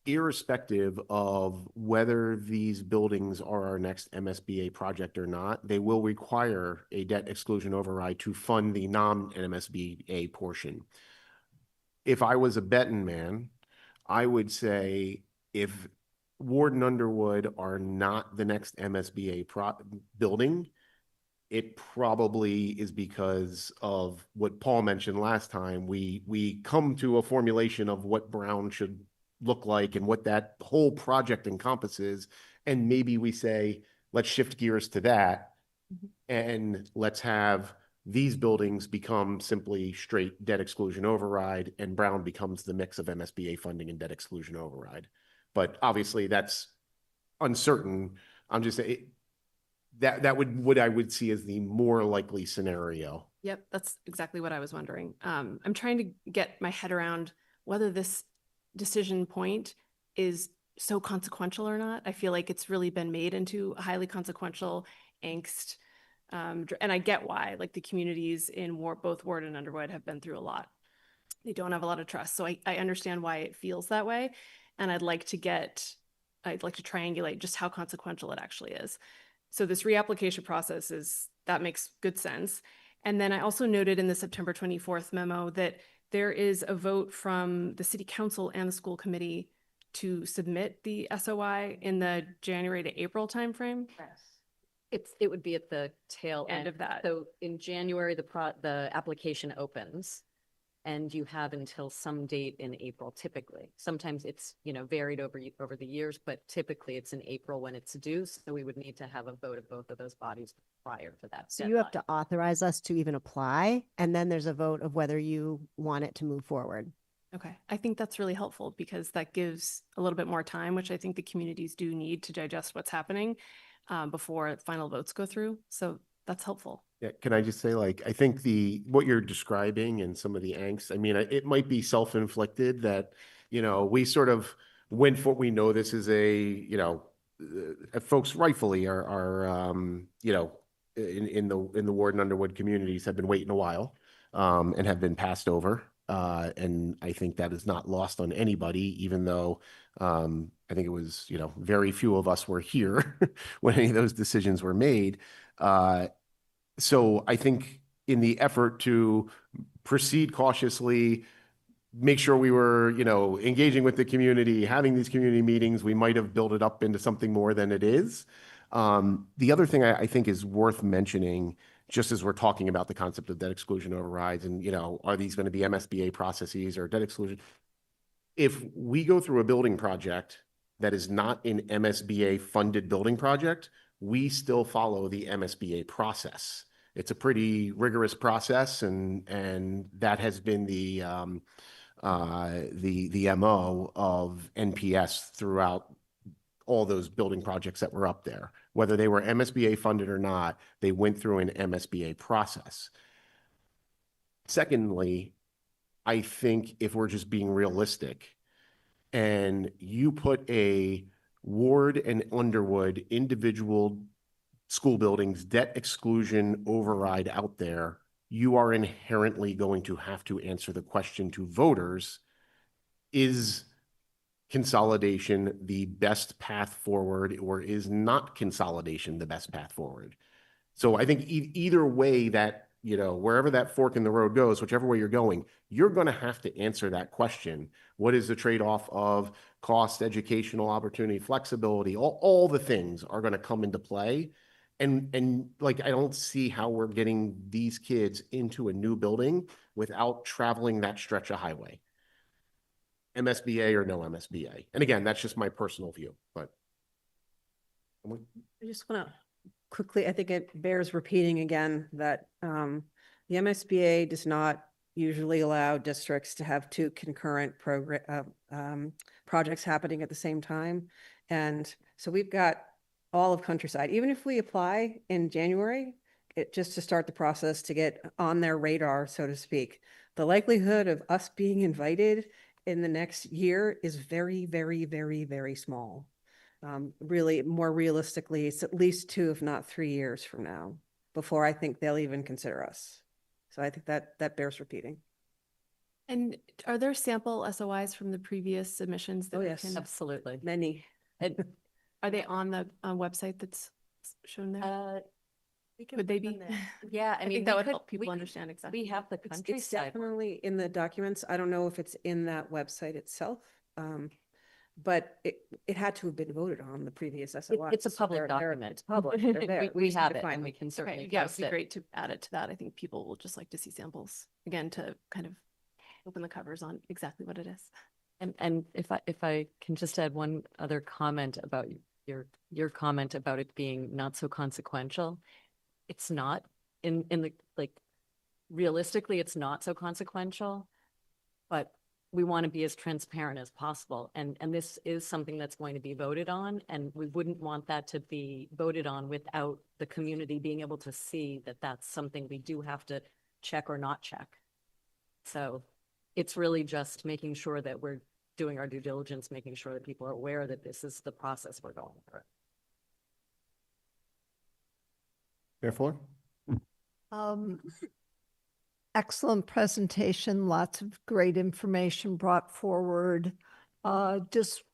irrespective of whether these buildings are our next MSBA project or not, they will require a debt exclusion override to fund the non-MSBA portion. If I was a betting man, I would say if Ward and Underwood are not the next MSBA building, it probably is because of what Paul mentioned last time. We come to a formulation of what Brown should look like and what that whole project encompasses. And maybe we say, let's shift gears to that and let's have these buildings become simply straight debt exclusion override, and Brown becomes the mix of MSBA funding and debt exclusion override. But obviously that's uncertain. I'm just saying that what I would see as the more likely scenario. Yep, that's exactly what I was wondering. I'm trying to get my head around whether this decision point is so consequential or not. I feel like it's really been made into a highly consequential angst. And I get why, like the communities in both Ward and Underwood have been through a lot. They don't have a lot of trust. So I understand why it feels that way. And I'd like to triangulate just how consequential it actually is. So this reapplication process that makes good sense. And then I also noted in the September 24th memo that there is a vote from the city council and the school committee to submit the SOI in the January to April timeframe. Yes. It would be at the tail End of that. So in January, the application opens and you have until some date in April typically. Sometimes it's, you know, varied over the years, but typically it's in April when it's due. So we would need to have a vote of both of those bodies prior to that. So you have to authorize us to even apply, and then there's a vote of whether you want it to move forward. Okay, I think that's really helpful because that gives a little bit more time, which I think the communities do need to digest what's happening before final votes go through. So that's helpful. Yeah, can I just say, like, I think what you're describing and some of the angst, I mean, it might be self-inflicted that, you know, we sort of went for, we know this is folks rightfully are you know, in the Ward and Underwood communities have been waiting a while and have been passed over. And I think that is not lost on anybody, even though I think it was, you know, very few of us were here when any of those decisions were made. So I think in the effort to proceed cautiously, make sure we were, you know, engaging with the community, having these community meetings, we might have built it up into something more than it is. The other thing I think is worth mentioning, just as we're talking about the concept of debt exclusion overrides and, you know, are these going to be MSBA processes or debt exclusion? If we go through a building project that is not an MSBA funded building project, we still follow the MSBA process. It's a pretty rigorous process, and that has been the MO of NPS throughout all those building projects that were up there. Whether they were MSBA funded or not, they went through an MSBA process. Secondly, I think if we're just being realistic and you put a Ward and Underwood individual school buildings debt exclusion override out there, you are inherently going to have to answer the question to voters, is consolidation the best path forward, or is not consolidation the best path forward? So I think either way that, you know, wherever that fork in the road goes, whichever way you're going, you're going to have to answer that question. What is the trade-off of cost, educational opportunity, flexibility? All the things are going to come into play. And like, I don't see how we're getting these kids into a new building without traveling that stretch of highway. MSBA or no MSBA. And again, that's just my personal view, but. I just want to quickly, I think it bears repeating again that the MSBA does not usually allow districts to have two concurrent projects happening at the same time. And so we've got all of Countryside. Even if we apply in January, just to start the process to get on their radar, so to speak, the likelihood of us being invited in the next year is very, very, very, very small. Really, more realistically, it's at least 2, if not 3 years from now before I think they'll even consider us. So I think that bears repeating. And are there sample SOIs from the previous submissions that Oh, we yes. can? Absolutely. Many. And Are they on the website that's shown there? Could they be? yeah, I I mean, think that we would could- help people we could- understand exactly. We have the It's countryside. definitely in the documents. I don't know if it's in that website itself. But it had to have been voted on the previous SOI. It's a public document. It's public. They're there. We just need have to it find and we them. can certainly Yeah, post it'd be it. great to add it to that. I think people will just like to see samples, again, to kind of open the covers on exactly what it is. And if I can just add one other comment about your comment about it being not so consequential. It's not in the, like, realistically, it's not so consequential, but we want to be as transparent as possible. And this is something that's going to be voted on, and we wouldn't want that to be voted on without the community being able to see that that's something we do have to check or not check. So it's really just making sure that we're doing our due diligence, making sure that people are aware that this is the process we're going through. Mayor Fuller? Excellent presentation, lots of great information brought forward. Just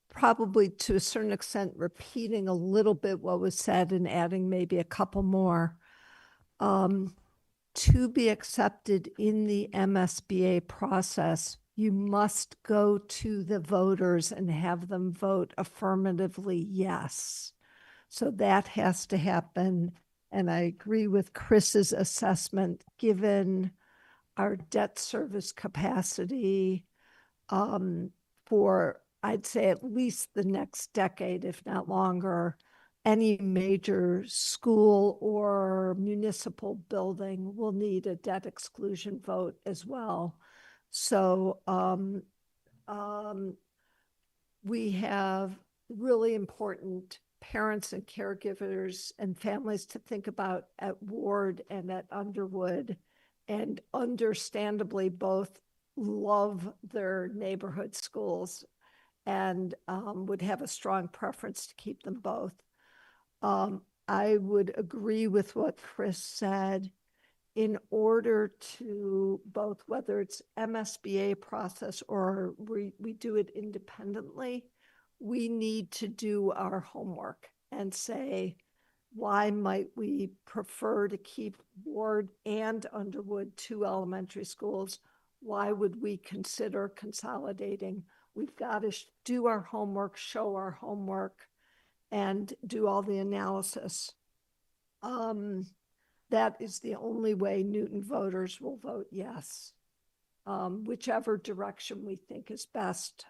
probably to a certain extent, repeating a little bit what was said and adding maybe a couple more. To be accepted in the MSBA process, you must go to the voters and have them vote affirmatively yes. So that has to happen. And I agree with Chris's assessment, given our debt service capacity for, I'd say, at least the next decade, if not longer, any major school or municipal building will need a debt exclusion vote as well. So we have really important parents and caregivers and families to think about at Ward and at Underwood, and understandably both love their neighborhood schools and would have a strong preference to keep them both. I would agree with what Chris said. In order to both, whether it's MSBA process or we do it independently, we need to do our homework and say, why might we prefer to keep Ward and Underwood, 2 elementary schools? Why would we consider consolidating? We've got to do our homework, show our homework, and do all the analysis. That is the only way Newton voters will vote yes, whichever direction we think is best.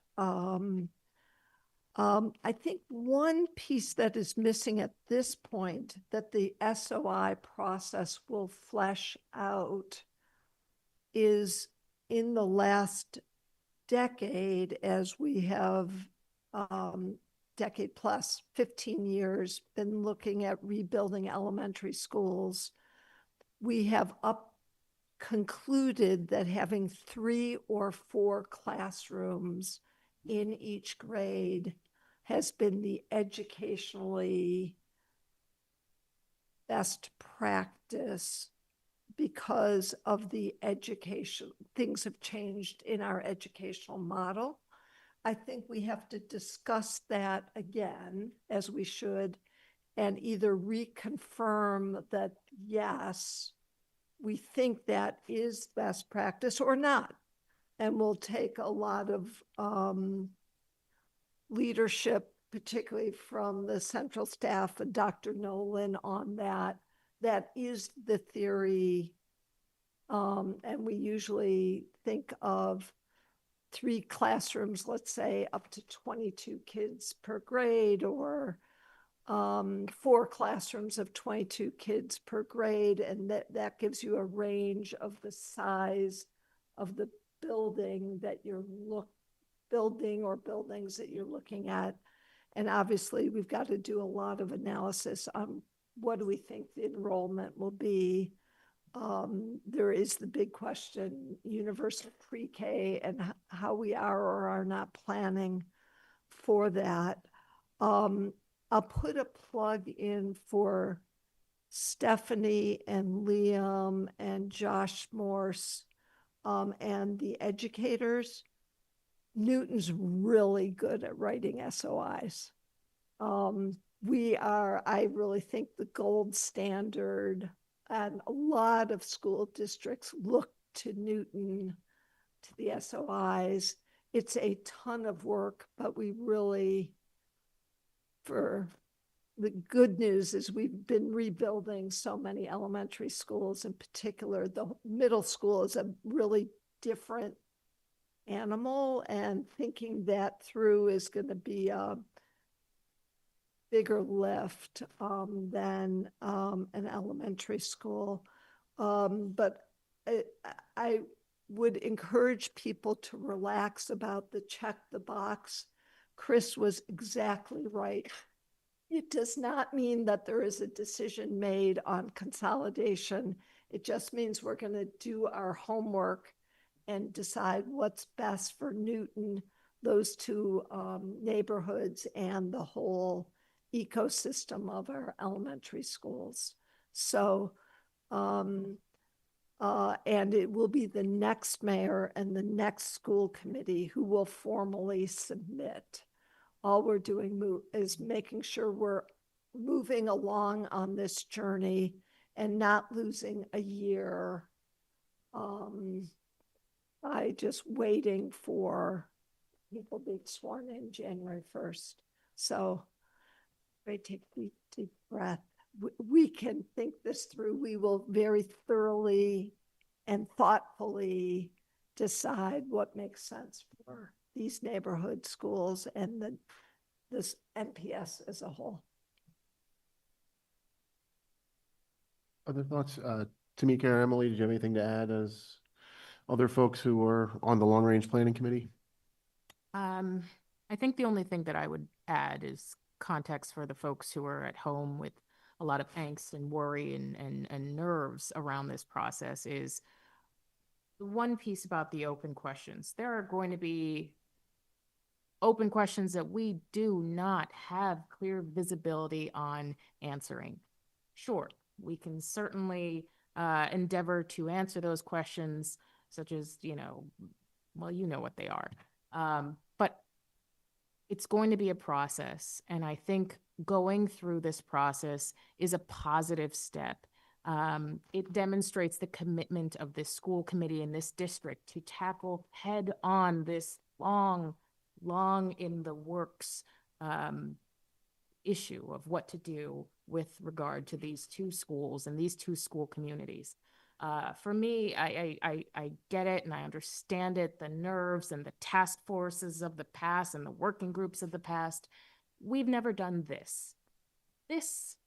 I think one piece that is missing at this point that the SOI process will flesh out is in the last decade, as we have decade plus, 15 years, been looking at rebuilding elementary schools. We have concluded that having 3 or 4 classrooms in each grade has been the educationally best practice because of the education. Things have changed in our educational model. I think we have to discuss that again, as we should, and either reconfirm that, yes, we think that is best practice or not. And we'll take a lot of leadership, particularly from the central staff and Dr. Nolan on that. That is the theory. And we usually think of 3 classrooms, let's say up to 22 kids per grade, or 4 classrooms of 22 kids per grade. And that gives you a range of the size of the building that you're buildings that you're looking at. And obviously we've got to do a lot of analysis on what do we think the enrollment will be. There is the big question, universal pre-K, and how we are or are not planning for that. I'll put a plug in for Stephanie and Liam and Josh Morse and the educators. Newton's really good at writing SOIs. We are, I really think, the gold standard, and a lot of school districts look to Newton, to the SOIs. It's a ton of work, but we really, for the good news is we've been rebuilding so many elementary schools. In particular, the middle school is a really different animal, and thinking that through is going to be a bigger lift than an elementary school. But I would encourage people to relax about the check the box. Chris was exactly right. It does not mean that there is a decision made on consolidation. It just means we're going to do our homework and decide what's best for Newton, those 2 neighborhoods, and the whole ecosystem of our elementary schools. So, and it will be the next mayor and the next school committee who will formally submit. All we're doing is making sure we're moving along on this journey and not losing a year by just waiting for people being sworn in January 1st. So take a deep breath. We can think this through. We will very thoroughly and thoughtfully decide what makes sense for these neighborhood schools and this NPS as a whole. Other thoughts? Tamika or Emily, did you have anything to add as other folks who are on the long range planning committee? I think the only thing that I would add is context for the folks who are at home with a lot of angst and worry and nerves around this process is the one piece about the open questions. There are going to be open questions that we do not have clear visibility on answering. Sure, we can certainly endeavor to answer those questions, such as, well, you know what they are. But it's going to be a process. And I think going through this process is a positive step. It demonstrates the commitment of this school committee in this district to tackle head on this long in the works issue of what to do with regard to these 2 schools and these 2 school communities. For me, I get it and I understand it, the nerves and the task forces of the past and the working groups of the past. We've never done this. This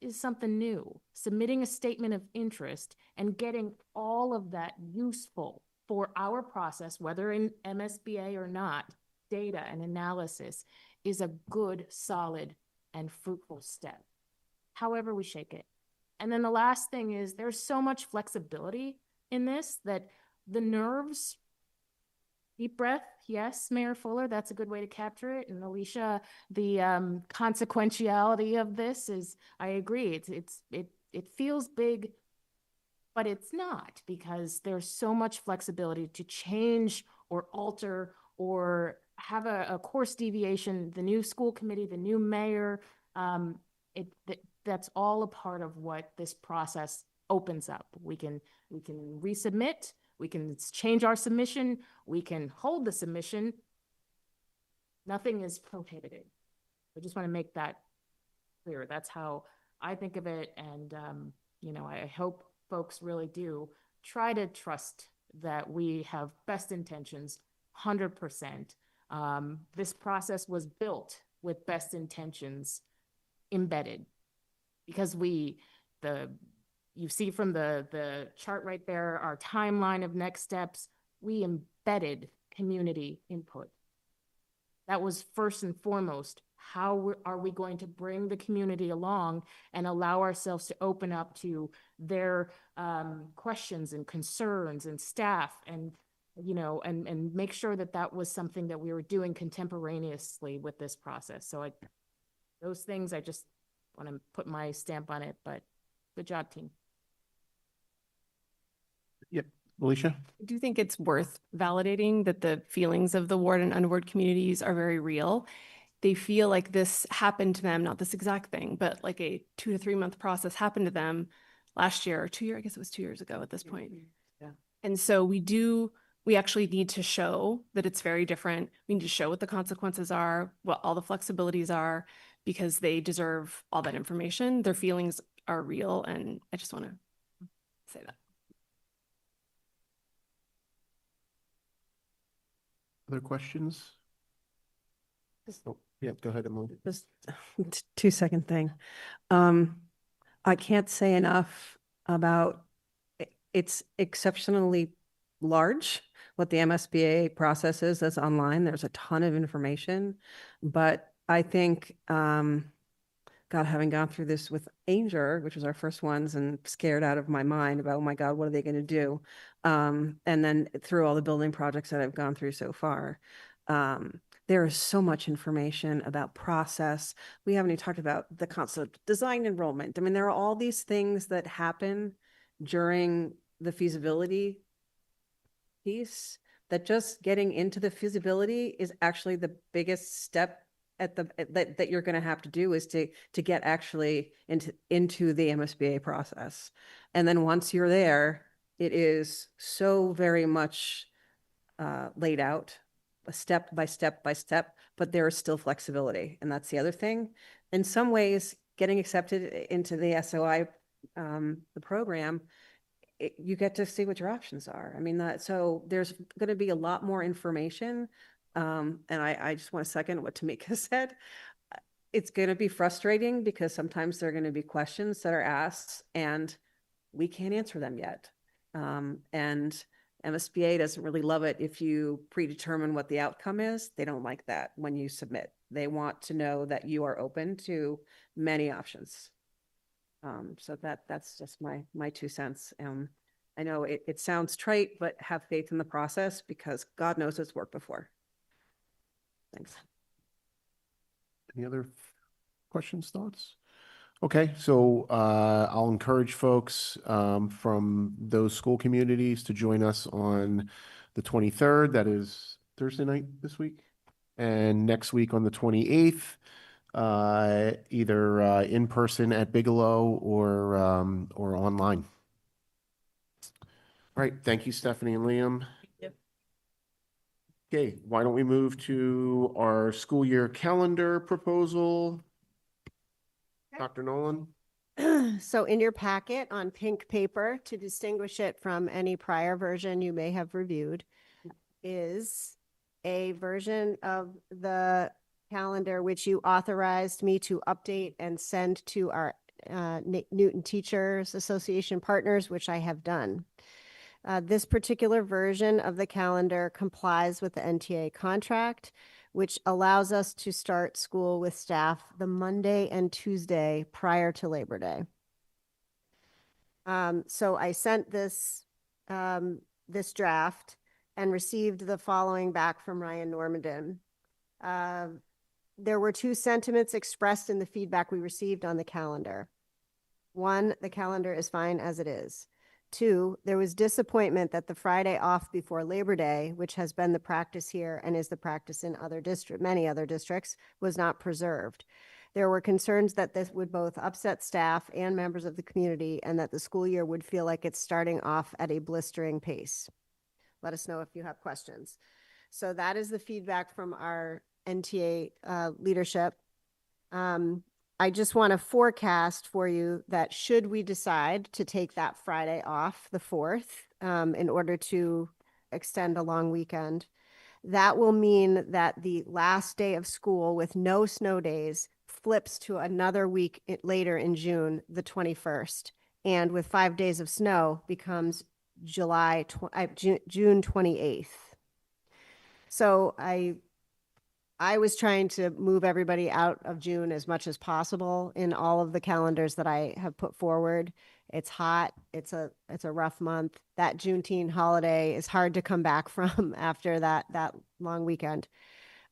is something new. Submitting a statement of interest and getting all of that useful for our process, whether in MSBA or not, data and analysis, is a good, solid, and fruitful step, however we shake it. And then the last thing is there's so much flexibility in this that the nerves, deep breath, yes, Mayor Fuller, that's a good way to capture it. And Alicia, the consequentiality of this is, I agree, it feels big, but it's not, because there's so much flexibility to change or alter or have a course deviation. The new school committee, the new mayor, that's all a part of what this process opens up. We can resubmit, we can change our submission, we can hold the submission. Nothing is prohibited. I just want to make that clear. That's how I think of it. And, you know, I hope folks really do try to trust that we have best intentions, 100%. This process was built with best intentions embedded, because you see from the chart right there, our timeline of next steps, we embedded community input. That was first and foremost. How are we going to bring the community along and allow ourselves to open up to their questions and concerns and staff, and, you know, and make sure that that was something that we were doing contemporaneously with this process. So those things, I just want to put my stamp on it, but good job, team. Yep. Alicia? I do think it's worth validating that the feelings of the ward and unward communities are very real. They feel like this happened to them, not this exact thing, but like a 2 to 3 month process happened to them last year or 2 years, I guess it was 2 years ago at this point. Yeah. And so we actually need to show that it's very different. We need to show what the consequences are, what all the flexibilities are, because they deserve all that information. Their feelings are real, and I just want to say that. Other questions? Oh, yeah, go ahead, Emily. Just 2-second thing. I can't say enough about it's exceptionally large what the MSBA process is that's online. There's a ton of information, but I think, God, having gone through this with Ainger, which was our first ones, and scared out of my mind about, oh my God, what are they going to do? And then through all the building projects that I've gone through so far, there is so much information about process. We haven't even talked about the concept of design enrollment. I mean, there are all these things that happen during the feasibility piece that just getting into the feasibility is actually the biggest step that you're going to have to do, is to get actually into the MSBA process. And then once you're there, it is so very much laid out, step by step by step, but there is still flexibility. And that's the other thing. In some ways, getting accepted into the SOI, the program, you get to see what your options are. I mean, so there's going to be a lot more information. And I just want to second what Tamika said. It's going to be frustrating because sometimes there are going to be questions that are asked and we can't answer them yet. And MSBA doesn't really love it if you predetermine what the outcome is. They don't like that when you submit. They want to know that you are open to many options. So that's just my 2 cents. I know it sounds trite, but have faith in the process, because God knows it's worked before. Thanks. Any other questions, thoughts? Okay, so I'll encourage folks from those school communities to join us on the 23rd. That is Thursday night this week. And next week on the 28th, either in person at Bigelow or online. All right, thank you, Stephanie and Liam. Okay, why don't we move to our school year calendar proposal? Dr. Nolan? So in your packet on pink paper, to distinguish it from any prior version you may have reviewed, is a version of the calendar which you authorized me to update and send to our Newton Teachers Association partners, which I have done. This particular version of the calendar complies with the NTA contract, which allows us to start school with staff the Monday and Tuesday prior to Labor Day. So I sent this draft and received the following back from Ryan Normandin. There were two sentiments expressed in the feedback we received on the calendar. One, the calendar is fine as it is. Two, there was disappointment that the Friday off before Labor Day, which has been the practice here and is the practice in many other districts, was not preserved. There were concerns that this would both upset staff and members of the community and that the school year would feel like it's starting off at a blistering pace. Let us know if you have questions. So that is the feedback from our NTA leadership. I just want to forecast for you that should we decide to take that Friday off, the 4th, in order to extend a long weekend, that will mean that the last day of school with no snow days flips to another week later in June, the 21st. And with 5 days of snow becomes June 28th. So I was trying to move everybody out of June as much as possible in all of the calendars that I have put forward. It's hot. It's a rough month. That Juneteenth holiday is hard to come back from after that long weekend.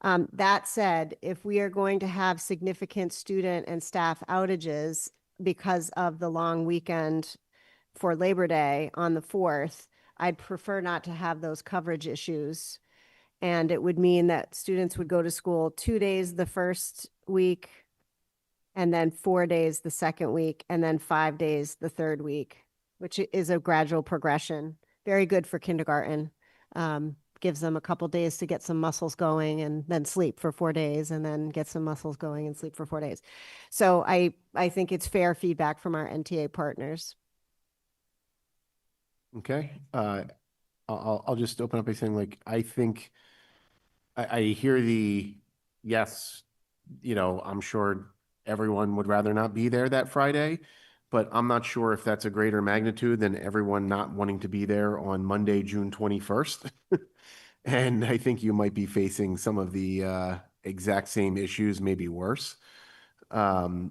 That said, if we are going to have significant student and staff outages because of the long weekend for Labor Day on the 4th, I'd prefer not to have those coverage issues. And it would mean that students would go to school 2 days the first week, and then 4 days the second week, and then 5 days the third week, which is a gradual progression. Very good for kindergarten. Gives them a couple days to get some muscles going and then sleep for 4 days and then get some muscles going and sleep for 4 days. So I think it's fair feedback from our NTA partners. Okay. I'll just open up by saying, like, I think I hear yes, I'm sure everyone would rather not be there that Friday, but I'm not sure if that's a greater magnitude than everyone not wanting to be there on Monday, June 21st. And I think you might be facing some of the exact same issues, maybe worse. I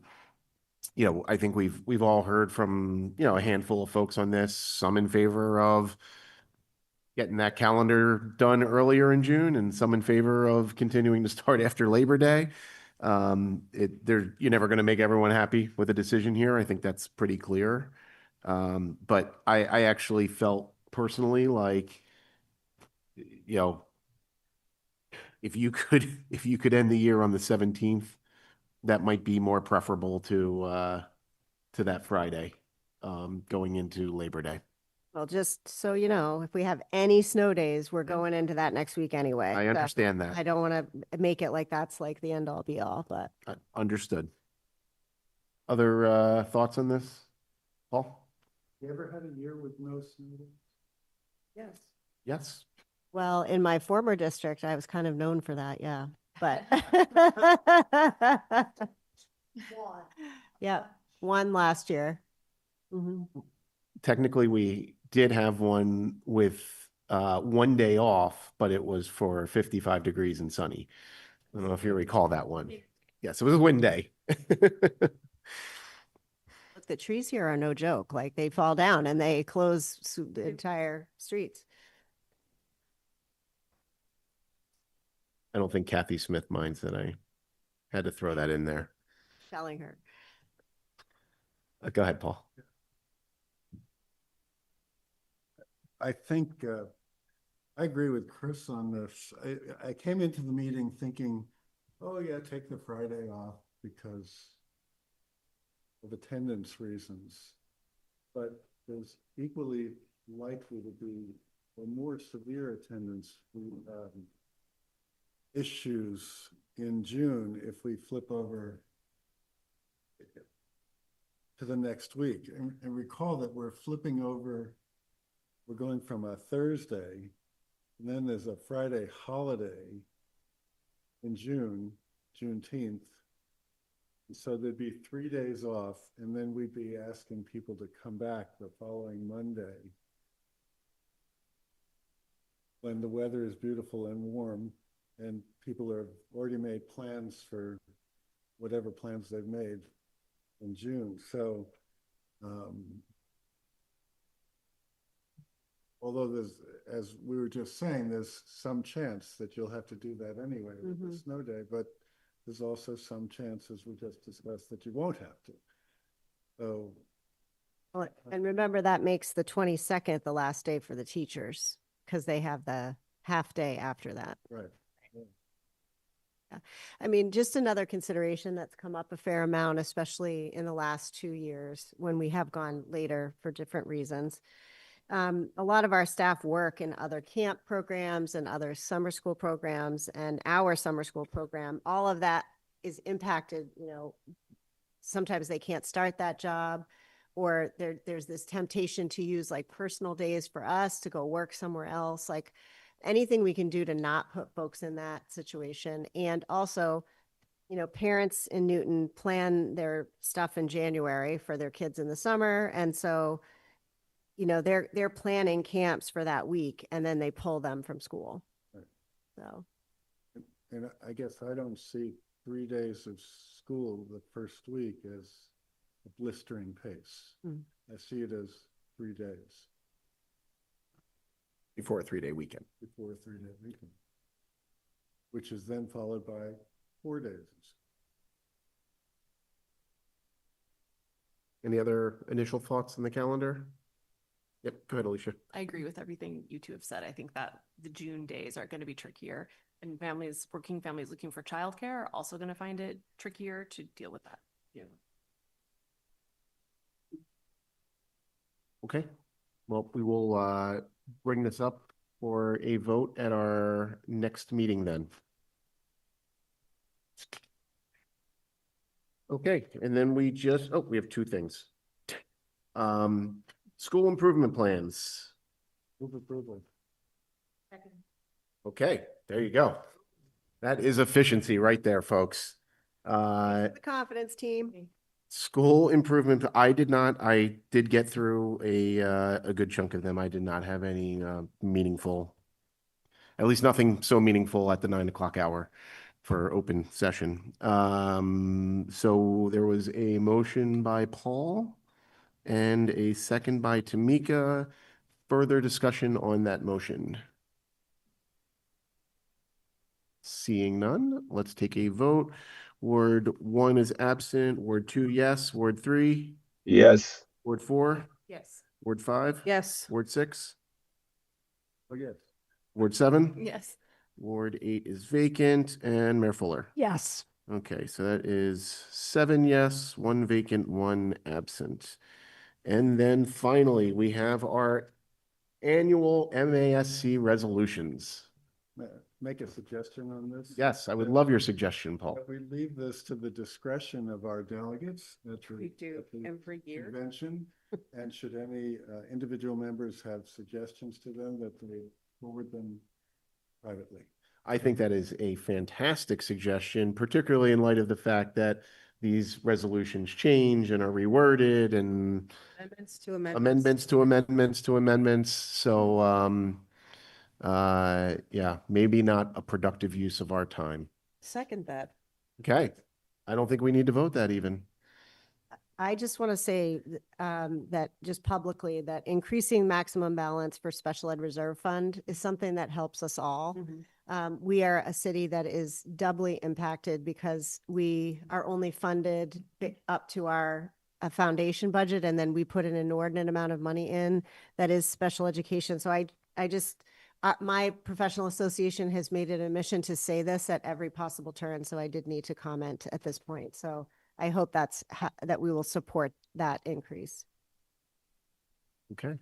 think we've all heard from, a handful of folks on this, some in favor of getting that calendar done earlier in June and some in favor of continuing to start after Labor Day. You're never going to make everyone happy with a decision here. I think that's pretty clear. But I actually felt personally like, if you could end the year on the 17th, that might be more preferable to that Friday, going into Labor Day. Well, just so you know, if we have any snow days, we're going into that next week anyway. I So understand that. I don't want to make it like that's like the end all be all, but Understood. Other thoughts on this? Paul? You ever had a year with no snow days? yes. Yes. Well, in my former district, I was kind of known for that, yeah. But yeah, one last year. Mhm. Technically, we did have one with 1 day off, but it was for 55 degrees and sunny. I don't know if you recall that one. Yes, it was a wind day. Look, the trees here are no joke. Like they fall down and they close the entire streets. I don't think Kathy Smith minds that I had to throw that in there. Telling her. Go ahead, Paul. I think I agree with Chris on this. I came into the meeting thinking, oh yeah, take the Friday off because of attendance reasons. But there's equally likely to be a more severe attendance issues in June if we flip over to the next week. And recall that we're flipping over, we're going from a Thursday, and then there's a Friday holiday in June, Juneteenth. And so there'd be 3 days off, and then we'd be asking people to come back the following Monday when the weather is beautiful and warm, and people have already made plans for whatever plans they've made in June. So, although there's, as we were just saying, there's some chance that you'll have to do that anyway with the snow day, but there's also some chance, as we just discussed, that you won't have to. So, Well, and remember, that makes the 22nd the last day for the teachers, because they have the half day after that. right. Yeah. I mean, just another consideration that's come up a fair amount, especially in the last 2 years when we have gone later for different reasons. A lot of our staff work in other camp programs and other summer school programs, and our summer school program. All of that is impacted, you know, sometimes they can't start that job, or there's this temptation to use like personal days for us to go work somewhere else. Like, anything we can do to not put folks in that situation. And also, you know, parents in Newton plan their stuff in January for their kids in the summer. And so, you know, they're planning camps for that week, and then they pull them from school. Right. So, And I guess I don't see 3 days of school the first week as a blistering pace. I see it as 3 days. Before a 3-day weekend. Before a 3-day weekend, which is then followed by 4 days. Any other initial thoughts on the calendar? Yep, go ahead, Alicia. I agree with everything you two have said. I think that the June days are going to be trickier, and families, working families looking for childcare are also going to find it trickier to deal with that. Yeah. Okay, well, we will bring this up for a vote at our next meeting then. Okay, and then we have two things. School improvement plans. Move approval. Okay, there you go. That is efficiency right there, folks. the confidence team. School improvement, I did get through a good chunk of them. I did not have any meaningful, at least nothing so meaningful at the 9 o'clock hour for open session. So there was a motion by Paul and a second by Tamika. Further discussion on that motion? Seeing none, let's take a vote. Ward 1 is absent. Ward 2, yes. Ward 3? Yes. Ward 4? Yes. Ward 5? Yes. Ward 6? Oh, yes. Ward 7? Yes. Ward 8 is vacant. And Mayor Fuller? Yes. Okay, so that is 7 yes, 1 vacant, 1 absent. And then finally, we have our annual MASC resolutions. Make a suggestion on this? Yes, I would love your suggestion, Paul. That we leave this to the discretion of our delegates. We do every year. Convention, and should any individual members have suggestions to them, that they forward them privately. I think that is a fantastic suggestion, particularly in light of the fact that these resolutions change and are reworded and Amendments to amendments. amendments to amendments to amendments. So, yeah, maybe not a productive use of our time. Second that. Okay. I don't think we need to vote that even. I just want to say that just publicly, that increasing maximum balance for special ed reserve fund is something that helps us all. We are a city that is doubly impacted because we are only funded up to our foundation budget, and then we put an inordinate amount of money in that is special education. So I just, my professional association has made it a mission to say this at every possible turn. So I did need to comment at this point. So I hope that we will support that increase. Okay.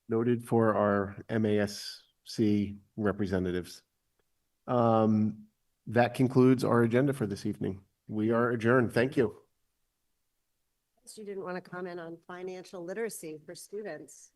Noted for our MASC representatives. That concludes our agenda for this evening. We are adjourned. Thank you. You didn't want to comment on financial literacy for students.